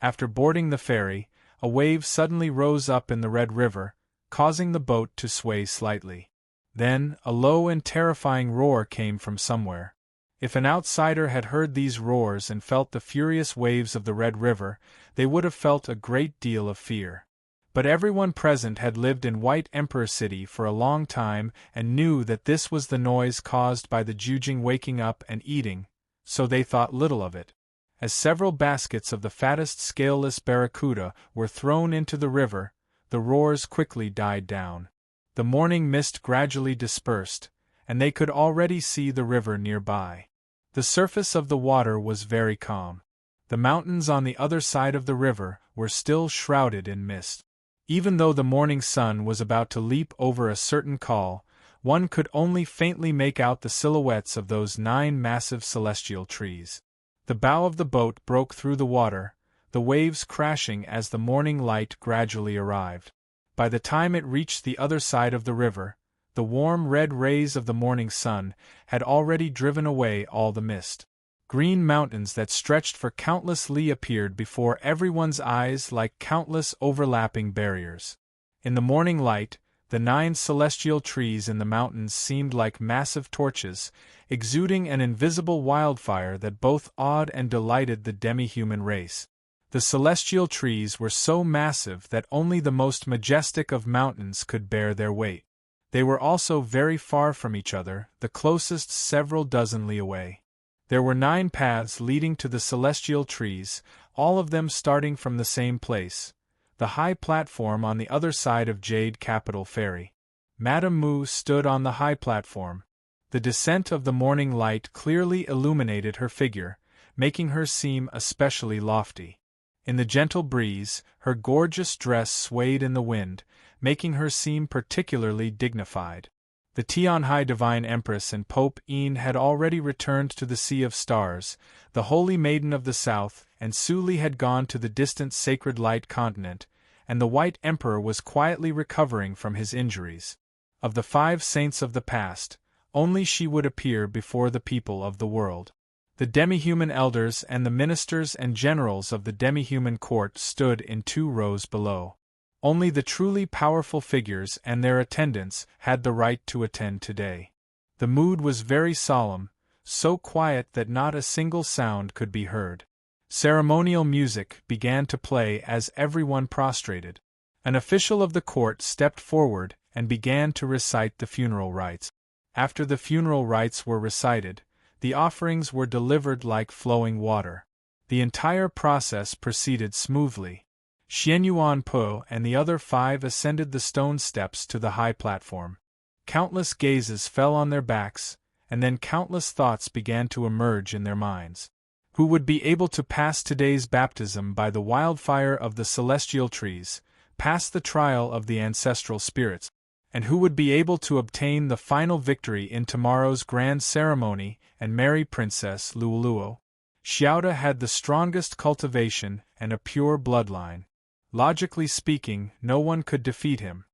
After boarding the ferry, a wave suddenly rose up in the Red River, causing the boat to sway slightly. Then, a low and terrifying roar came from somewhere. If an outsider had heard these roars and felt the furious waves of the Red River, they would have felt a great deal of fear. But everyone present had lived in White Emperor City for a long time and knew that this was the noise caused by the Jujing waking up and eating, so they thought little of it. As several baskets of the fattest scaleless barracuda were thrown into the river, the roars quickly died down. The morning mist gradually dispersed, and they could already see the river nearby. The surface of the water was very calm. The mountains on the other side of the river were still shrouded in mist. Even though the morning sun was about to leap over a certain col, one could only faintly make out the silhouettes of those 9 massive celestial trees. The bow of the boat broke through the water, the waves crashing as the morning light gradually arrived. By the time it reached the other side of the river, the warm red rays of the morning sun had already driven away all the mist. Green mountains that stretched for countless li appeared before everyone's eyes like countless overlapping barriers. In the morning light, the 9 celestial trees in the mountains seemed like massive torches, exuding an invisible wildfire that both awed and delighted the demi-human race. The celestial trees were so massive that only the most majestic of mountains could bear their weight. They were also very far from each other, the closest several dozen li away. There were 9 paths leading to the celestial trees, all of them starting from the same place, the high platform on the other side of Jade Capital Ferry. Madame Mu stood on the high platform. The descent of the morning light clearly illuminated her figure, making her seem especially lofty. In the gentle breeze, her gorgeous dress swayed in the wind, making her seem particularly dignified. The Tianhai Divine Empress and Pope Yin had already returned to the Sea of Stars, the Holy Maiden of the South, and Su Li had gone to the distant Sacred Light continent, and the White Emperor was quietly recovering from his injuries. Of the 5 saints of the past, only she would appear before the people of the world. The demi-human elders and the ministers and generals of the demi-human court stood in 2 rows below. Only the truly powerful figures and their attendants had the right to attend today. The mood was very solemn, so quiet that not a single sound could be heard. Ceremonial music began to play as everyone prostrated. An official of the court stepped forward and began to recite the funeral rites. After the funeral rites were recited, the offerings were delivered like flowing water. The entire process proceeded smoothly. Xianyuan Po and the other 5 ascended the stone steps to the high platform. Countless gazes fell on their backs, and then countless thoughts began to emerge in their minds. Who would be able to pass today's baptism by the wildfire of the celestial trees, pass the trial of the ancestral spirits, and who would be able to obtain the final victory in tomorrow's grand ceremony and marry Princess Luoluo? Xiaoda had the strongest cultivation and a pure bloodline. Logically speaking, no one could defeat him.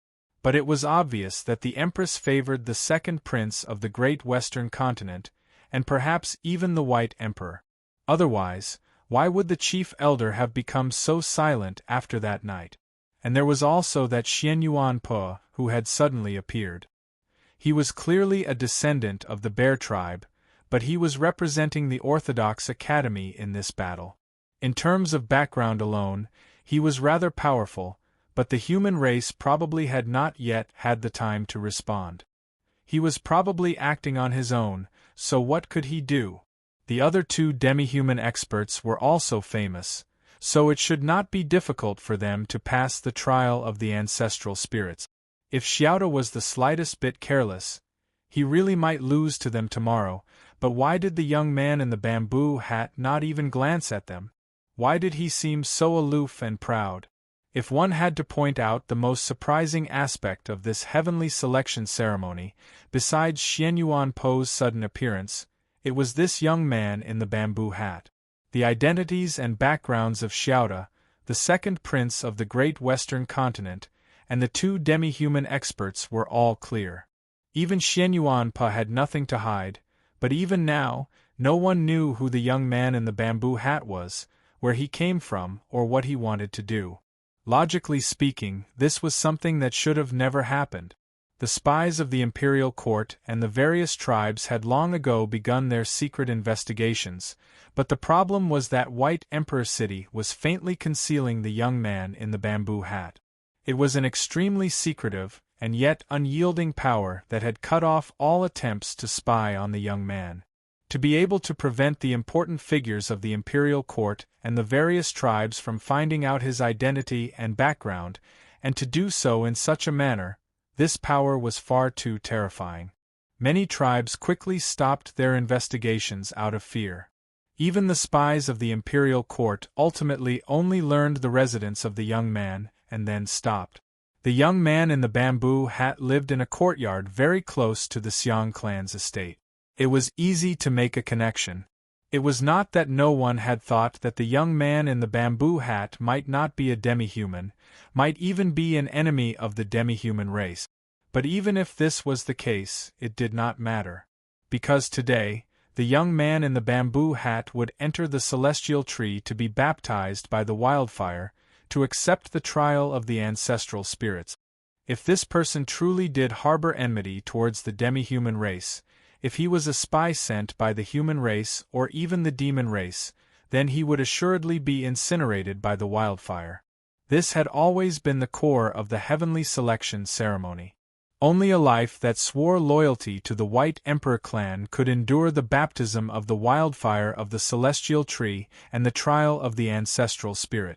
But it was obvious that the Empress favored the second prince of the great Western continent, and perhaps even the White Emperor. Otherwise, why would the chief elder have become so silent after that night? And there was also that Xianyuan Po, who had suddenly appeared. He was clearly a descendant of the Bear tribe, but he was representing the Orthodox Academy in this battle. In terms of background alone, he was rather powerful, but the human race probably had not yet had the time to respond. He was probably acting on his own, so what could he do? The other 2 demi-human experts were also famous, so it should not be difficult for them to pass the trial of the ancestral spirits. If Xiaoda was the slightest bit careless, he really might lose to them tomorrow, but why did the young man in the bamboo hat not even glance at them? Why did he seem so aloof and proud? If one had to point out the most surprising aspect of this heavenly selection ceremony, besides Xianyuan Po's sudden appearance, it was this young man in the bamboo hat. The identities and backgrounds of Xiaoda, the second prince of the great Western continent, and the 2 demi-human experts were all clear. Even Xianyuan Po had nothing to hide, but even now, No one knew who the young man in the bamboo hat was, where he came from, or what he wanted to do. Logically speaking, this was something that should have never happened. The spies of the imperial court and the various tribes had long ago begun their secret investigations, but the problem was that White Emperor City was faintly concealing the young man in the bamboo hat. It was an extremely secretive, and yet unyielding power that had cut off all attempts to spy on the young man. To be able to prevent the important figures of the imperial court and the various tribes from finding out his identity and background, and to do so in such a manner, this power was far too terrifying. Many tribes quickly stopped their investigations out of fear. Even the spies of the imperial court ultimately only learned the residence of the young man, and then stopped. The young man in the bamboo hat lived in a courtyard very close to the Xiong clan's estate. It was easy to make a connection. It was not that no one had thought that the young man in the bamboo hat might not be a demi-human, might even be an enemy of the demi-human race. But even if this was the case, it did not matter. Because today, the young man in the bamboo hat would enter the celestial tree to be baptized by the wildfire, to accept the trial of the ancestral spirits. If this person truly did harbor enmity towards the demi-human race, if he was a spy sent by the human race or even the demon race, then he would assuredly be incinerated by the wildfire. This had always been the core of the heavenly selection ceremony. Only a life that swore loyalty to the White Emperor clan could endure the baptism of the wildfire of the celestial tree and the trial of the ancestral spirit.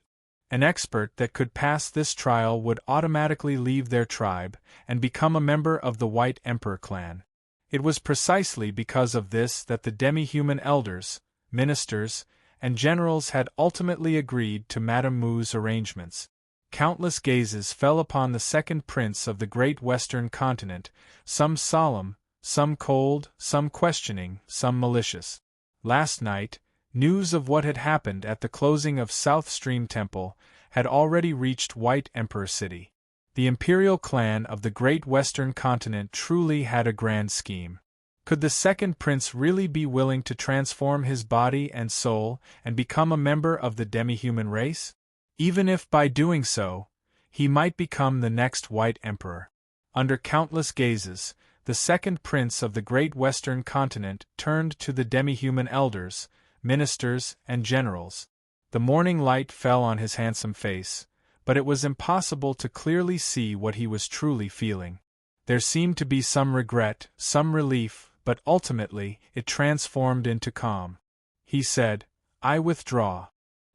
An expert that could pass this trial would automatically leave their tribe and become a member of the White Emperor clan. It was precisely because of this that the demi-human elders, ministers, and generals had ultimately agreed to Madame Mu's arrangements. Countless gazes fell upon the second prince of the great western continent, some solemn, some cold, some questioning, some malicious. Last night, news of what had happened at the closing of South Stream Temple had already reached White Emperor City. The imperial clan of the great western continent truly had a grand scheme. Could the second prince really be willing to transform his body and soul and become a member of the demi-human race? Even if by doing so, he might become the next White Emperor. Under countless gazes, the second prince of the great western continent turned to the demi-human elders, ministers, and generals. The morning light fell on his handsome face, but it was impossible to clearly see what he was truly feeling. There seemed to be some regret, some relief, but ultimately it transformed into calm. He said, "I withdraw."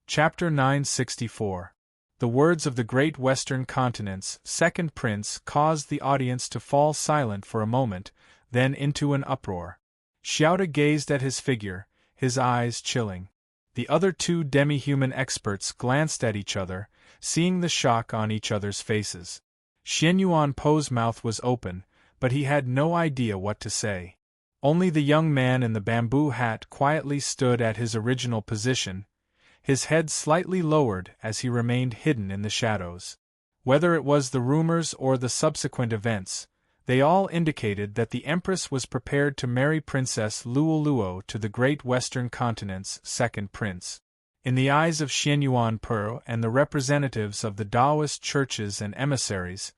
Chapter 964. The words of the great western continent's second prince caused the audience to fall silent for a moment, then into an uproar. Xiaoda gazed at his figure, his eyes chilling. The other two demi-human experts glanced at each other, seeing the shock on each other's faces. Xianyuan Po's mouth was open, but he had no idea what to say. Only the young man in the bamboo hat quietly stood at his original position, his head slightly lowered as he remained hidden in the shadows. Whether it was the rumors or the subsequent events, they all indicated that the Empress was prepared to marry Princess Luoluo to the great western continent's second prince. In the eyes of Xianyuan Po and the representatives of the Taoist churches and emissaries,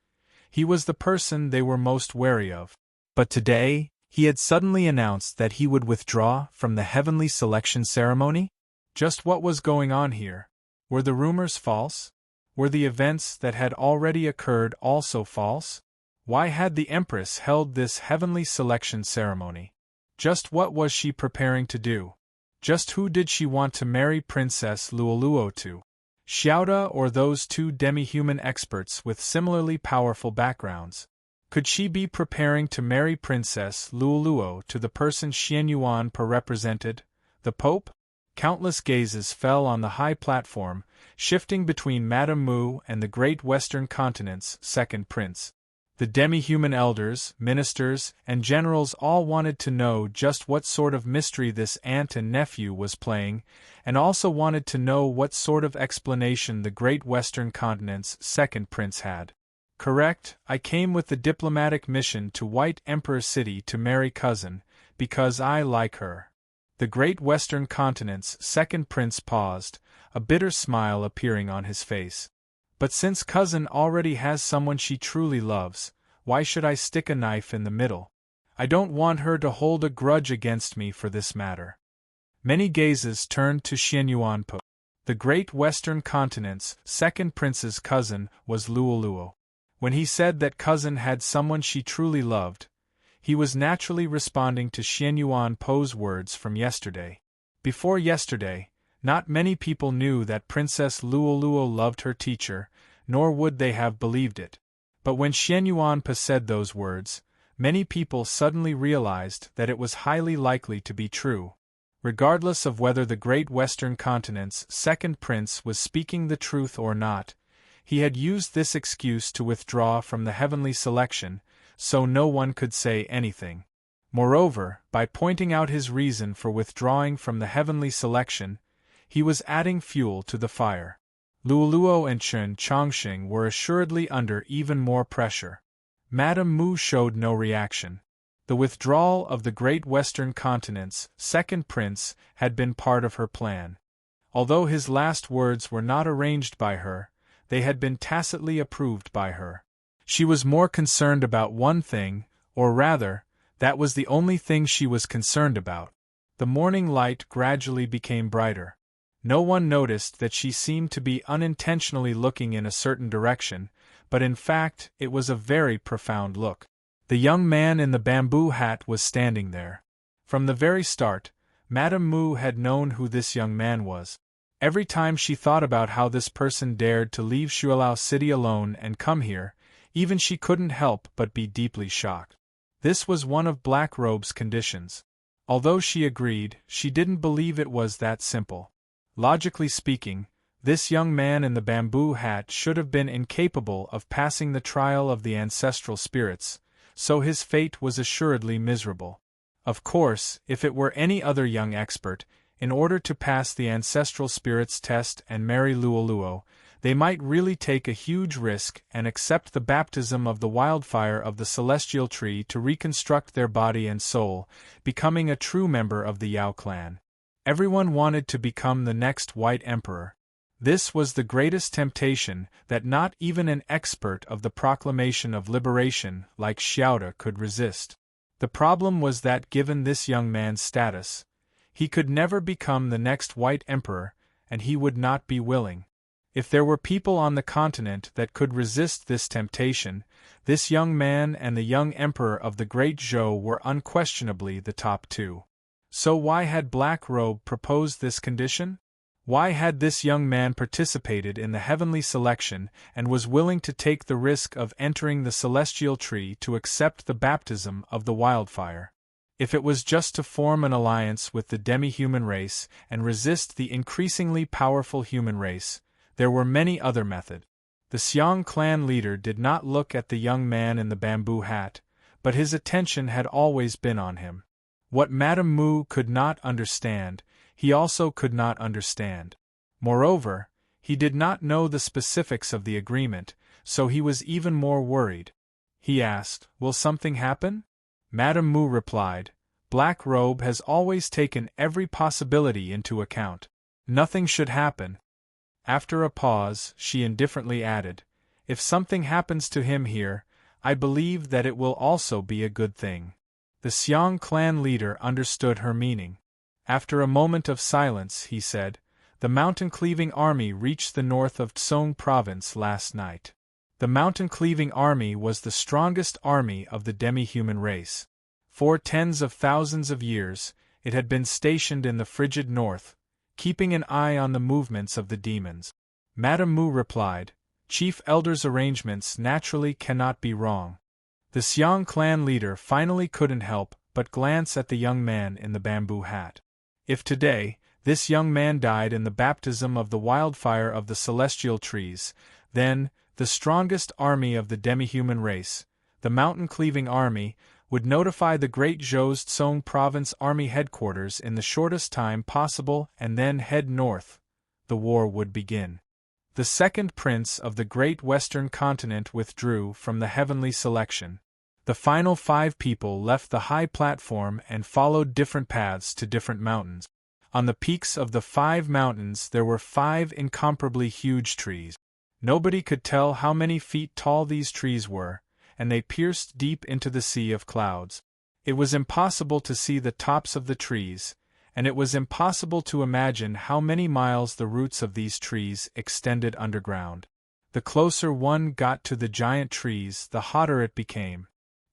he was the person they were most wary of. But today, he had suddenly announced that he would withdraw from the heavenly selection ceremony? Just what was going on here? Were the rumors false? Were the events that had already occurred also false? Why had the Empress held this heavenly selection ceremony? Just what was she preparing to do? Just who did she want to marry Princess Luoluo to? Xiaoda or those two demi-human experts with similarly powerful backgrounds? Could she be preparing to marry Princess Luoluo to the person Xianyuan Po represented, the Pope? Countless gazes fell on the high platform, shifting between Madame Mu and the great western continent's second prince. The demi-human elders, ministers, and generals all wanted to know just what sort of mystery this aunt and nephew was playing, and also wanted to know what sort of explanation the great western continent's second prince had. Correct, I came with the diplomatic mission to White Emperor City to marry cousin, because I like her. The great western continent's second prince paused, a bitter smile appearing on his face. But since cousin already has someone she truly loves, why should I stick a knife in the middle? I don't want her to hold a grudge against me for this matter. Many gazes turned to Xianyuanpo. The great western continent's second prince's cousin was Luoluo. When he said that cousin had someone she truly loved, he was naturally responding to Xianyuanpo's words from yesterday. Before yesterday, not many people knew that Princess Luoluo loved her teacher, nor would they have believed it. But when Xianyuanpo said those words, many people suddenly realized that it was highly likely to be true. Regardless of whether the great western continent's second prince was speaking the truth or not, he had used this excuse to withdraw from the heavenly selection, so no one could say anything. Moreover, by pointing out his reason for withdrawing from the heavenly selection, he was adding fuel to the fire. Luoluo and Chen Chongqing were assuredly under even more pressure. Madame Mu showed no reaction. The withdrawal of the great western continent's second prince had been part of her plan. Although his last words were not arranged by her, they had been tacitly approved by her. She was more concerned about one thing, or rather, that was the only thing she was concerned about. The morning light gradually became brighter. No one noticed that she seemed to be unintentionally looking in a certain direction, but in fact it was a very profound look. The young man in the bamboo hat was standing there. From the very start, Madame Mu had known who this young man was. Every time she thought about how this person dared to leave Shuilao City alone and come here, even she couldn't help but be deeply shocked. This was one of Black Robe's conditions. Although she agreed, she didn't believe it was that simple. Logically speaking, this young man in the bamboo hat should have been incapable of passing the trial of the ancestral spirits, so his fate was assuredly miserable. Of course, if it were any other young expert, in order to pass the ancestral spirits test and marry Luoluo, they might really take a huge risk and accept the baptism of the wildfire of the celestial tree to reconstruct their body and soul, becoming a true member of the Yao clan. Everyone wanted to become the next White Emperor. This was the greatest temptation that not even an expert of the proclamation of liberation like Xiaoda could resist. The problem was that given this young man's status, he could never become the next White Emperor, and he would not be willing. If there were people on the continent that could resist this temptation, this young man and the young Emperor of the Great Zhou were unquestionably the top two. So why had Black Robe proposed this condition? Why had this young man participated in the heavenly selection and was willing to take the risk of entering the celestial tree to accept the baptism of the wildfire? If it was just to form an alliance with the demi-human race and resist the increasingly powerful human race, there were many other methods. The Xiang clan leader did not look at the young man in the bamboo hat, but his attention had always been on him. What Madame Mu could not understand, he also could not understand. Moreover, he did not know the specifics of the agreement, so he was even more worried. He asked, "Will something happen?" Madame Mu replied, "Black Robe has always taken every possibility into account. Nothing should happen." After a pause, she indifferently added, "If something happens to him here, I believe that it will also be a good thing." The Xiang clan leader understood her meaning. After a moment of silence, he said, "The mountain-cleaving army reached the north of Tsong province last night. The mountain-cleaving army was the strongest army of the demi-human race. For tens of thousands of years, it had been stationed in the frigid north, keeping an eye on the movements of the demons." Madame Mu replied, "Chief Elder's arrangements naturally cannot be wrong." The Xiang clan leader finally couldn't help but glance at the young man in the bamboo hat. If today, this young man died in the baptism of the wildfire of the celestial trees, then, the strongest army of the demi-human race, the mountain-cleaving army, would notify the Great Zhou's Tsong province army headquarters in the shortest time possible and then head north. The war would begin. The second prince of the great western continent withdrew from the heavenly selection. The final 5 people left the high platform and followed different paths to different mountains. On the peaks of the 5 mountains there were 5 incomparably huge trees. Nobody could tell how many feet tall these trees were, and they pierced deep into the sea of clouds. It was impossible to see the tops of the trees, and it was impossible to imagine how many miles the roots of these trees extended underground. The closer one got to the giant trees, the hotter it became.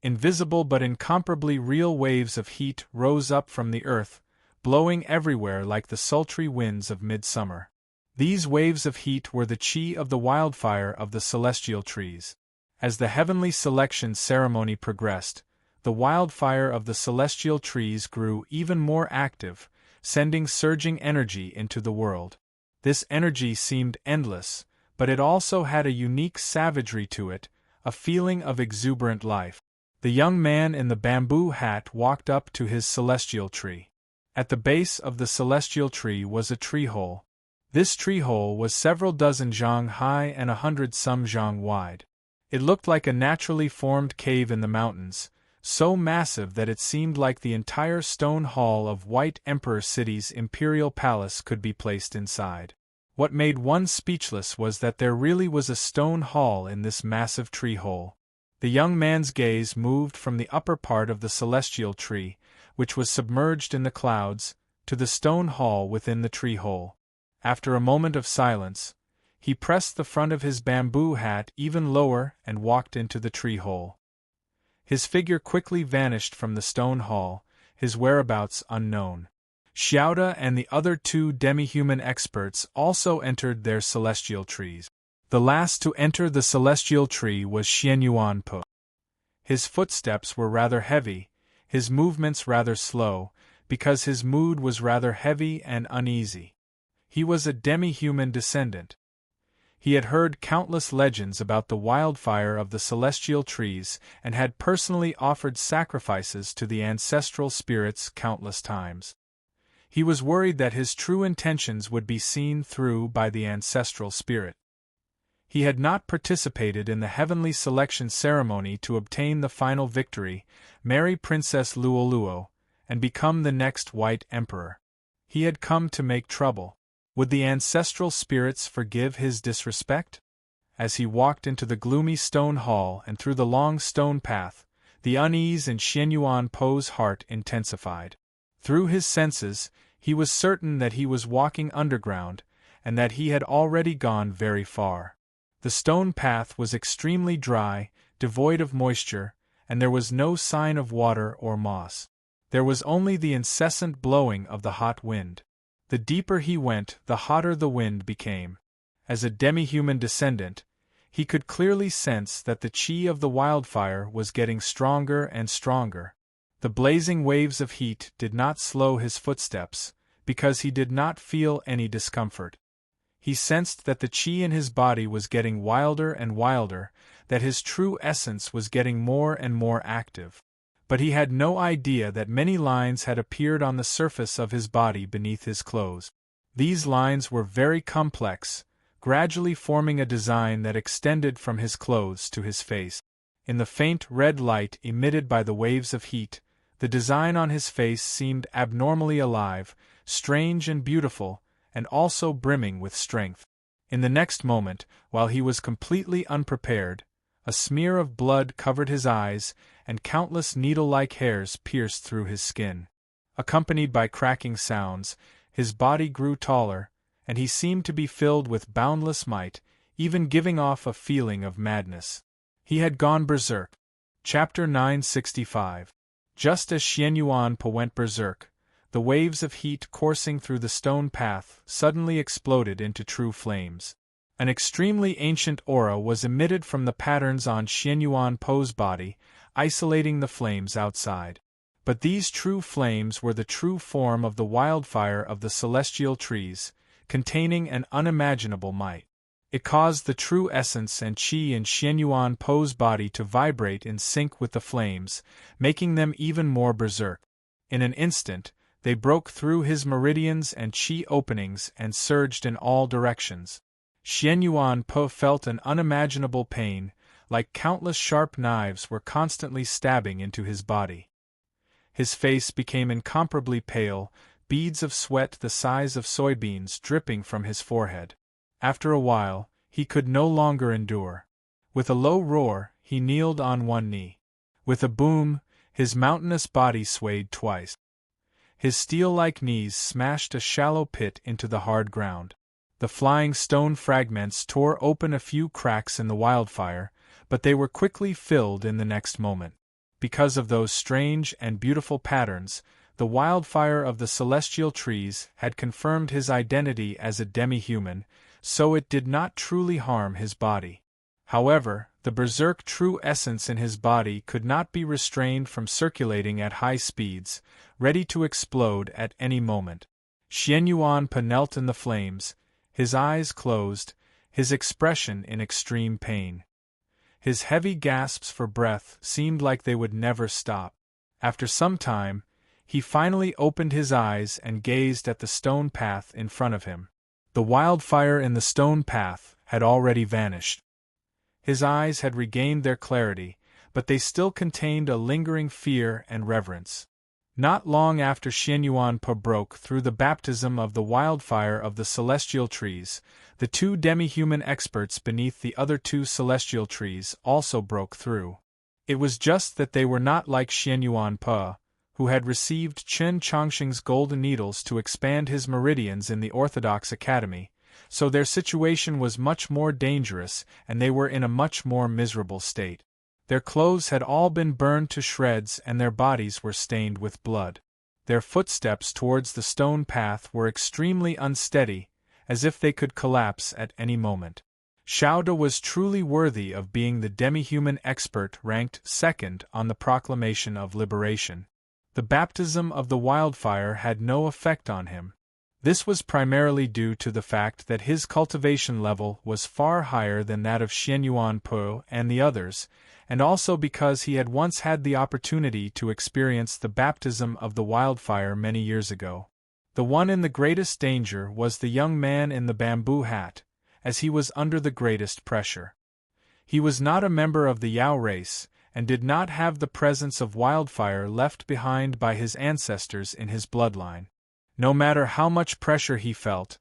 Invisible but incomparably real waves of heat rose up from the earth, blowing everywhere like the sultry winds of midsummer. These waves of heat were the chi of the wildfire of the celestial trees. As the heavenly selection ceremony progressed, the wildfire of the celestial trees grew even more active, sending surging energy into the world. This energy seemed endless, but it also had a unique savagery to it, a feeling of exuberant life. The young man in the bamboo hat walked up to his celestial tree. At the base of the celestial tree was a tree hole. This tree hole was several dozen zhang high and 100 some zhang wide. It looked like a naturally formed cave in the mountains, so massive that it seemed like the entire stone hall of White Emperor City's imperial palace could be placed inside. What made one speechless was that there really was a stone hall in this massive tree hole. The young man's gaze moved from the upper part of the celestial tree, which was submerged in the clouds, to the stone hall within the tree hole. After a moment of silence, he pressed the front of his bamboo hat even lower and walked into the tree hole. His figure quickly vanished from the stone hall, his whereabouts unknown. Xiaoda and the other 2 demi-human experts also entered their celestial trees. The last to enter the celestial tree was Xianyuan Po. His footsteps were rather heavy, his movements rather slow, because his mood was rather heavy and uneasy. He was a demi-human descendant. He had heard countless legends about the wildfire of the celestial trees and had personally offered sacrifices to the ancestral spirits countless times. He was worried that his true intentions would be seen through by the ancestral spirit. He had not participated in the heavenly selection ceremony to obtain the final victory, marry Princess Luoluo, and become the next White Emperor. He had come to make trouble. Would the ancestral spirits forgive his disrespect? As he walked into the gloomy stone hall and through the long stone path, the unease in Xianyuan Po's heart intensified. Through his senses, he was certain that he was walking underground, and that he had already gone very far. The stone path was extremely dry, devoid of moisture, and there was no sign of water or moss. There was only the incessant blowing of the hot wind. The deeper he went, the hotter the wind became. As a demi-human descendant, he could clearly sense that the chi of the wildfire was getting stronger and stronger. The blazing waves of heat did not slow his footsteps, because he did not feel any discomfort. He sensed that the chi in his body was getting wilder and wilder, that his true essence was getting more and more active. But he had no idea that many lines had appeared on the surface of his body beneath his clothes. These lines were very complex, gradually forming a design that extended from his clothes to his face. In the faint red light emitted by the waves of heat, the design on his face seemed abnormally alive, strange and beautiful, and also brimming with strength. In the next moment, while he was completely unprepared, a smear of blood covered his eyes, and countless needle-like hairs pierced through his skin. Accompanied by cracking sounds, his body grew taller, and he seemed to be filled with boundless might, even giving off a feeling of madness. He had gone berserk. Chapter 965. Just as Xianyuan Po went berserk, the waves of heat coursing through the stone path suddenly exploded into true flames. An extremely ancient aura was emitted from the patterns on Xianyuan Po's body, isolating the flames outside. But these true flames were the true form of the wildfire of the celestial trees, containing an unimaginable might. It caused the true essence and chi in Xianyuan Po's body to vibrate in sync with the flames, making them even more berserk. In an instant, they broke through his meridians and chi openings and surged in all directions. Xianyuan Po felt an unimaginable pain, like countless sharp knives, were constantly stabbing into his body. His face became incomparably pale, beads of sweat the size of soybeans dripping from his forehead. After a while, he could no longer endure. With a low roar, he kneeled on one knee. With a boom, his mountainous body swayed twice. His steel-like knees smashed a shallow pit into the hard ground. The flying stone fragments tore open a few cracks in the wildfire, but they were quickly filled in the next moment. Because of those strange and beautiful patterns, the wildfire of the celestial trees had confirmed his identity as a demi-human, so it did not truly harm his body. However, the berserk true essence in his body could not be restrained from circulating at high speeds, ready to explode at any moment. Xianyuan knelt in the flames, his eyes closed, his expression in extreme pain. His heavy gasps for breath seemed like they would never stop. After some time, he finally opened his eyes and gazed at the stone path in front of him. The wildfire in the stone path had already vanished. His eyes had regained their clarity, but they still contained a lingering fear and reverence. Not long after Xianyuan broke through the baptism of the wildfire of the celestial trees, the two demi-human experts beneath the other two celestial trees also broke through. It was just that they were not like Xianyuan, who had received Chen Chongqing's golden needles to expand his meridians in the Orthodox Academy, so their situation was much more dangerous and they were in a much more miserable state. Their clothes had all been burned to shreds and their bodies were stained with blood. Their footsteps towards the stone path were extremely unsteady, as if they could collapse at any moment. Xiaoda was truly worthy of being the demi-human expert ranked second on the proclamation of liberation. The baptism of the wildfire had no effect on him. This was primarily due to the fact that his cultivation level was far higher than that of Xianyuan and the others, and also because he had once had the opportunity to experience the baptism of the wildfire many years ago. The one in the greatest danger was the young man in the bamboo hat, as he was under the greatest pressure. He was not a member of the Yao race, and did not have the presence of wildfire left behind by his ancestors in his bloodline. No matter how much pressure he felt,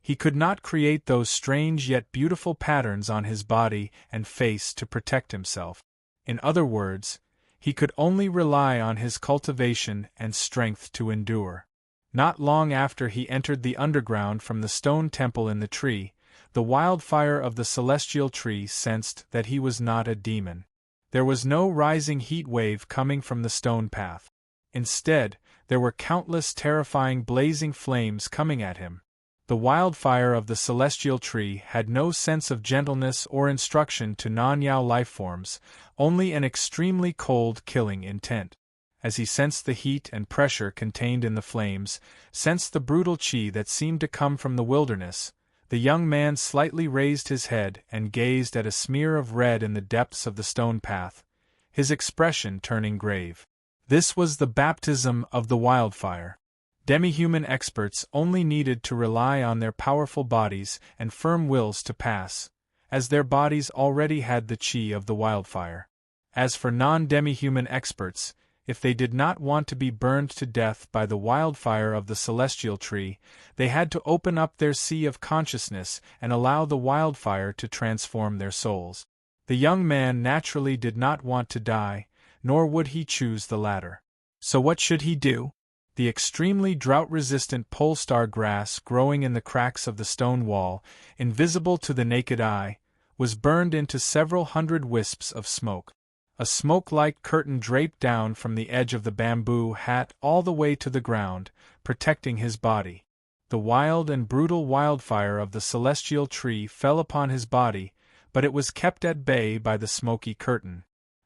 he could not create those strange yet beautiful patterns on his body and face to protect himself. In other words, he could only rely on his cultivation and strength to endure. Not long after he entered the underground from the stone temple in the tree, the wildfire of the celestial tree sensed that he was not a demon. There was no rising heat wave coming from the stone path. Instead, there were countless terrifying blazing flames coming at him. The wildfire of the celestial tree had no sense of gentleness or instruction to non-Yao lifeforms, only an extremely cold killing intent. As he sensed the heat and pressure contained in the flames, sensed the brutal qi that seemed to come from the wilderness, the young man slightly raised his head and gazed at a smear of red in the depths of the stone path, his expression turning grave. This was the baptism of the wildfire. Demi-human experts only needed to rely on their powerful bodies and firm wills to pass, as their bodies already had the qi of the wildfire. As for non-demi-human experts, if they did not want to be burned to death by the wildfire of the celestial tree, they had to open up their sea of consciousness and allow the wildfire to transform their souls. The young man naturally did not want to die, nor would he choose the latter. So what should he do? The extremely drought-resistant polestar grass growing in the cracks of the stone wall, invisible to the naked eye, was burned into several hundred wisps of smoke. A smoke-like curtain draped down from the edge of the bamboo hat all the way to the ground, protecting his body. The wild and brutal wildfire of the celestial tree fell upon his body, but it was kept at bay by the smoky curtain.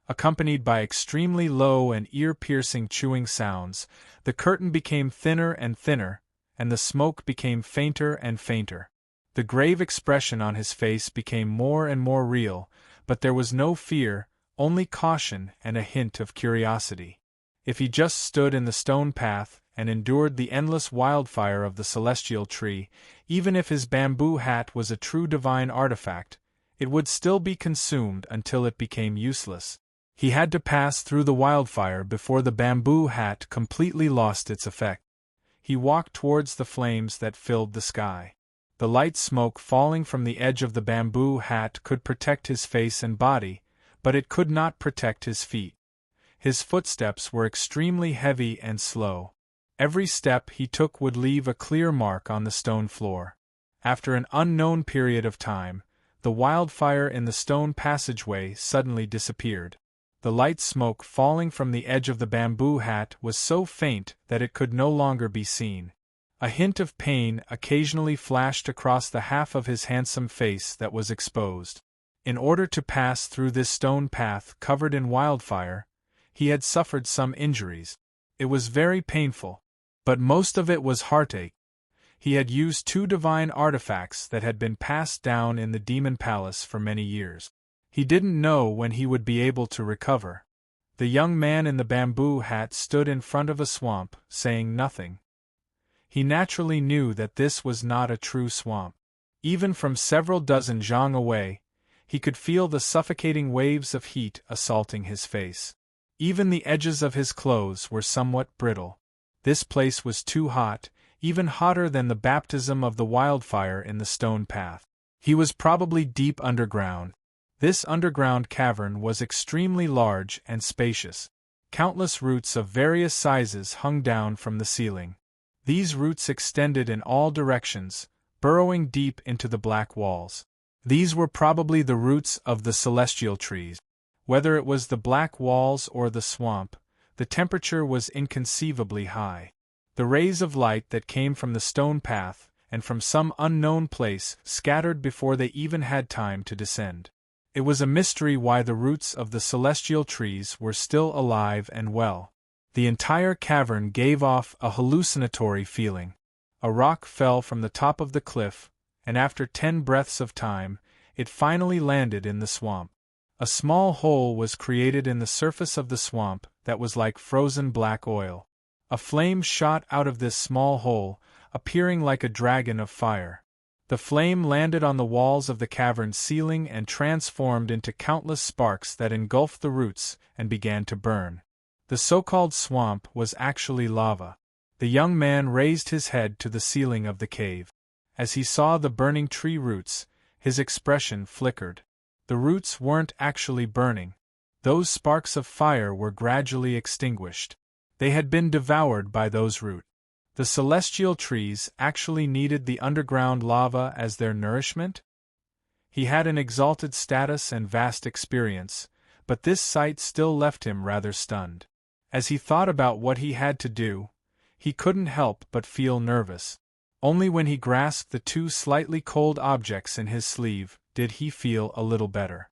Accompanied by extremely low and ear-piercing chewing sounds, the curtain became thinner and thinner, and the smoke became fainter and fainter. The grave expression on his face became more and more real, but there was no fear, only caution and a hint of curiosity. If he just stood in the stone path and endured the endless wildfire of the celestial tree, even if his bamboo hat was a true divine artifact, It would still be consumed until it became useless. He had to pass through the wildfire before the bamboo hat completely lost its effect. He walked towards the flames that filled the sky. The light smoke falling from the edge of the bamboo hat could protect his face and body, but it could not protect his feet. His footsteps were extremely heavy and slow. Every step he took would leave a clear mark on the stone floor. After an unknown period of time, the wildfire in the stone passageway suddenly disappeared. The light smoke falling from the edge of the bamboo hat was so faint that it could no longer be seen. A hint of pain occasionally flashed across the half of his handsome face that was exposed. In order to pass through this stone path covered in wildfire, he had suffered some injuries. It was very painful, but most of it was heartache. He had used 2 divine artifacts that had been passed down in the demon palace for many years. He didn't know when he would be able to recover. The young man in the bamboo hat stood in front of a swamp, saying nothing. He naturally knew that this was not a true swamp. Even from several dozen zhang away, he could feel the suffocating waves of heat assaulting his face. Even the edges of his clothes were somewhat brittle. This place was too hot, even hotter than the baptism of the wildfire in the stone path. He was probably deep underground. This underground cavern was extremely large and spacious. Countless roots of various sizes hung down from the ceiling. These roots extended in all directions, burrowing deep into the black walls. These were probably the roots of the celestial trees. Whether it was the black walls or the swamp, the temperature was inconceivably high. The rays of light that came from the stone path and from some unknown place scattered before they even had time to descend. It was a mystery why the roots of the celestial trees were still alive and well. The entire cavern gave off a hallucinatory feeling. A rock fell from the top of the cliff, and after 10 breaths of time, it finally landed in the swamp. A small hole was created in the surface of the swamp that was like frozen black oil. A flame shot out of this small hole, appearing like a dragon of fire. The flame landed on the walls of the cavern's ceiling and transformed into countless sparks that engulfed the roots and began to burn. The so-called swamp was actually lava. The young man raised his head to the ceiling of the cave. As he saw the burning tree roots, his expression flickered. The roots weren't actually burning. Those sparks of fire were gradually extinguished. They had been devoured by those roots. The celestial trees actually needed the underground lava as their nourishment? He had an exalted status and vast experience, but this sight still left him rather stunned. As he thought about what he had to do, he couldn't help but feel nervous. Only when he grasped the 2 slightly cold objects in his sleeve did he feel a little better.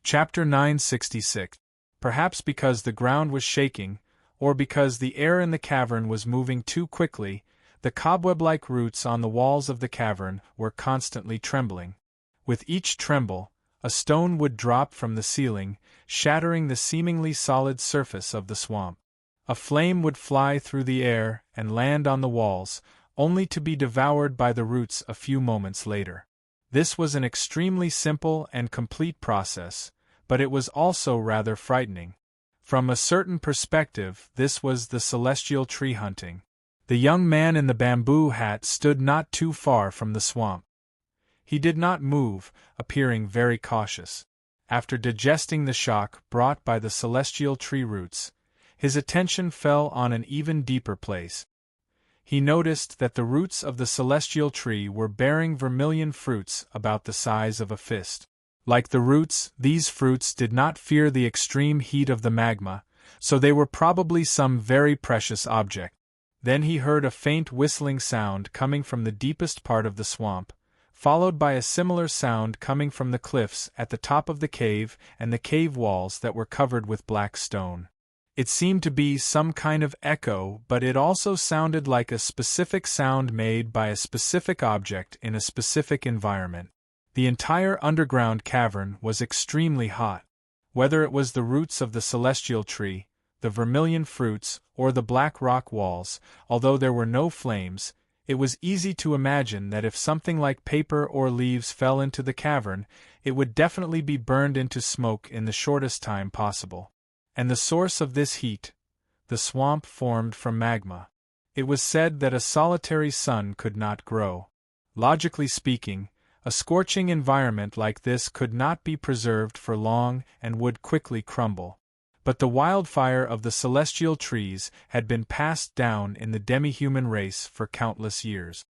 Chapter 966. Perhaps because the ground was shaking, or because the air in the cavern was moving too quickly, the cobweb-like roots on the walls of the cavern were constantly trembling. With each tremble, a stone would drop from the ceiling, shattering the seemingly solid surface of the swamp. A flame would fly through the air and land on the walls, only to be devoured by the roots a few moments later. This was an extremely simple and complete process, but it was also rather frightening. From a certain perspective, this was the celestial tree hunting. The young man in the bamboo hat stood not too far from the swamp. He did not move, appearing very cautious. After digesting the shock brought by the celestial tree roots, his attention fell on an even deeper place. He noticed that the roots of the celestial tree were bearing vermilion fruits about the size of a fist. Like the roots, these fruits did not fear the extreme heat of the magma, so they were probably some very precious object. Then he heard a faint whistling sound coming from the deepest part of the swamp, followed by a similar sound coming from the cliffs at the top of the cave and the cave walls that were covered with black stone. It seemed to be some kind of echo, but it also sounded like a specific sound made by a specific object in a specific environment. The entire underground cavern was extremely hot. Whether it was the roots of the celestial tree, the vermilion fruits, or the black rock walls, although there were no flames, It was easy to imagine that if something like paper or leaves fell into the cavern, it would definitely be burned into smoke in the shortest time possible. And the source of this heat? The swamp formed from magma. It was said that a solitary sun could not grow. Logically speaking, a scorching environment like this could not be preserved for long and would quickly crumble. But the wildfire of the celestial trees had been passed down in the demi-human race for countless years.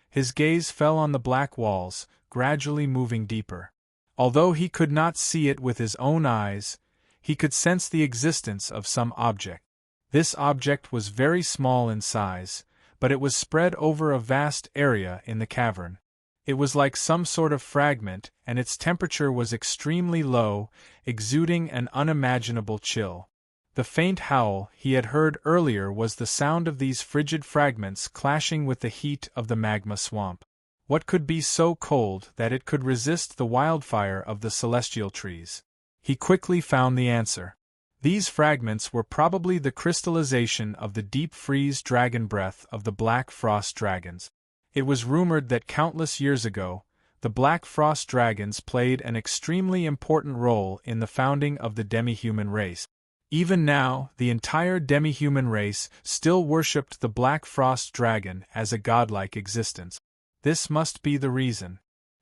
His gaze fell on the black walls, gradually moving deeper. Although he could not see it with his own eyes, he could sense the existence of some object. This object was very small in size, but it was spread over a vast area in the cavern. It was like some sort of fragment, and its temperature was extremely low, exuding an unimaginable chill. The faint howl he had heard earlier was the sound of these frigid fragments clashing with the heat of the magma swamp. What could be so cold that it could resist the wildfire of the celestial trees? He quickly found the answer. These fragments were probably the crystallization of the deep-freeze dragon breath of the black frost dragons. It was rumored that countless years ago, the black frost dragons played an extremely important role in the founding of the demi-human race. Even now, the entire demi-human race still worshipped the black frost dragon as a godlike existence. This must be the reason.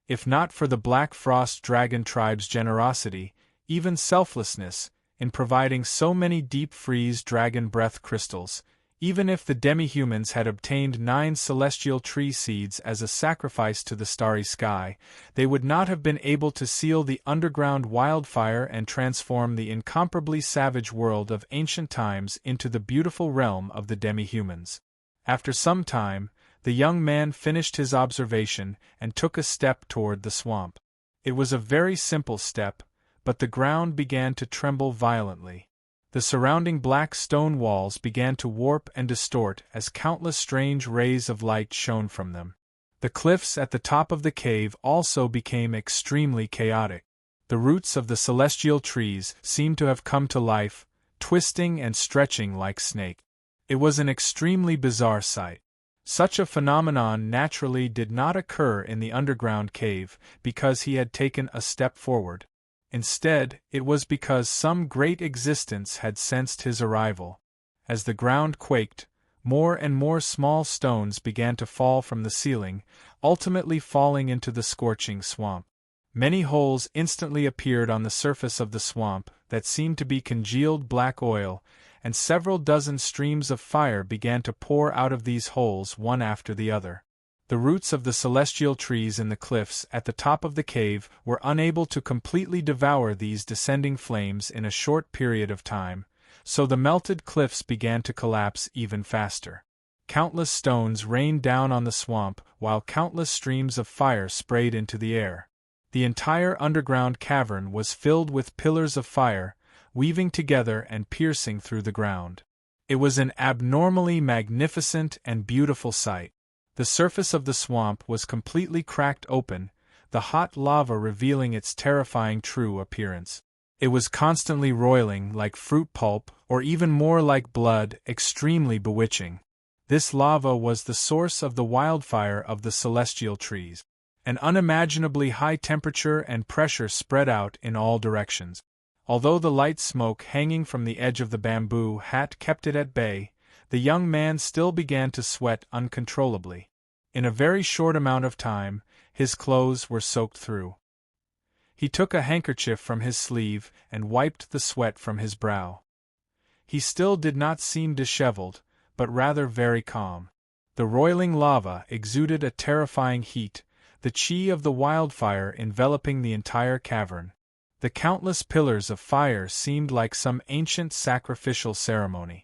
If not for the black frost dragon tribe's generosity, even selflessness, in providing so many deep-freeze dragon breath crystals, even if the demi-humans had obtained 9 celestial tree seeds as a sacrifice to the starry sky, they would not have been able to seal the underground wildfire and transform the incomparably savage world of ancient times into the beautiful realm of the demi-humans. After some time, the young man finished his observation and took a step toward the swamp. It was a very simple step, but the ground began to tremble violently. The surrounding black stone walls began to warp and distort as countless strange rays of light shone from them. The cliffs at the top of the cave also became extremely chaotic. The roots of the celestial trees seemed to have come to life, twisting and stretching like snakes. It was an extremely bizarre sight. Such a phenomenon naturally did not occur in the underground cave because he had taken a step forward. Instead, it was because some great existence had sensed his arrival. As the ground quaked, more and more small stones began to fall from the ceiling, ultimately falling into the scorching swamp. Many holes instantly appeared on the surface of the swamp that seemed to be congealed black oil, and several dozen streams of fire began to pour out of these holes one after the other. The roots of the celestial trees in the cliffs at the top of the cave were unable to completely devour these descending flames in a short period of time, so the melted cliffs began to collapse even faster. Countless stones rained down on the swamp while countless streams of fire sprayed into the air. The entire underground cavern was filled with pillars of fire, weaving together and piercing through the ground. It was an abnormally magnificent and beautiful sight. The surface of the swamp was completely cracked open, the hot lava revealing its terrifying true appearance. It was constantly roiling like fruit pulp, or even more like blood, extremely bewitching. This lava was the source of the wildfire of the celestial trees. An unimaginably high temperature and pressure spread out in all directions. Although the light smoke hanging from the edge of the bamboo hat kept it at bay, the young man still began to sweat uncontrollably. In a very short amount of time, his clothes were soaked through. He took a handkerchief from his sleeve and wiped the sweat from his brow. He still did not seem disheveled, but rather very calm. The roiling lava exuded a terrifying heat, the chi of the wildfire enveloping the entire cavern. The countless pillars of fire seemed like some ancient sacrificial ceremony.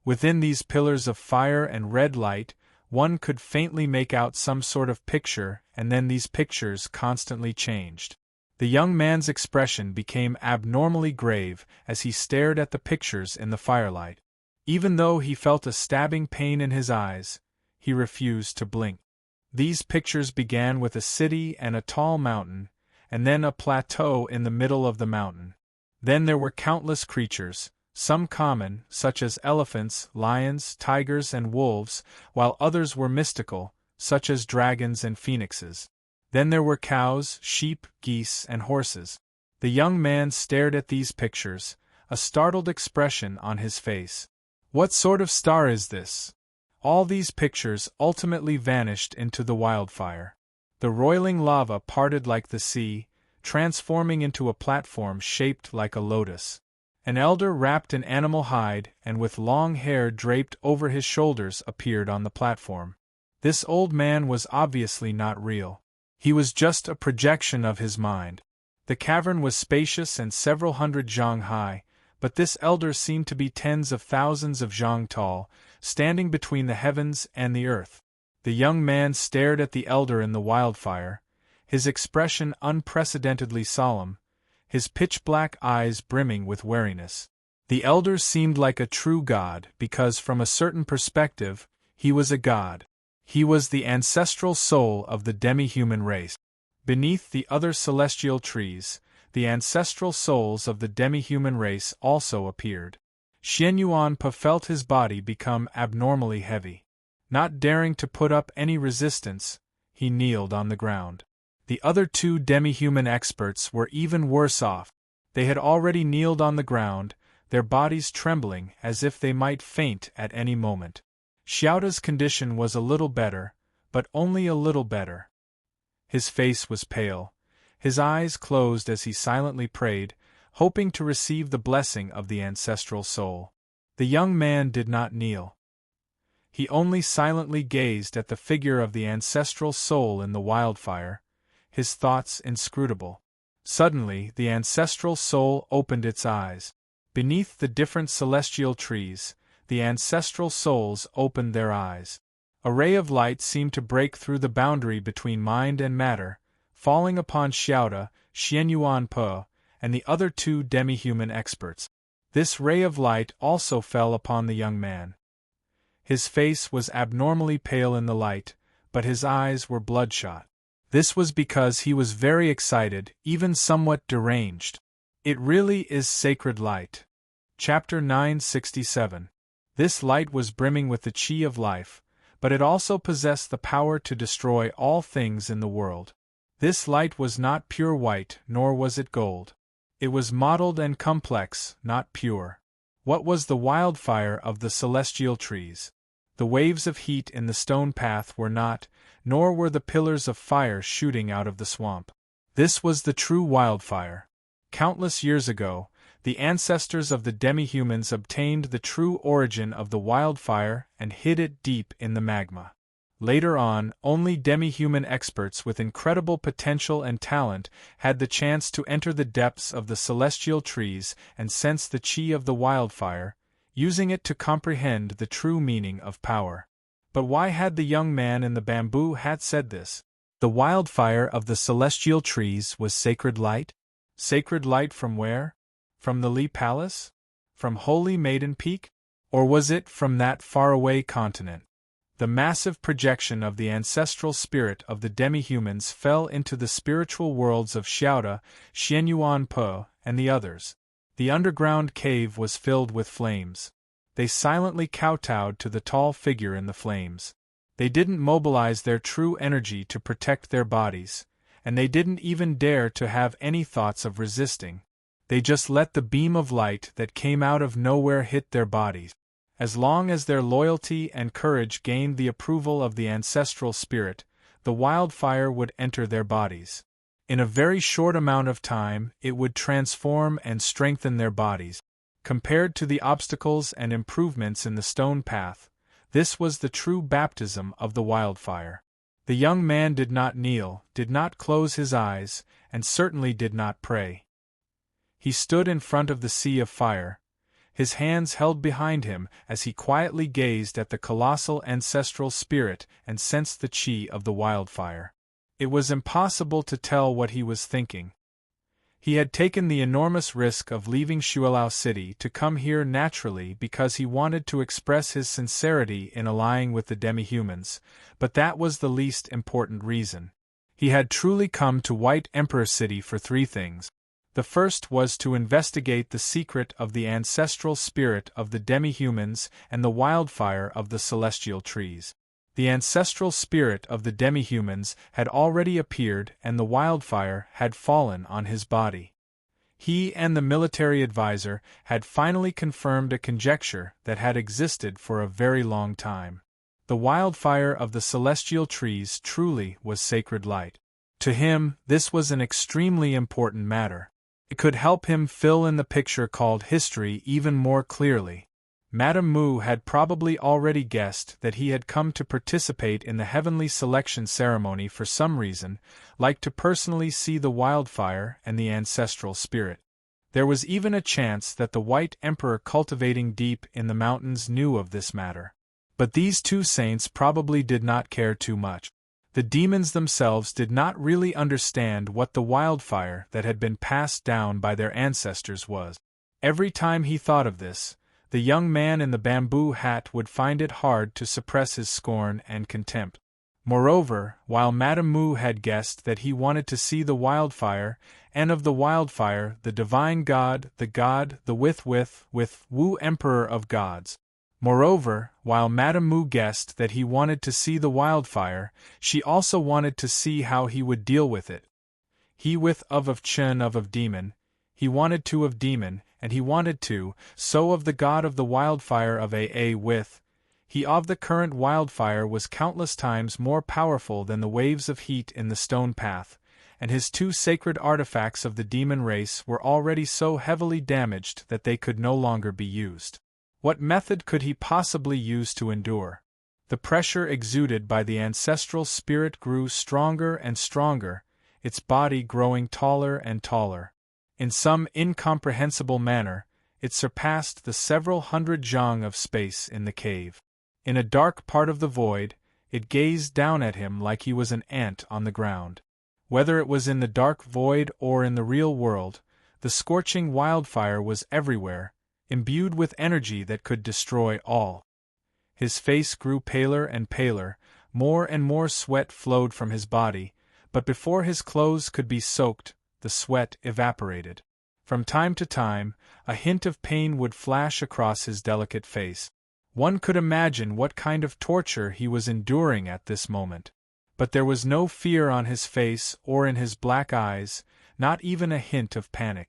Within these pillars of fire and red light, one could faintly make out some sort of picture, and then these pictures constantly changed. The young man's expression became abnormally grave as he stared at the pictures in the firelight. Even though he felt a stabbing pain in his eyes, he refused to blink. These pictures began with a city and a tall mountain, and then a plateau in the middle of the mountain. Then there were countless creatures, some common, such as elephants, lions, tigers, and wolves, while others were mystical, such as dragons and phoenixes. Then there were cows, sheep, geese, and horses. The young man stared at these pictures, a startled expression on his face. What sort of star is this? All these pictures ultimately vanished into the wildfire. The roiling lava parted like the sea, transforming into a platform shaped like a lotus. An elder wrapped in animal hide and with long hair draped over his shoulders appeared on the platform. This old man was obviously not real. He was just a projection of his mind. The cavern was spacious and several hundred zhang high, but this elder seemed to be tens of thousands of zhang tall, standing between the heavens and the earth. The young man stared at the elder in the wildfire, his expression unprecedentedly solemn, his pitch-black eyes brimming with wariness. The elder seemed like a true god because, from a certain perspective, he was a god. He was the ancestral soul of the demi-human race. Beneath the other celestial trees, the ancestral souls of the demi-human race also appeared. Xian Yuanpe felt his body become abnormally heavy. Not daring to put up any resistance, he kneeled on the ground. The other two demi-human experts were even worse off. They had already kneeled on the ground, their bodies trembling as if they might faint at any moment. Xiaoda's condition was a little better, but only a little better. His face was pale, his eyes closed as he silently prayed, hoping to receive the blessing of the ancestral soul. The young man did not kneel. He only silently gazed at the figure of the ancestral soul in the wildfire, his thoughts inscrutable. Suddenly, the ancestral soul opened its eyes. Beneath the different celestial trees, the ancestral souls opened their eyes. A ray of light seemed to break through the boundary between mind and matter, falling upon Xiaoda, Xian Yuanpe, and the other two demi-human experts. This ray of light also fell upon the young man. His face was abnormally pale in the light, but his eyes were bloodshot. This was because he was very excited, even somewhat deranged. It really is sacred light. Chapter 967. This light was brimming with the qi of life, but it also possessed the power to destroy all things in the world. This light was not pure white, nor was it gold. It was mottled and complex, not pure. What was the wildfire of the celestial trees? The waves of heat in the stone path were not, nor were the pillars of fire shooting out of the swamp. This was the true wildfire. Countless years ago, the ancestors of the demi-humans obtained the true origin of the wildfire and hid it deep in the magma. Later on, only demi-human experts with incredible potential and talent had the chance to enter the depths of the celestial trees and sense the qi of the wildfire, using it to comprehend the true meaning of power. But why had the young man in the bamboo hat said this? The wildfire of the celestial trees was sacred light? Sacred light from where? From the Li Palace? From Holy Maiden Peak? Or was it from that faraway continent? The massive projection of the ancestral spirit of the demi-humans fell into the spiritual worlds of Xiaoda, Xian Yuanpe, and the others. The underground cave was filled with flames. They silently kowtowed to the tall figure in the flames. They didn't mobilize their true energy to protect their bodies, and they didn't even dare to have any thoughts of resisting. They just let the beam of light that came out of nowhere hit their bodies. As long as their loyalty and courage gained the approval of the ancestral spirit, the wildfire would enter their bodies. In a very short amount of time, it would transform and strengthen their bodies. Compared to the obstacles and improvements in the stone path, this was the true baptism of the wildfire. The young man did not kneel, did not close his eyes, and certainly did not pray. He stood in front of the sea of fire, his hands held behind him as he quietly gazed at the colossal ancestral spirit and sensed the qi of the wildfire. It was impossible to tell what he was thinking. He had taken the enormous risk of leaving Xuelao City to come here naturally because he wanted to express his sincerity in allying with the demi-humans, but that was the least important reason. He had truly come to White Emperor City for three things. The first was to investigate the secret of the ancestral spirit of the demi-humans and the wildfire of the celestial trees. The ancestral spirit of the demi-humans had already appeared and the wildfire had fallen on his body. He and the military advisor had finally confirmed a conjecture that had existed for a very long time. The wildfire of the celestial trees truly was sacred light. To him, this was an extremely important matter. It could help him fill in the picture called history even more clearly. Madame Mu had probably already guessed that he had come to participate in the heavenly selection ceremony for some reason, like to personally see the wildfire and the ancestral spirit. There was even a chance that the White Emperor cultivating deep in the mountains knew of this matter. But these two saints probably did not care too much. The demons themselves did not really understand what the wildfire that had been passed down by their ancestors was. Every time he thought of this, the young man in the bamboo hat would find it hard to suppress his scorn and contempt. Moreover, while Madame Mu had guessed that he wanted to see the wildfire, and of the wildfire the divine god, the with Wu Emperor of Gods. Moreover, while Madame Mu guessed that he wanted to see the wildfire, she also wanted to see how he would deal with it. He with of Chen of demon, he wanted to of demon, and he wanted to, so of the god of the wildfire of a with. He of the current wildfire was countless times more powerful than the waves of heat in the stone path, and his two sacred artifacts of the demon race were already so heavily damaged that they could no longer be used. What method could he possibly use to endure? The pressure exuded by the ancestral spirit grew stronger and stronger, its body growing taller and taller. In some incomprehensible manner, it surpassed the several hundred zhang of space in the cave. In a dark part of the void, it gazed down at him like he was an ant on the ground. Whether it was in the dark void or in the real world, the scorching wildfire was everywhere, imbued with energy that could destroy all. His face grew paler and paler, more and more sweat flowed from his body, but before his clothes could be soaked, the sweat evaporated. From time to time, a hint of pain would flash across his delicate face. One could imagine what kind of torture he was enduring at this moment. But there was no fear on his face or in his black eyes, not even a hint of panic.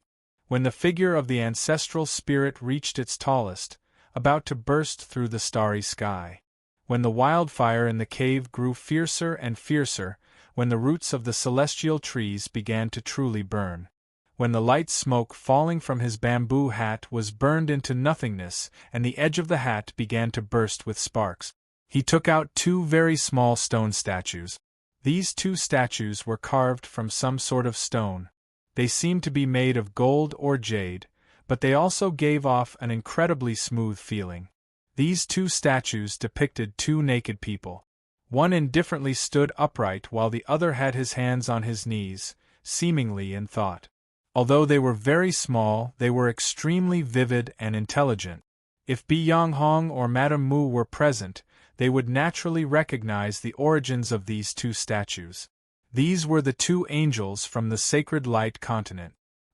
When the figure of the ancestral spirit reached its tallest, about to burst through the starry sky. When the wildfire in the cave grew fiercer and fiercer, when the roots of the celestial trees began to truly burn. When the light smoke falling from his bamboo hat was burned into nothingness and the edge of the hat began to burst with sparks. He took out two very small stone statues. These two statues were carved from some sort of stone. They seemed to be made of gold or jade, but they also gave off an incredibly smooth feeling. These two statues depicted two naked people. One indifferently stood upright while the other had his hands on his knees, seemingly in thought. Although they were very small, they were extremely vivid and intelligent. If Bi Yanghong or Madame Mu were present, they would naturally recognize the origins of these two statues. These were the two angels from the Sacred Light continent.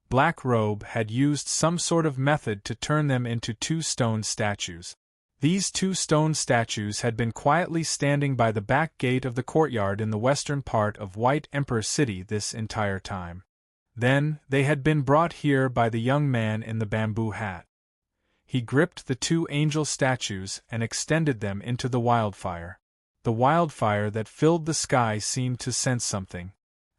Black Robe had used some sort of method to turn them into two stone statues. These two stone statues had been quietly standing by the back gate of the courtyard in the western part of White Emperor City this entire time. Then, they had been brought here by the young man in the bamboo hat. He gripped the two angel statues and extended them into the wildfire. The wildfire that filled the sky seemed to sense something.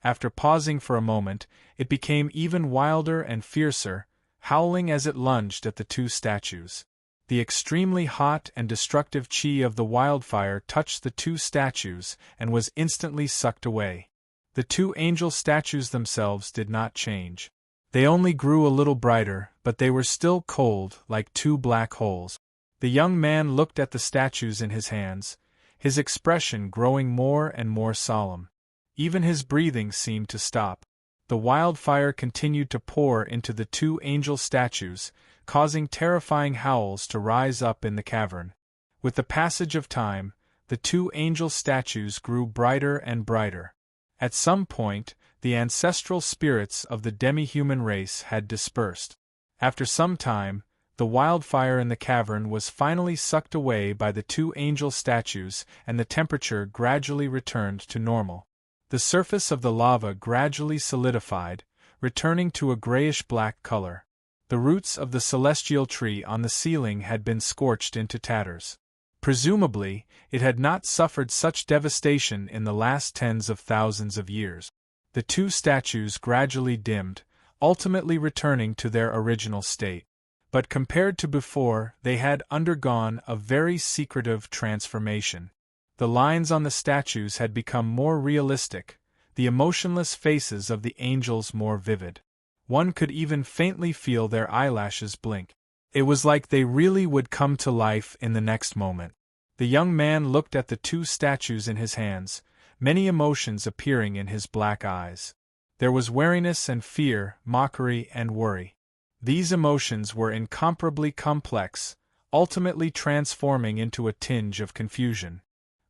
After pausing for a moment, it became even wilder and fiercer, howling as it lunged at the two statues. The extremely hot and destructive chi of the wildfire touched the two statues and was instantly sucked away. The two angel statues themselves did not change. They only grew a little brighter, but they were still cold, like two black holes. The young man looked at the statues in his hands, his expression growing more and more solemn. Even his breathing seemed to stop. The wildfire continued to pour into the two angel statues, causing terrifying howls to rise up in the cavern. With the passage of time, the two angel statues grew brighter and brighter. At some point, The ancestral spirits of the demi-human race had dispersed. After some time, the wildfire in the cavern was finally sucked away by the two angel statues, and the temperature gradually returned to normal. The surface of the lava gradually solidified, returning to a grayish-black color. The roots of the celestial tree on the ceiling had been scorched into tatters. Presumably, it had not suffered such devastation in the last tens of thousands of years. The two statues gradually dimmed, ultimately returning to their original state. But compared to before, they had undergone a very secretive transformation. The lines on the statues had become more realistic, the emotionless faces of the angels more vivid. One could even faintly feel their eyelashes blink. It was like they really would come to life in the next moment. The young man looked at the two statues in his hands, many emotions appearing in his black eyes. There was wariness and fear, mockery and worry. These emotions were incomparably complex, ultimately transforming into a tinge of confusion.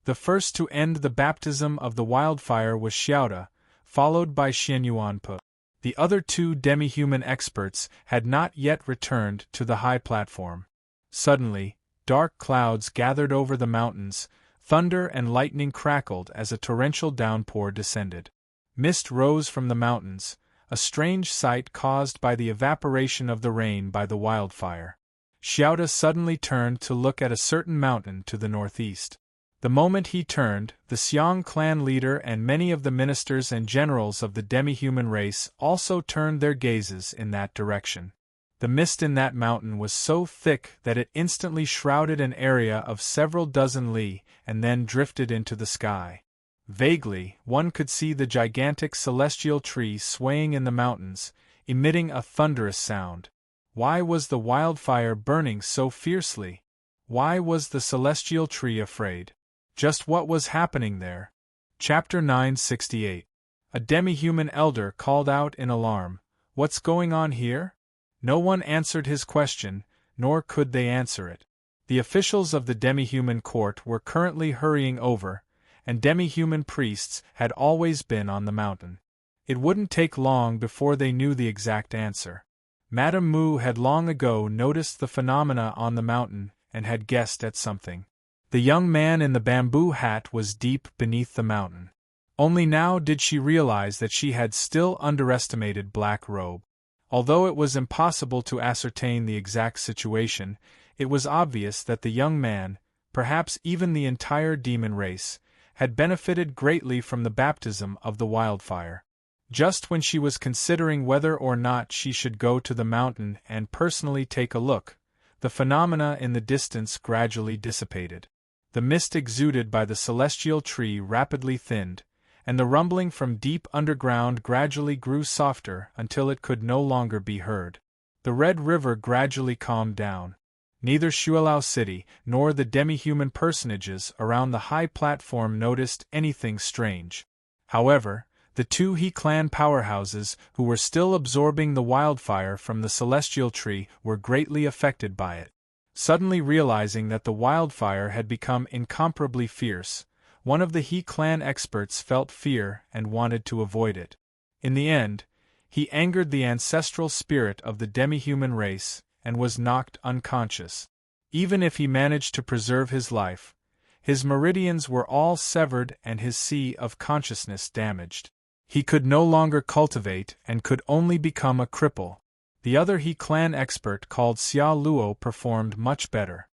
The first to end the baptism of the wildfire was Xiaoda, followed by Xianyuanpe. The other two demi-human experts had not yet returned to the high platform. Suddenly, dark clouds gathered over the mountains, thunder and lightning crackled as a torrential downpour descended. Mist rose from the mountains, a strange sight caused by the evaporation of the rain by the wildfire. Xiaoda suddenly turned to look at a certain mountain to the northeast. The moment he turned, the Xiang clan leader and many of the ministers and generals of the demi-human race also turned their gazes in that direction. The mist in that mountain was so thick that it instantly shrouded an area of several dozen li, and then drifted into the sky. Vaguely, one could see the gigantic celestial tree swaying in the mountains, emitting a thunderous sound. Why was the wildfire burning so fiercely? Why was the celestial tree afraid? Just what was happening there? Chapter 968. A demi-human elder called out in alarm, "What's going on here?" No one answered his question, nor could they answer it. The officials of the demi-human court were currently hurrying over, and demi-human priests had always been on the mountain. It wouldn't take long before they knew the exact answer. Madame Mu had long ago noticed the phenomena on the mountain and had guessed at something. The young man in the bamboo hat was deep beneath the mountain. Only now did she realize that she had still underestimated Black Robe. Although it was impossible to ascertain the exact situation, it was obvious that the young man, perhaps even the entire demon race, had benefited greatly from the baptism of the wildfire. Just when she was considering whether or not she should go to the mountain and personally take a look, the phenomena in the distance gradually dissipated. The mist exuded by the celestial tree rapidly thinned, and the rumbling from deep underground gradually grew softer until it could no longer be heard. The Red River gradually calmed down. Neither Xuelao City nor the demi-human personages around the high platform noticed anything strange. However, the two He clan powerhouses who were still absorbing the wildfire from the celestial tree were greatly affected by it. Suddenly realizing that the wildfire had become incomparably fierce, one of the He clan experts felt fear and wanted to avoid it. In the end, he angered the ancestral spirit of the demi-human race and was knocked unconscious. Even if he managed to preserve his life, his meridians were all severed and his sea of consciousness damaged. He could no longer cultivate and could only become a cripple. The other He clan expert called Xia Luo performed much better.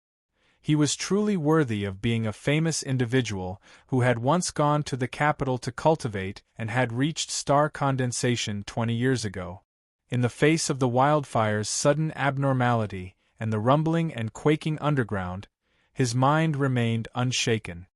He was truly worthy of being a famous individual who had once gone to the capital to cultivate and had reached star condensation 20 years ago. In the face of the wildfire's sudden abnormality and the rumbling and quaking underground, his mind remained unshaken.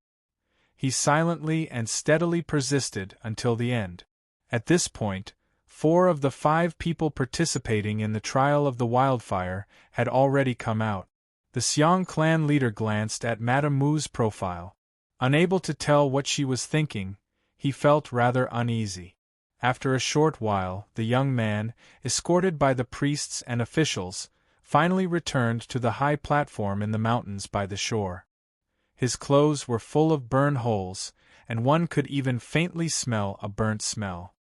He silently and steadily persisted until the end. At this point, 4 of the 5 people participating in the trial of the wildfire had already come out. The Xiang clan leader glanced at Madame Mu's profile. Unable to tell what she was thinking, he felt rather uneasy. After a short while, the young man, escorted by the priests and officials, finally returned to the high platform in the mountains by the shore. His clothes were full of burn holes, and one could even faintly smell a burnt smell.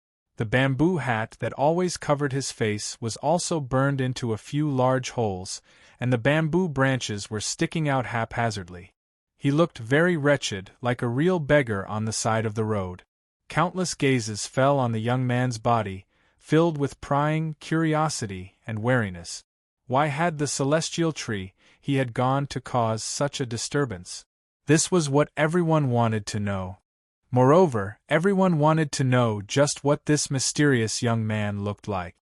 The bamboo hat that always covered his face was also burned into a few large holes, and the bamboo branches were sticking out haphazardly. He looked very wretched, like a real beggar on the side of the road. Countless gazes fell on the young man's body, filled with prying curiosity and wariness. Why had the celestial tree he had gone to cause such a disturbance? This was what everyone wanted to know. Moreover, everyone wanted to know just what this mysterious young man looked like.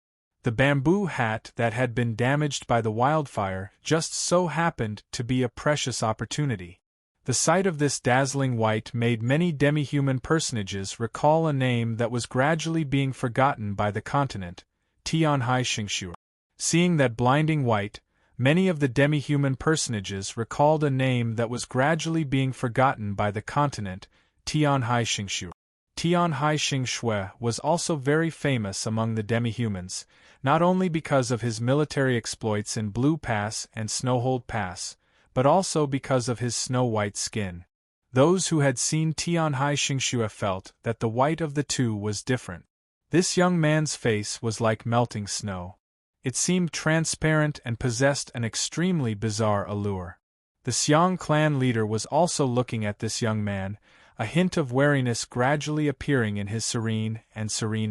The bamboo hat that had been damaged by the wildfire just so happened to be a precious opportunity. The sight of this dazzling white made many demi-human personages recall a name that was gradually being forgotten by the continent, Tianhai Xingshu. Seeing that blinding white, many of the demi-human personages recalled a name that was gradually being forgotten by the continent, Tianhai Xingshu. Tianhai Xingshui was also very famous among the demi-humans, not only because of his military exploits in Blue Pass and Snowhold Pass, but also because of his snow-white skin. Those who had seen Tianhai Xingshui felt that the white of the two was different. This young man's face was like melting snow. It seemed transparent and possessed an extremely bizarre allure. The Xiang clan leader was also looking at this young man, a hint of wariness gradually appearing in his serene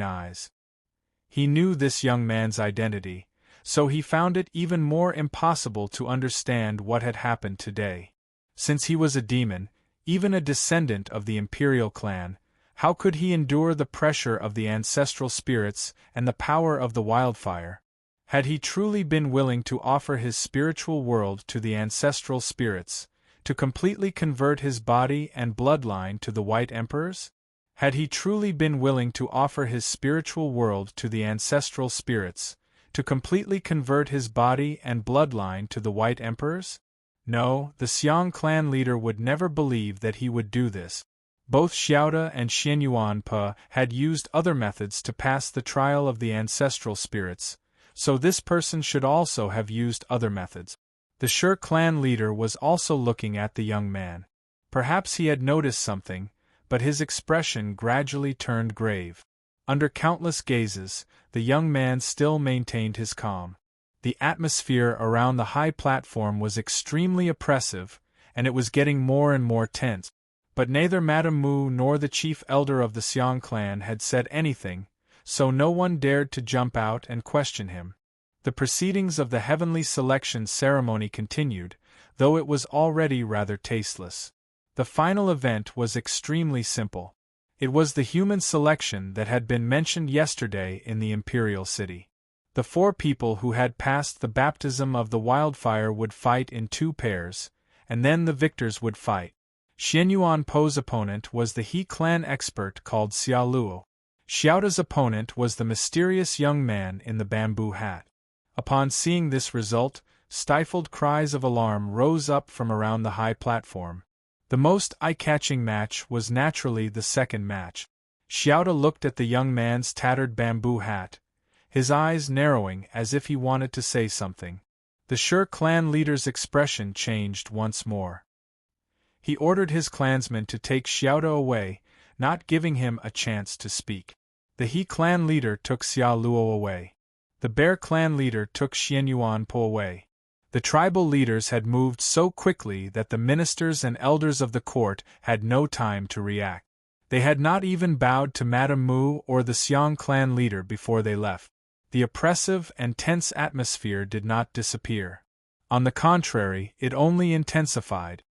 eyes. He knew this young man's identity, so he found it even more impossible to understand what had happened today. Since he was a demon, even a descendant of the imperial clan, how could he endure the pressure of the ancestral spirits and the power of the wildfire? Had he truly been willing to offer his spiritual world to the ancestral spirits, to completely convert his body and bloodline to the White Emperors? Had he truly been willing to offer his spiritual world to the ancestral spirits, to completely convert his body and bloodline to the White Emperors? No, the Xiang clan leader would never believe that he would do this. Both Xiaoda and Xianyuan Pe had used other methods to pass the trial of the ancestral spirits, so this person should also have used other methods. The Shi clan leader was also looking at the young man. Perhaps he had noticed something, but his expression gradually turned grave. Under countless gazes, the young man still maintained his calm. The atmosphere around the high platform was extremely oppressive, and it was getting more and more tense. But neither Madame Mu nor the chief elder of the Xiang clan had said anything, so no one dared to jump out and question him. The proceedings of the heavenly selection ceremony continued, though it was already rather tasteless. The final event was extremely simple. It was the human selection that had been mentioned yesterday in the imperial city. The 4 people who had passed the baptism of the wildfire would fight in 2 pairs, and then the victors would fight. Xianyuan Po's opponent was the He clan expert called Xia Luo. Xiaoda's opponent was the mysterious young man in the bamboo hat. Upon seeing this result, stifled cries of alarm rose up from around the high platform. The most eye-catching match was naturally the second match. Xiaoda looked at the young man's tattered bamboo hat, his eyes narrowing as if he wanted to say something. The Shi clan leader's expression changed once more. He ordered his clansmen to take Xiaoda away, not giving him a chance to speak. The He clan leader took Xia Luo away. The Bear clan leader took Xianyuan Po away. The tribal leaders had moved so quickly that the ministers and elders of the court had no time to react. They had not even bowed to Madame Mu or the Xiang clan leader before they left. The oppressive and tense atmosphere did not disappear. On the contrary, it only intensified.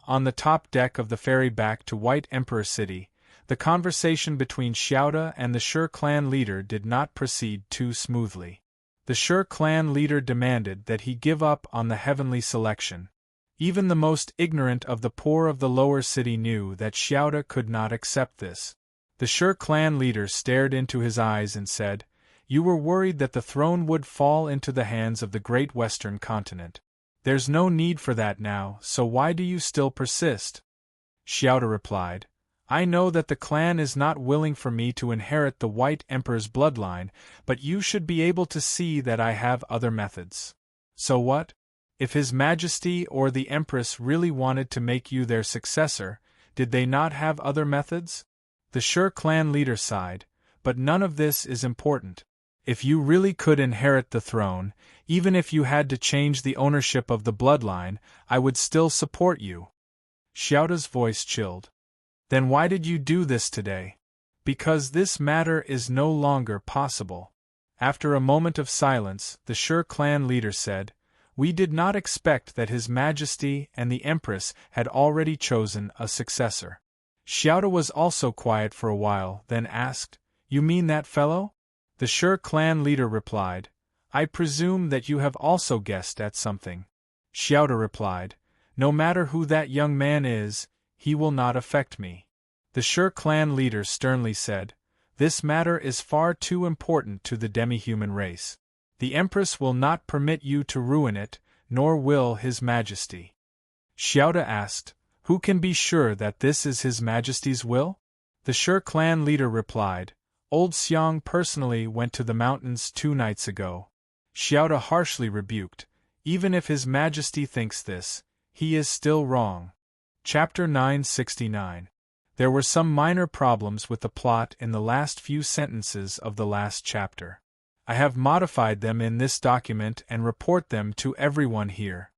On the top deck of the ferry back to White Emperor City, the conversation between Xiaoda and the Shi clan leader did not proceed too smoothly. The Shi clan leader demanded that he give up on the heavenly selection. Even the most ignorant of the poor of the lower city knew that Xiaoda could not accept this. The Shi clan leader stared into his eyes and said, "You were worried that the throne would fall into the hands of the great western continent. There's no need for that now, so why do you still persist?" Xiaoda replied, "I know that the clan is not willing for me to inherit the White Emperor's bloodline, but you should be able to see that I have other methods." "So what? If His Majesty or the Empress really wanted to make you their successor, did they not have other methods?" The Shi clan leader sighed, but none of this is important. If you really could inherit the throne, even if you had to change the ownership of the bloodline, I would still support you. Xiaoda's voice chilled. Then why did you do this today? Because this matter is no longer possible. After a moment of silence, the Shi clan leader said, "We did not expect that His Majesty and the Empress had already chosen a successor." Xiaoda was also quiet for a while, then asked, "You mean that fellow?" The Shi clan leader replied, "I presume that you have also guessed at something." Xiaoda replied, "No matter who that young man is, he will not affect me." The Shi clan leader sternly said, "This matter is far too important to the demi-human race. The Empress will not permit you to ruin it, nor will His Majesty." Xiaoda asked, "Who can be sure that this is His Majesty's will?" The Shi clan leader replied, "Old Xiang personally went to the mountains 2 nights ago." Xiaoda harshly rebuked, "Even if His Majesty thinks this, he is still wrong." Chapter 969. There were some minor problems with the plot in the last few sentences of the last chapter. I have modified them in this document and report them to everyone here.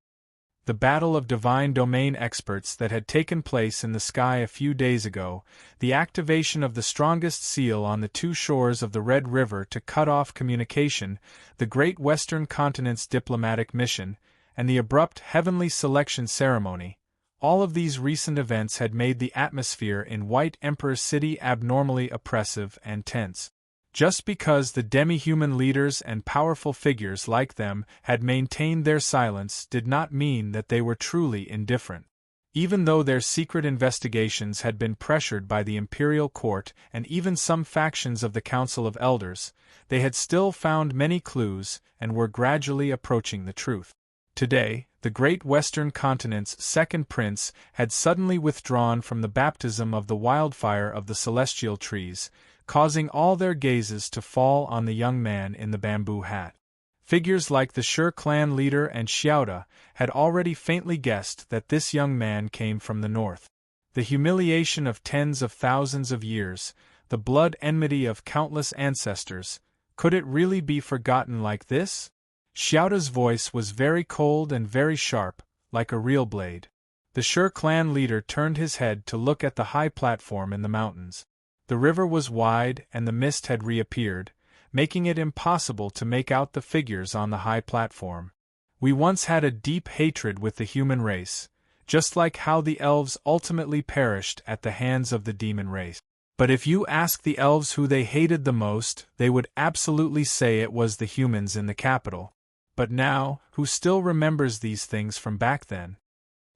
The battle of divine domain experts that had taken place in the sky a few days ago, the activation of the strongest seal on the 2 shores of the Red River to cut off communication, the Great Western Continent's diplomatic mission, and the abrupt heavenly selection ceremony, all of these recent events had made the atmosphere in White Emperor City abnormally oppressive and tense. Just because the demi-human leaders and powerful figures like them had maintained their silence did not mean that they were truly indifferent. Even though their secret investigations had been pressured by the imperial court and even some factions of the Council of Elders, they had still found many clues and were gradually approaching the truth. Today, the Great Western Continent's second prince had suddenly withdrawn from the baptism of the wildfire of the celestial trees, causing all their gazes to fall on the young man in the bamboo hat. Figures like the Shi clan leader and Xiaoda had already faintly guessed that this young man came from the north. The humiliation of tens of thousands of years, the blood enmity of countless ancestors, could it really be forgotten like this? Xiaoda's voice was very cold and very sharp, like a real blade. The Shi clan leader turned his head to look at the high platform in the mountains. The river was wide and the mist had reappeared, making it impossible to make out the figures on the high platform. "We once had a deep hatred with the human race, just like how the elves ultimately perished at the hands of the demon race. But if you ask the elves who they hated the most, they would absolutely say it was the humans in the capital. But now, who still remembers these things from back then?"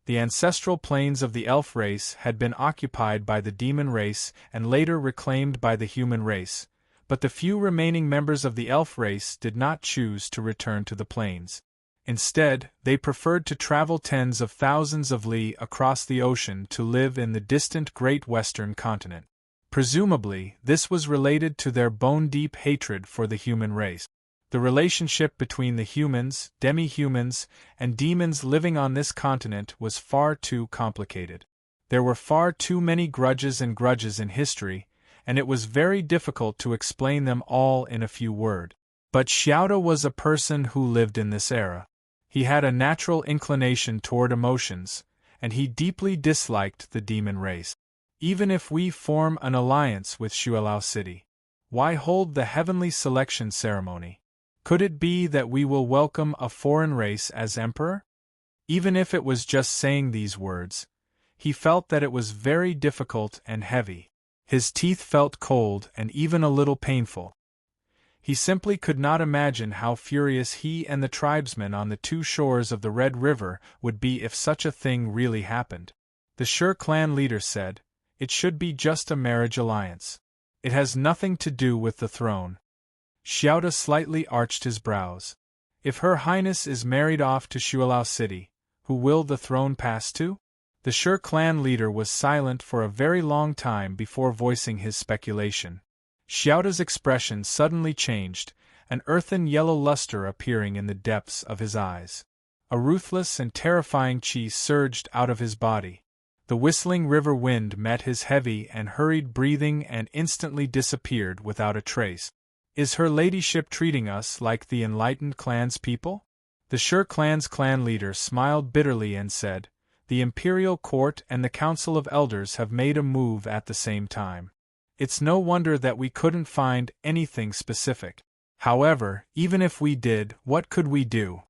The ancestral plains of the elf race had been occupied by the demon race and later reclaimed by the human race, but the few remaining members of the elf race did not choose to return to the plains. Instead, they preferred to travel tens of thousands of li across the ocean to live in the distant Great Western Continent. Presumably, this was related to their bone-deep hatred for the human race. The relationship between the humans, demi-humans, and demons living on this continent was far too complicated. There were far too many grudges in history, and it was very difficult to explain them all in a few words. But Xiaoda was a person who lived in this era. He had a natural inclination toward emotions, and he deeply disliked the demon race. "Even if we form an alliance with Shuelao City, why hold the heavenly selection ceremony? Could it be that we will welcome a foreign race as emperor?" Even if it was just saying these words, he felt that it was very difficult and heavy. His teeth felt cold and even a little painful. He simply could not imagine how furious he and the tribesmen on the 2 shores of the Red River would be if such a thing really happened. The Shi clan leader said, "It should be just a marriage alliance. It has nothing to do with the throne." Xiaoda slightly arched his brows. "If Her Highness is married off to Shuelao City, who will the throne pass to?" The Shi clan leader was silent for a very long time before voicing his speculation. Xiaoda's expression suddenly changed, an earthen yellow luster appearing in the depths of his eyes. A ruthless and terrifying qi surged out of his body. The whistling river wind met his heavy and hurried breathing and instantly disappeared without a trace. Is her ladyship treating us like the enlightened clan's people? The Sher clan's clan leader smiled bitterly and said, The imperial court and the council of elders have made a move at the same time. It's no wonder that we couldn't find anything specific. However, even if we did, what could we do?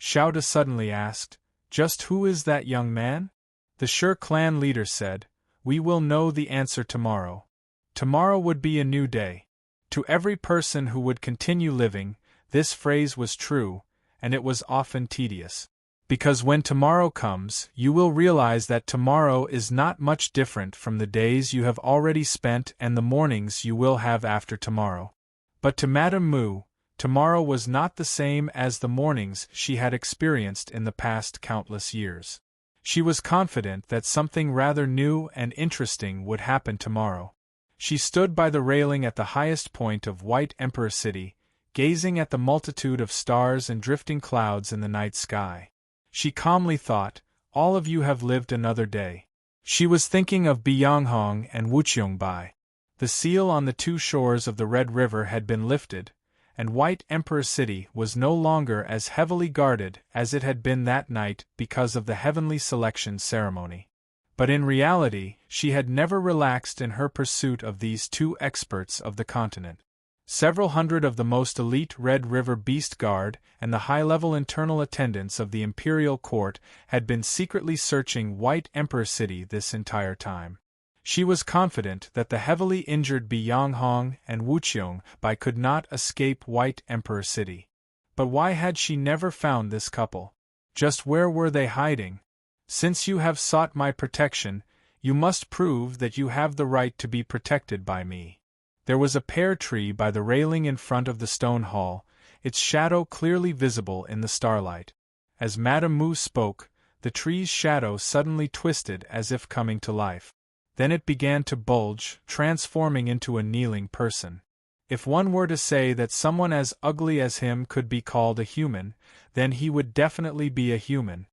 Shouta suddenly asked, Just who is that young man? The Sher clan leader said, We will know the answer tomorrow. Tomorrow would be a new day. To every person who would continue living, this phrase was true, and it was often tedious. Because when tomorrow comes, you will realize that tomorrow is not much different from the days you have already spent and the mornings you will have after tomorrow. But to Madame Mu, tomorrow was not the same as the mornings she had experienced in the past countless years. She was confident that something rather new and interesting would happen tomorrow. She stood by the railing at the highest point of White Emperor City, gazing at the multitude of stars and drifting clouds in the night sky. She calmly thought, All of you have lived another day. She was thinking of Byonghong and Wucheongbai. The seal on the two shores of the Red River had been lifted, and White Emperor City was no longer as heavily guarded as it had been that night because of the heavenly selection ceremony. But in reality, she had never relaxed in her pursuit of these two experts of the continent. Several hundred of the most elite Red River Beast Guard and the high-level internal attendants of the imperial court had been secretly searching White Emperor City this entire time. She was confident that the heavily injured Byonghong and Wucheongbai could not escape White Emperor City. But why had she never found this couple? Just where were they hiding? Since you have sought my protection, you must prove that you have the right to be protected by me. There was a pear tree by the railing in front of the stone hall, its shadow clearly visible in the starlight. As Madame Mu spoke, the tree's shadow suddenly twisted as if coming to life. Then it began to bulge, transforming into a kneeling person. If one were to say that someone as ugly as him could be called a human, then he would definitely be a human.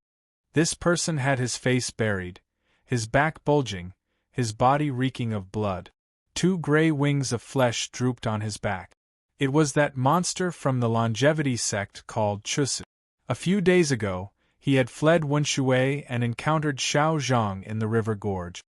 This person had his face buried, his back bulging, his body reeking of blood. 2 gray wings of flesh drooped on his back. It was that monster from the longevity sect called Chusi. A few days ago, he had fled Wenshui and encountered Xiao Zhang in the river gorge.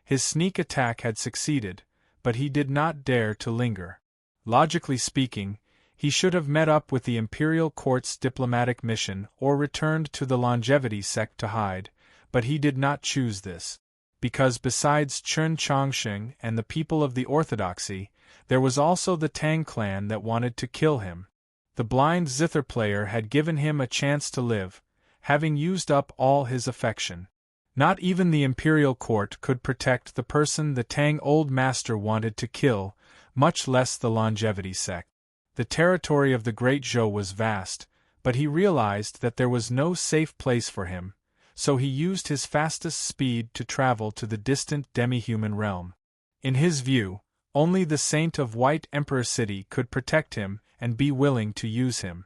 His sneak attack had succeeded, but he did not dare to linger. Logically speaking, he should have met up with the imperial court's diplomatic mission or returned to the longevity sect to hide, but he did not choose this. Because besides Chen Chongsheng and the people of the Orthodoxy, there was also the Tang clan that wanted to kill him. The blind zither player had given him a chance to live, having used up all his affection. Not even the imperial court could protect the person the Tang old master wanted to kill, much less the longevity sect. The territory of the Great Zhou was vast, but he realized that there was no safe place for him, so he used his fastest speed to travel to the distant demi-human realm. In his view, only the Saint of White Emperor City could protect him and be willing to use him.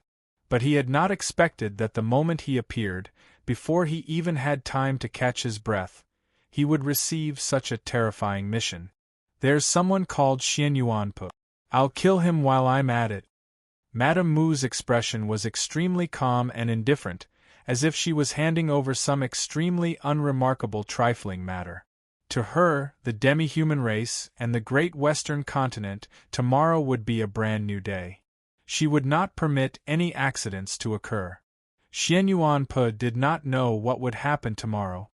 But he had not expected that the moment he appeared, before he even had time to catch his breath, he would receive such a terrifying mission. There's someone called Xian Yuanpu. I'll kill him while I'm at it. Madame Mu's expression was extremely calm and indifferent, as if she was handing over some extremely unremarkable trifling matter. To her, the demi-human race, and the great Western continent, tomorrow would be a brand new day. She would not permit any accidents to occur. Xian Yuanpu did not know what would happen tomorrow.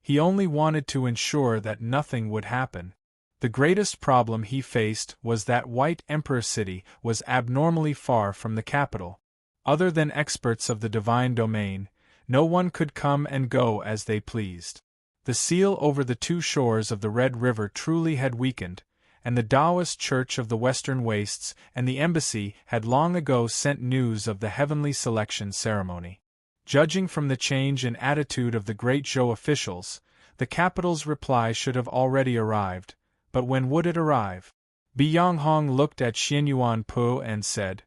He only wanted to ensure that nothing would happen. The greatest problem he faced was that White Emperor City was abnormally far from the capital. Other than experts of the divine domain, no one could come and go as they pleased. The seal over the two shores of the Red River truly had weakened, and the Taoist Church of the Western Wastes and the embassy had long ago sent news of the heavenly selection ceremony. Judging from the change in attitude of the Great Zhou officials, the capital's reply should have already arrived, but when would it arrive? Byonghong looked at Xian Yuanpu and said,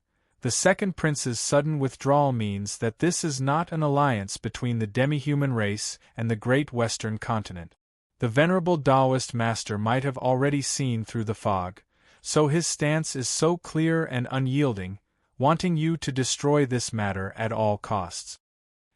The second prince's sudden withdrawal means that this is not an alliance between the demi-human race and the great Western continent. The venerable Taoist master might have already seen through the fog, so his stance is so clear and unyielding, wanting you to destroy this matter at all costs.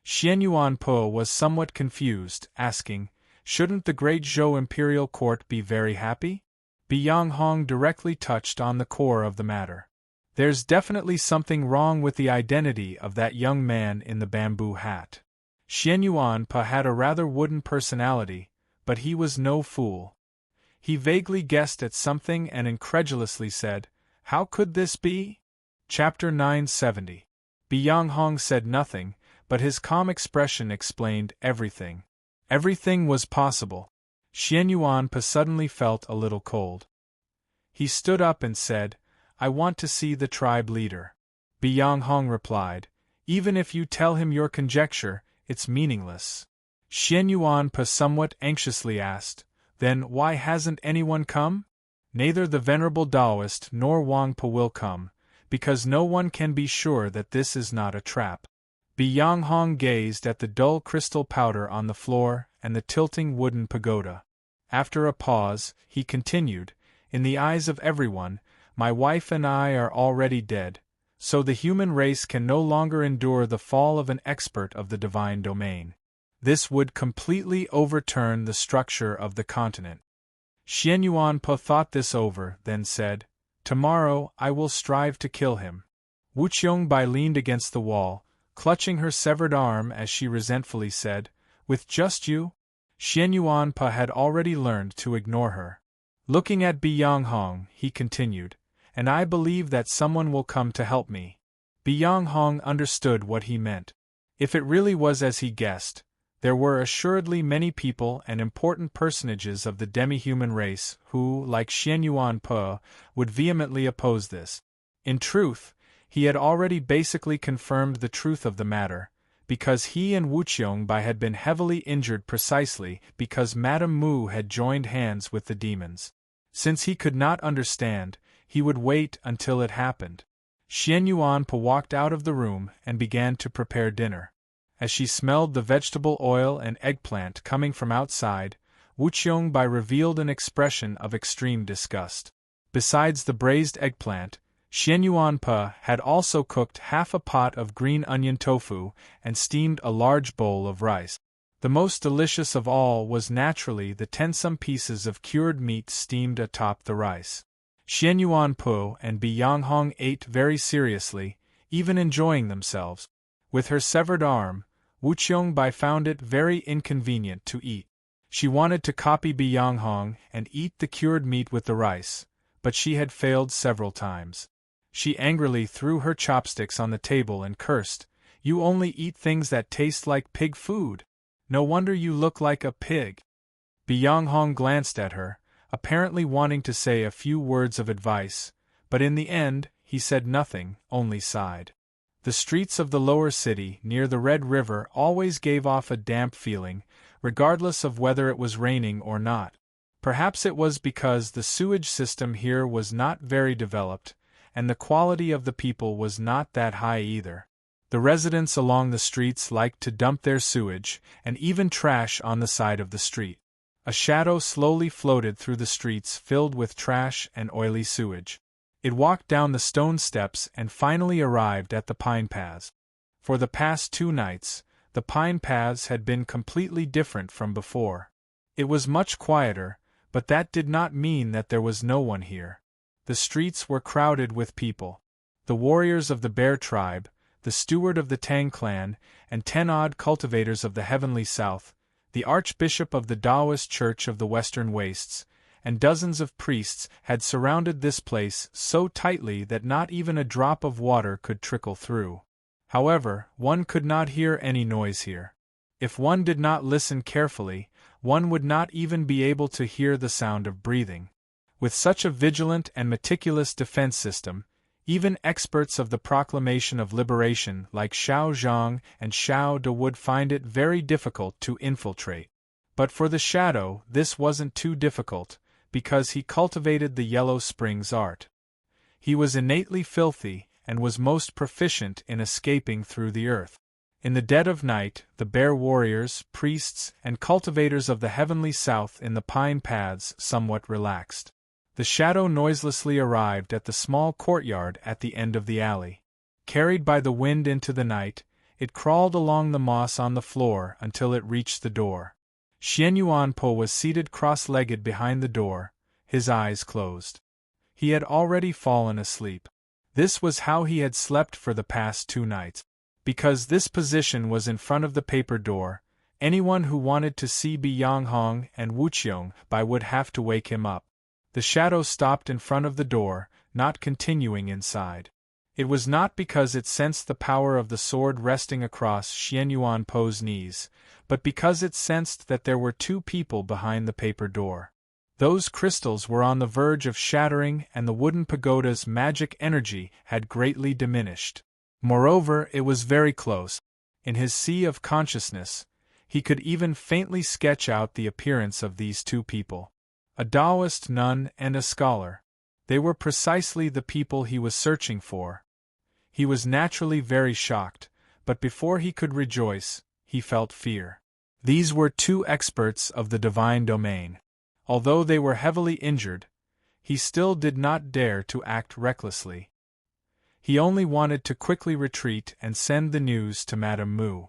Xian Yuan Po was somewhat confused, asking, "Shouldn't the great Zhou imperial court be very happy?" Yang Hong directly touched on the core of the matter. There's definitely something wrong with the identity of that young man in the bamboo hat. Xian Yuan Po had a rather wooden personality, but he was no fool. He vaguely guessed at something and incredulously said, "How could this be?" Chapter 970. Yang Hong said nothing, but his calm expression explained everything. Everything was possible. Xian Yuan Po suddenly felt a little cold. He stood up and said, "I want to see the tribe leader." Yang Hong replied, "Even if you tell him your conjecture, it's meaningless." Xian Yuan Po somewhat anxiously asked, "Then why hasn't anyone come?" "Neither the venerable Taoist nor Wang Po will come, because no one can be sure that this is not a trap." Yang Hong gazed at the dull crystal powder on the floor and the tilting wooden pagoda. After a pause, he continued, "In the eyes of everyone, my wife and I are already dead, so the human race can no longer endure the fall of an expert of the divine domain. This would completely overturn the structure of the continent." Xian Yuan Po thought this over, then said, "Tomorrow I will strive to kill him." Wu Qiongbai leaned against the wall, clutching her severed arm as she resentfully said, "With just you?" Xian Yuan Po had already learned to ignore her. Looking at Yang Hong, he continued, "And I believe that someone will come to help me." Yang Hong understood what he meant. If it really was as he guessed, there were assuredly many people and important personages of the demi-human race who, like Xian Yuan Po, would vehemently oppose this. In truth, he had already basically confirmed the truth of the matter, because he and Wu Qiongbai had been heavily injured precisely because Madame Mu had joined hands with the demons. Since he could not understand, he would wait until it happened. Xian Yuan Po walked out of the room and began to prepare dinner. As she smelled the vegetable oil and eggplant coming from outside, Wu Qiongbai revealed an expression of extreme disgust. Besides the braised eggplant, Xian Yuan Po had also cooked half a pot of green onion tofu and steamed a large bowl of rice. The most delicious of all was naturally the tensome pieces of cured meat steamed atop the rice. Xian Yuan Po and Yang Hong ate very seriously, even enjoying themselves. With her severed arm, Wu Qiongbai found it very inconvenient to eat. She wanted to copy Yang Hong and eat the cured meat with the rice, but she had failed several times. She angrily threw her chopsticks on the table and cursed, "You only eat things that taste like pig food. No wonder you look like a pig." Yang Hong glanced at her, apparently wanting to say a few words of advice, but in the end, he said nothing, only sighed. The streets of the lower city near the Red River always gave off a damp feeling, regardless of whether it was raining or not. Perhaps it was because the sewage system here was not very developed, and the quality of the people was not that high either. The residents along the streets liked to dump their sewage, and even trash on the side of the street. A shadow slowly floated through the streets filled with trash and oily sewage. It walked down the stone steps and finally arrived at the pine paths. For the past 2 nights, the pine paths had been completely different from before. It was much quieter, but that did not mean that there was no one here. The streets were crowded with people. The warriors of the Bear tribe, the steward of the Tang clan, and 10 odd cultivators of the Heavenly South, the archbishop of the Taoist Church of the Western Wastes, and dozens of priests had surrounded this place so tightly that not even a drop of water could trickle through. However, one could not hear any noise here. If one did not listen carefully, one would not even be able to hear the sound of breathing. With such a vigilant and meticulous defense system, even experts of the Proclamation of Liberation like Xiao Zhang and Xiao De would find it very difficult to infiltrate. But for the Shadow, this wasn't too difficult, because he cultivated the Yellow Springs art. He was innately filthy, and was most proficient in escaping through the earth. In the dead of night, the bear warriors, priests, and cultivators of the heavenly south in the pine paths somewhat relaxed. The shadow noiselessly arrived at the small courtyard at the end of the alley. Carried by the wind into the night, it crawled along the moss on the floor until it reached the door. Xian Yuanpo was seated cross-legged behind the door, his eyes closed. He had already fallen asleep. This was how he had slept for the past 2 nights. Because this position was in front of the paper door, anyone who wanted to see Biyanghong and Wuqiong Bai would have to wake him up. The shadow stopped in front of the door, not continuing inside. It was not because it sensed the power of the sword resting across Xian Yuanpo's knees, but because it sensed that there were 2 people behind the paper door. Those crystals were on the verge of shattering, and the wooden pagoda's magic energy had greatly diminished. Moreover, it was very close. In his sea of consciousness, he could even faintly sketch out the appearance of these 2 people. A Taoist nun and a scholar. They were precisely the people he was searching for. He was naturally very shocked, but before he could rejoice, he felt fear. These were 2 experts of the divine domain. Although they were heavily injured, he still did not dare to act recklessly. He only wanted to quickly retreat and send the news to Madame Mu.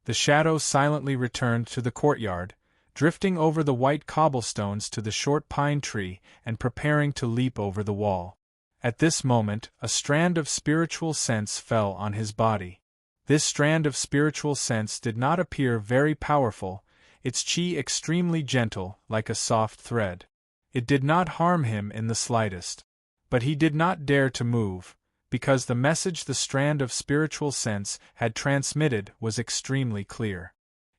The shadow silently returned to the courtyard, drifting over the white cobblestones to the short pine tree and preparing to leap over the wall. At this moment, a strand of spiritual sense fell on his body. This strand of spiritual sense did not appear very powerful, its chi extremely gentle, like a soft thread. It did not harm him in the slightest. But he did not dare to move, because the message the strand of spiritual sense had transmitted was extremely clear.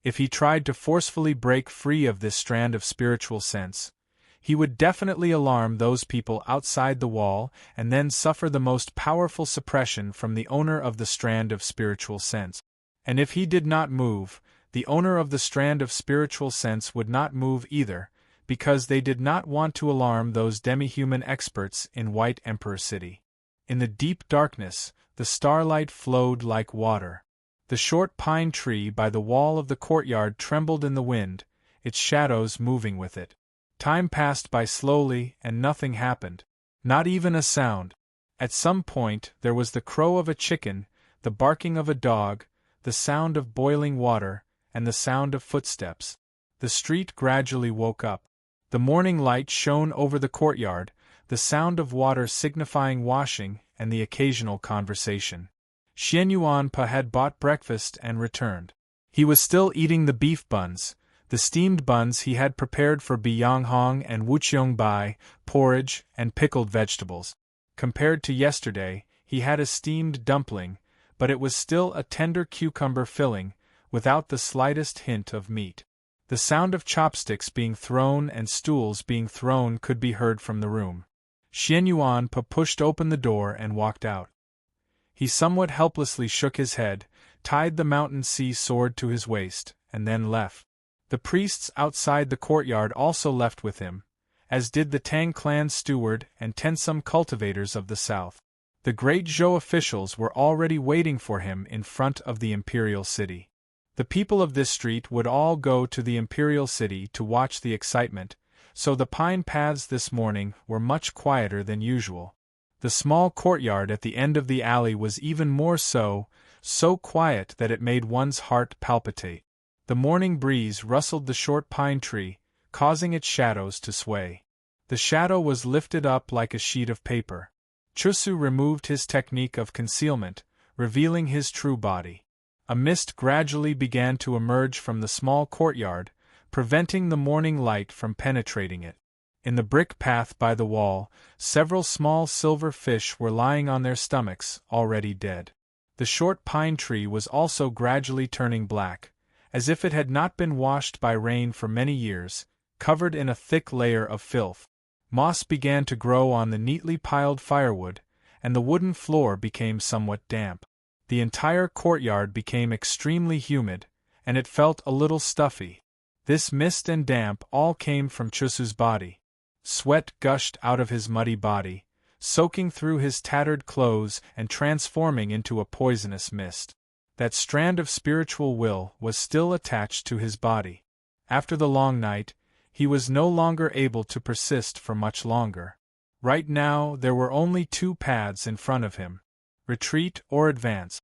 If he tried to forcefully break free of this strand of spiritual sense, he would definitely alarm those people outside the wall and then suffer the most powerful suppression from the owner of the strand of spiritual sense. And if he did not move, the owner of the strand of spiritual sense would not move either, because they did not want to alarm those demi-human experts in White Emperor City. In the deep darkness, the starlight flowed like water. The short pine tree by the wall of the courtyard trembled in the wind, its shadows moving with it. Time passed by slowly and nothing happened. Not even a sound. At some point there was the crow of a chicken, the barking of a dog, the sound of boiling water, and the sound of footsteps. The street gradually woke up. The morning light shone over the courtyard, the sound of water signifying washing, and the occasional conversation. Xian Yuanpa had bought breakfast and returned. He was still eating the beef buns, the steamed buns he had prepared for Biyanghong and Wuqiong Bai, porridge, and pickled vegetables. Compared to yesterday, he had a steamed dumpling, but it was still a tender cucumber filling, without the slightest hint of meat. The sound of chopsticks being thrown and stools being thrown could be heard from the room. Xian Yuanpa pushed open the door and walked out. He somewhat helplessly shook his head, tied the mountain sea sword to his waist, and then left. The priests outside the courtyard also left with him, as did the Tang clan steward and some cultivators of the south. The great Zhou officials were already waiting for him in front of the imperial city. The people of this street would all go to the imperial city to watch the excitement, so the pine paths this morning were much quieter than usual. The small courtyard at the end of the alley was even more so quiet that it made one's heart palpitate. The morning breeze rustled the short pine tree, causing its shadows to sway. The shadow was lifted up like a sheet of paper. Chusu removed his technique of concealment, revealing his true body. A mist gradually began to emerge from the small courtyard, preventing the morning light from penetrating it. In the brick path by the wall, several small silver fish were lying on their stomachs, already dead. The short pine tree was also gradually turning black, as if it had not been washed by rain for many years, covered in a thick layer of filth. Moss began to grow on the neatly piled firewood, and the wooden floor became somewhat damp. The entire courtyard became extremely humid, and it felt a little stuffy. This mist and damp all came from Chusu's body. Sweat gushed out of his muddy body, soaking through his tattered clothes and transforming into a poisonous mist. That strand of spiritual will was still attached to his body. After the long night, he was no longer able to persist for much longer. Right now, there were only two paths in front of him: retreat or advance.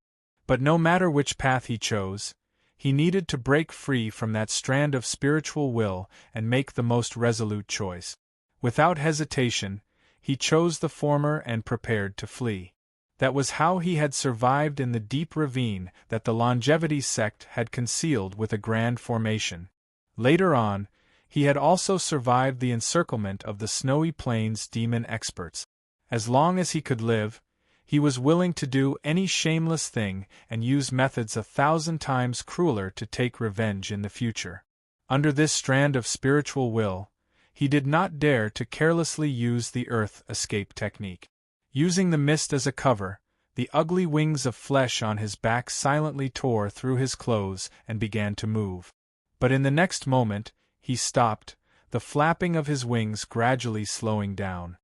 But no matter which path he chose, he needed to break free from that strand of spiritual will and make the most resolute choice. Without hesitation, he chose the former and prepared to flee. That was how he had survived in the deep ravine that the longevity sect had concealed with a grand formation. Later on, he had also survived the encirclement of the snowy plains demon experts. As long as he could live, he was willing to do any shameless thing and use methods 1,000 times crueler to take revenge in the future. Under this strand of spiritual will, he did not dare to carelessly use the earth escape technique. Using the mist as a cover, the ugly wings of flesh on his back silently tore through his clothes and began to move. But in the next moment, he stopped, the flapping of his wings gradually slowing down.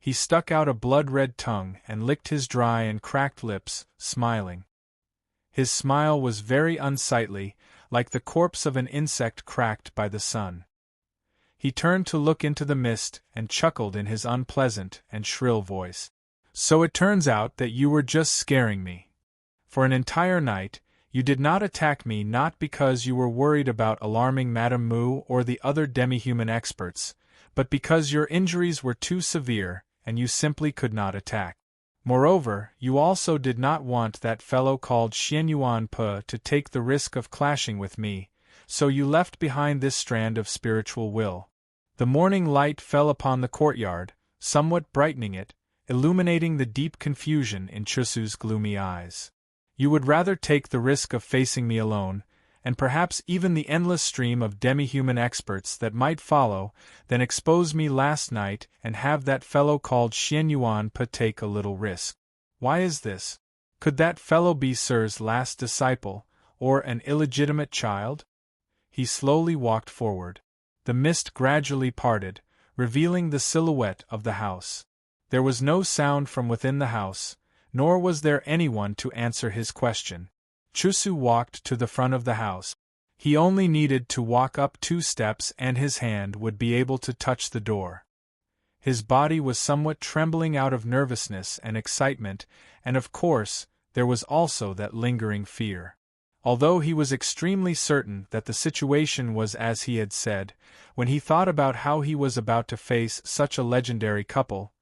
He stuck out a blood-red tongue and licked his dry and cracked lips, smiling. His smile was very unsightly, like the corpse of an insect cracked by the sun. He turned to look into the mist and chuckled in his unpleasant and shrill voice. "So it turns out that you were just scaring me. For an entire night, you did not attack me, not because you were worried about alarming Madame Mu or the other demi-human experts, but because your injuries were too severe and you simply could not attack. Moreover, you also did not want that fellow called Xianyuan Pe to take the risk of clashing with me, so you left behind this strand of spiritual will." The morning light fell upon the courtyard, somewhat brightening it, illuminating the deep confusion in Chusu's gloomy eyes. "You would rather take the risk of facing me alone, and perhaps even the endless stream of demi-human experts that might follow, than expose me last night and have that fellow called Xianyuan Pe take a little risk. Why is this? Could that fellow be Sir's last disciple, or an illegitimate child?" He slowly walked forward. The mist gradually parted, revealing the silhouette of the house. There was no sound from within the house, nor was there anyone to answer his question. Chusu walked to the front of the house. He only needed to walk up 2 steps and his hand would be able to touch the door. His body was somewhat trembling out of nervousness and excitement, and of course, there was also that lingering fear. Although he was extremely certain that the situation was as he had said, when he thought about how he was about to face such a legendary couple,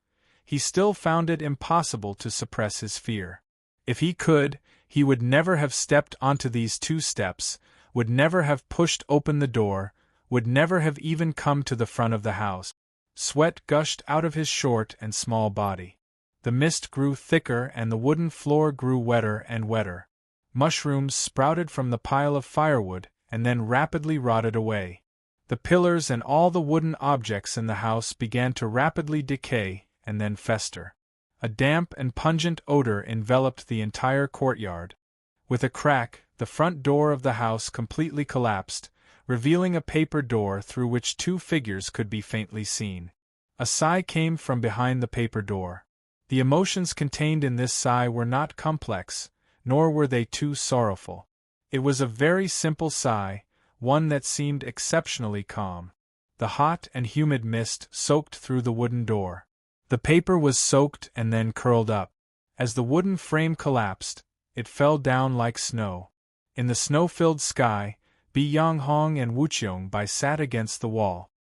he still found it impossible to suppress his fear. If he could, he would never have stepped onto these 2 steps, would never have pushed open the door, would never have even come to the front of the house. Sweat gushed out of his short and small body. The mist grew thicker and the wooden floor grew wetter and wetter. Mushrooms sprouted from the pile of firewood and then rapidly rotted away. The pillars and all the wooden objects in the house began to rapidly decay and then fester. A damp and pungent odor enveloped the entire courtyard. With a crack, the front door of the house completely collapsed, revealing a paper door through which 2 figures could be faintly seen. A sigh came from behind the paper door. The emotions contained in this sigh were not complex, nor were they too sorrowful. It was a very simple sigh, one that seemed exceptionally calm. The hot and humid mist soaked through the wooden door. The paper was soaked and then curled up. As the wooden frame collapsed, it fell down like snow. In the snow-filled sky, Bi Yanghong and Wuqiong Bai sat against the wall.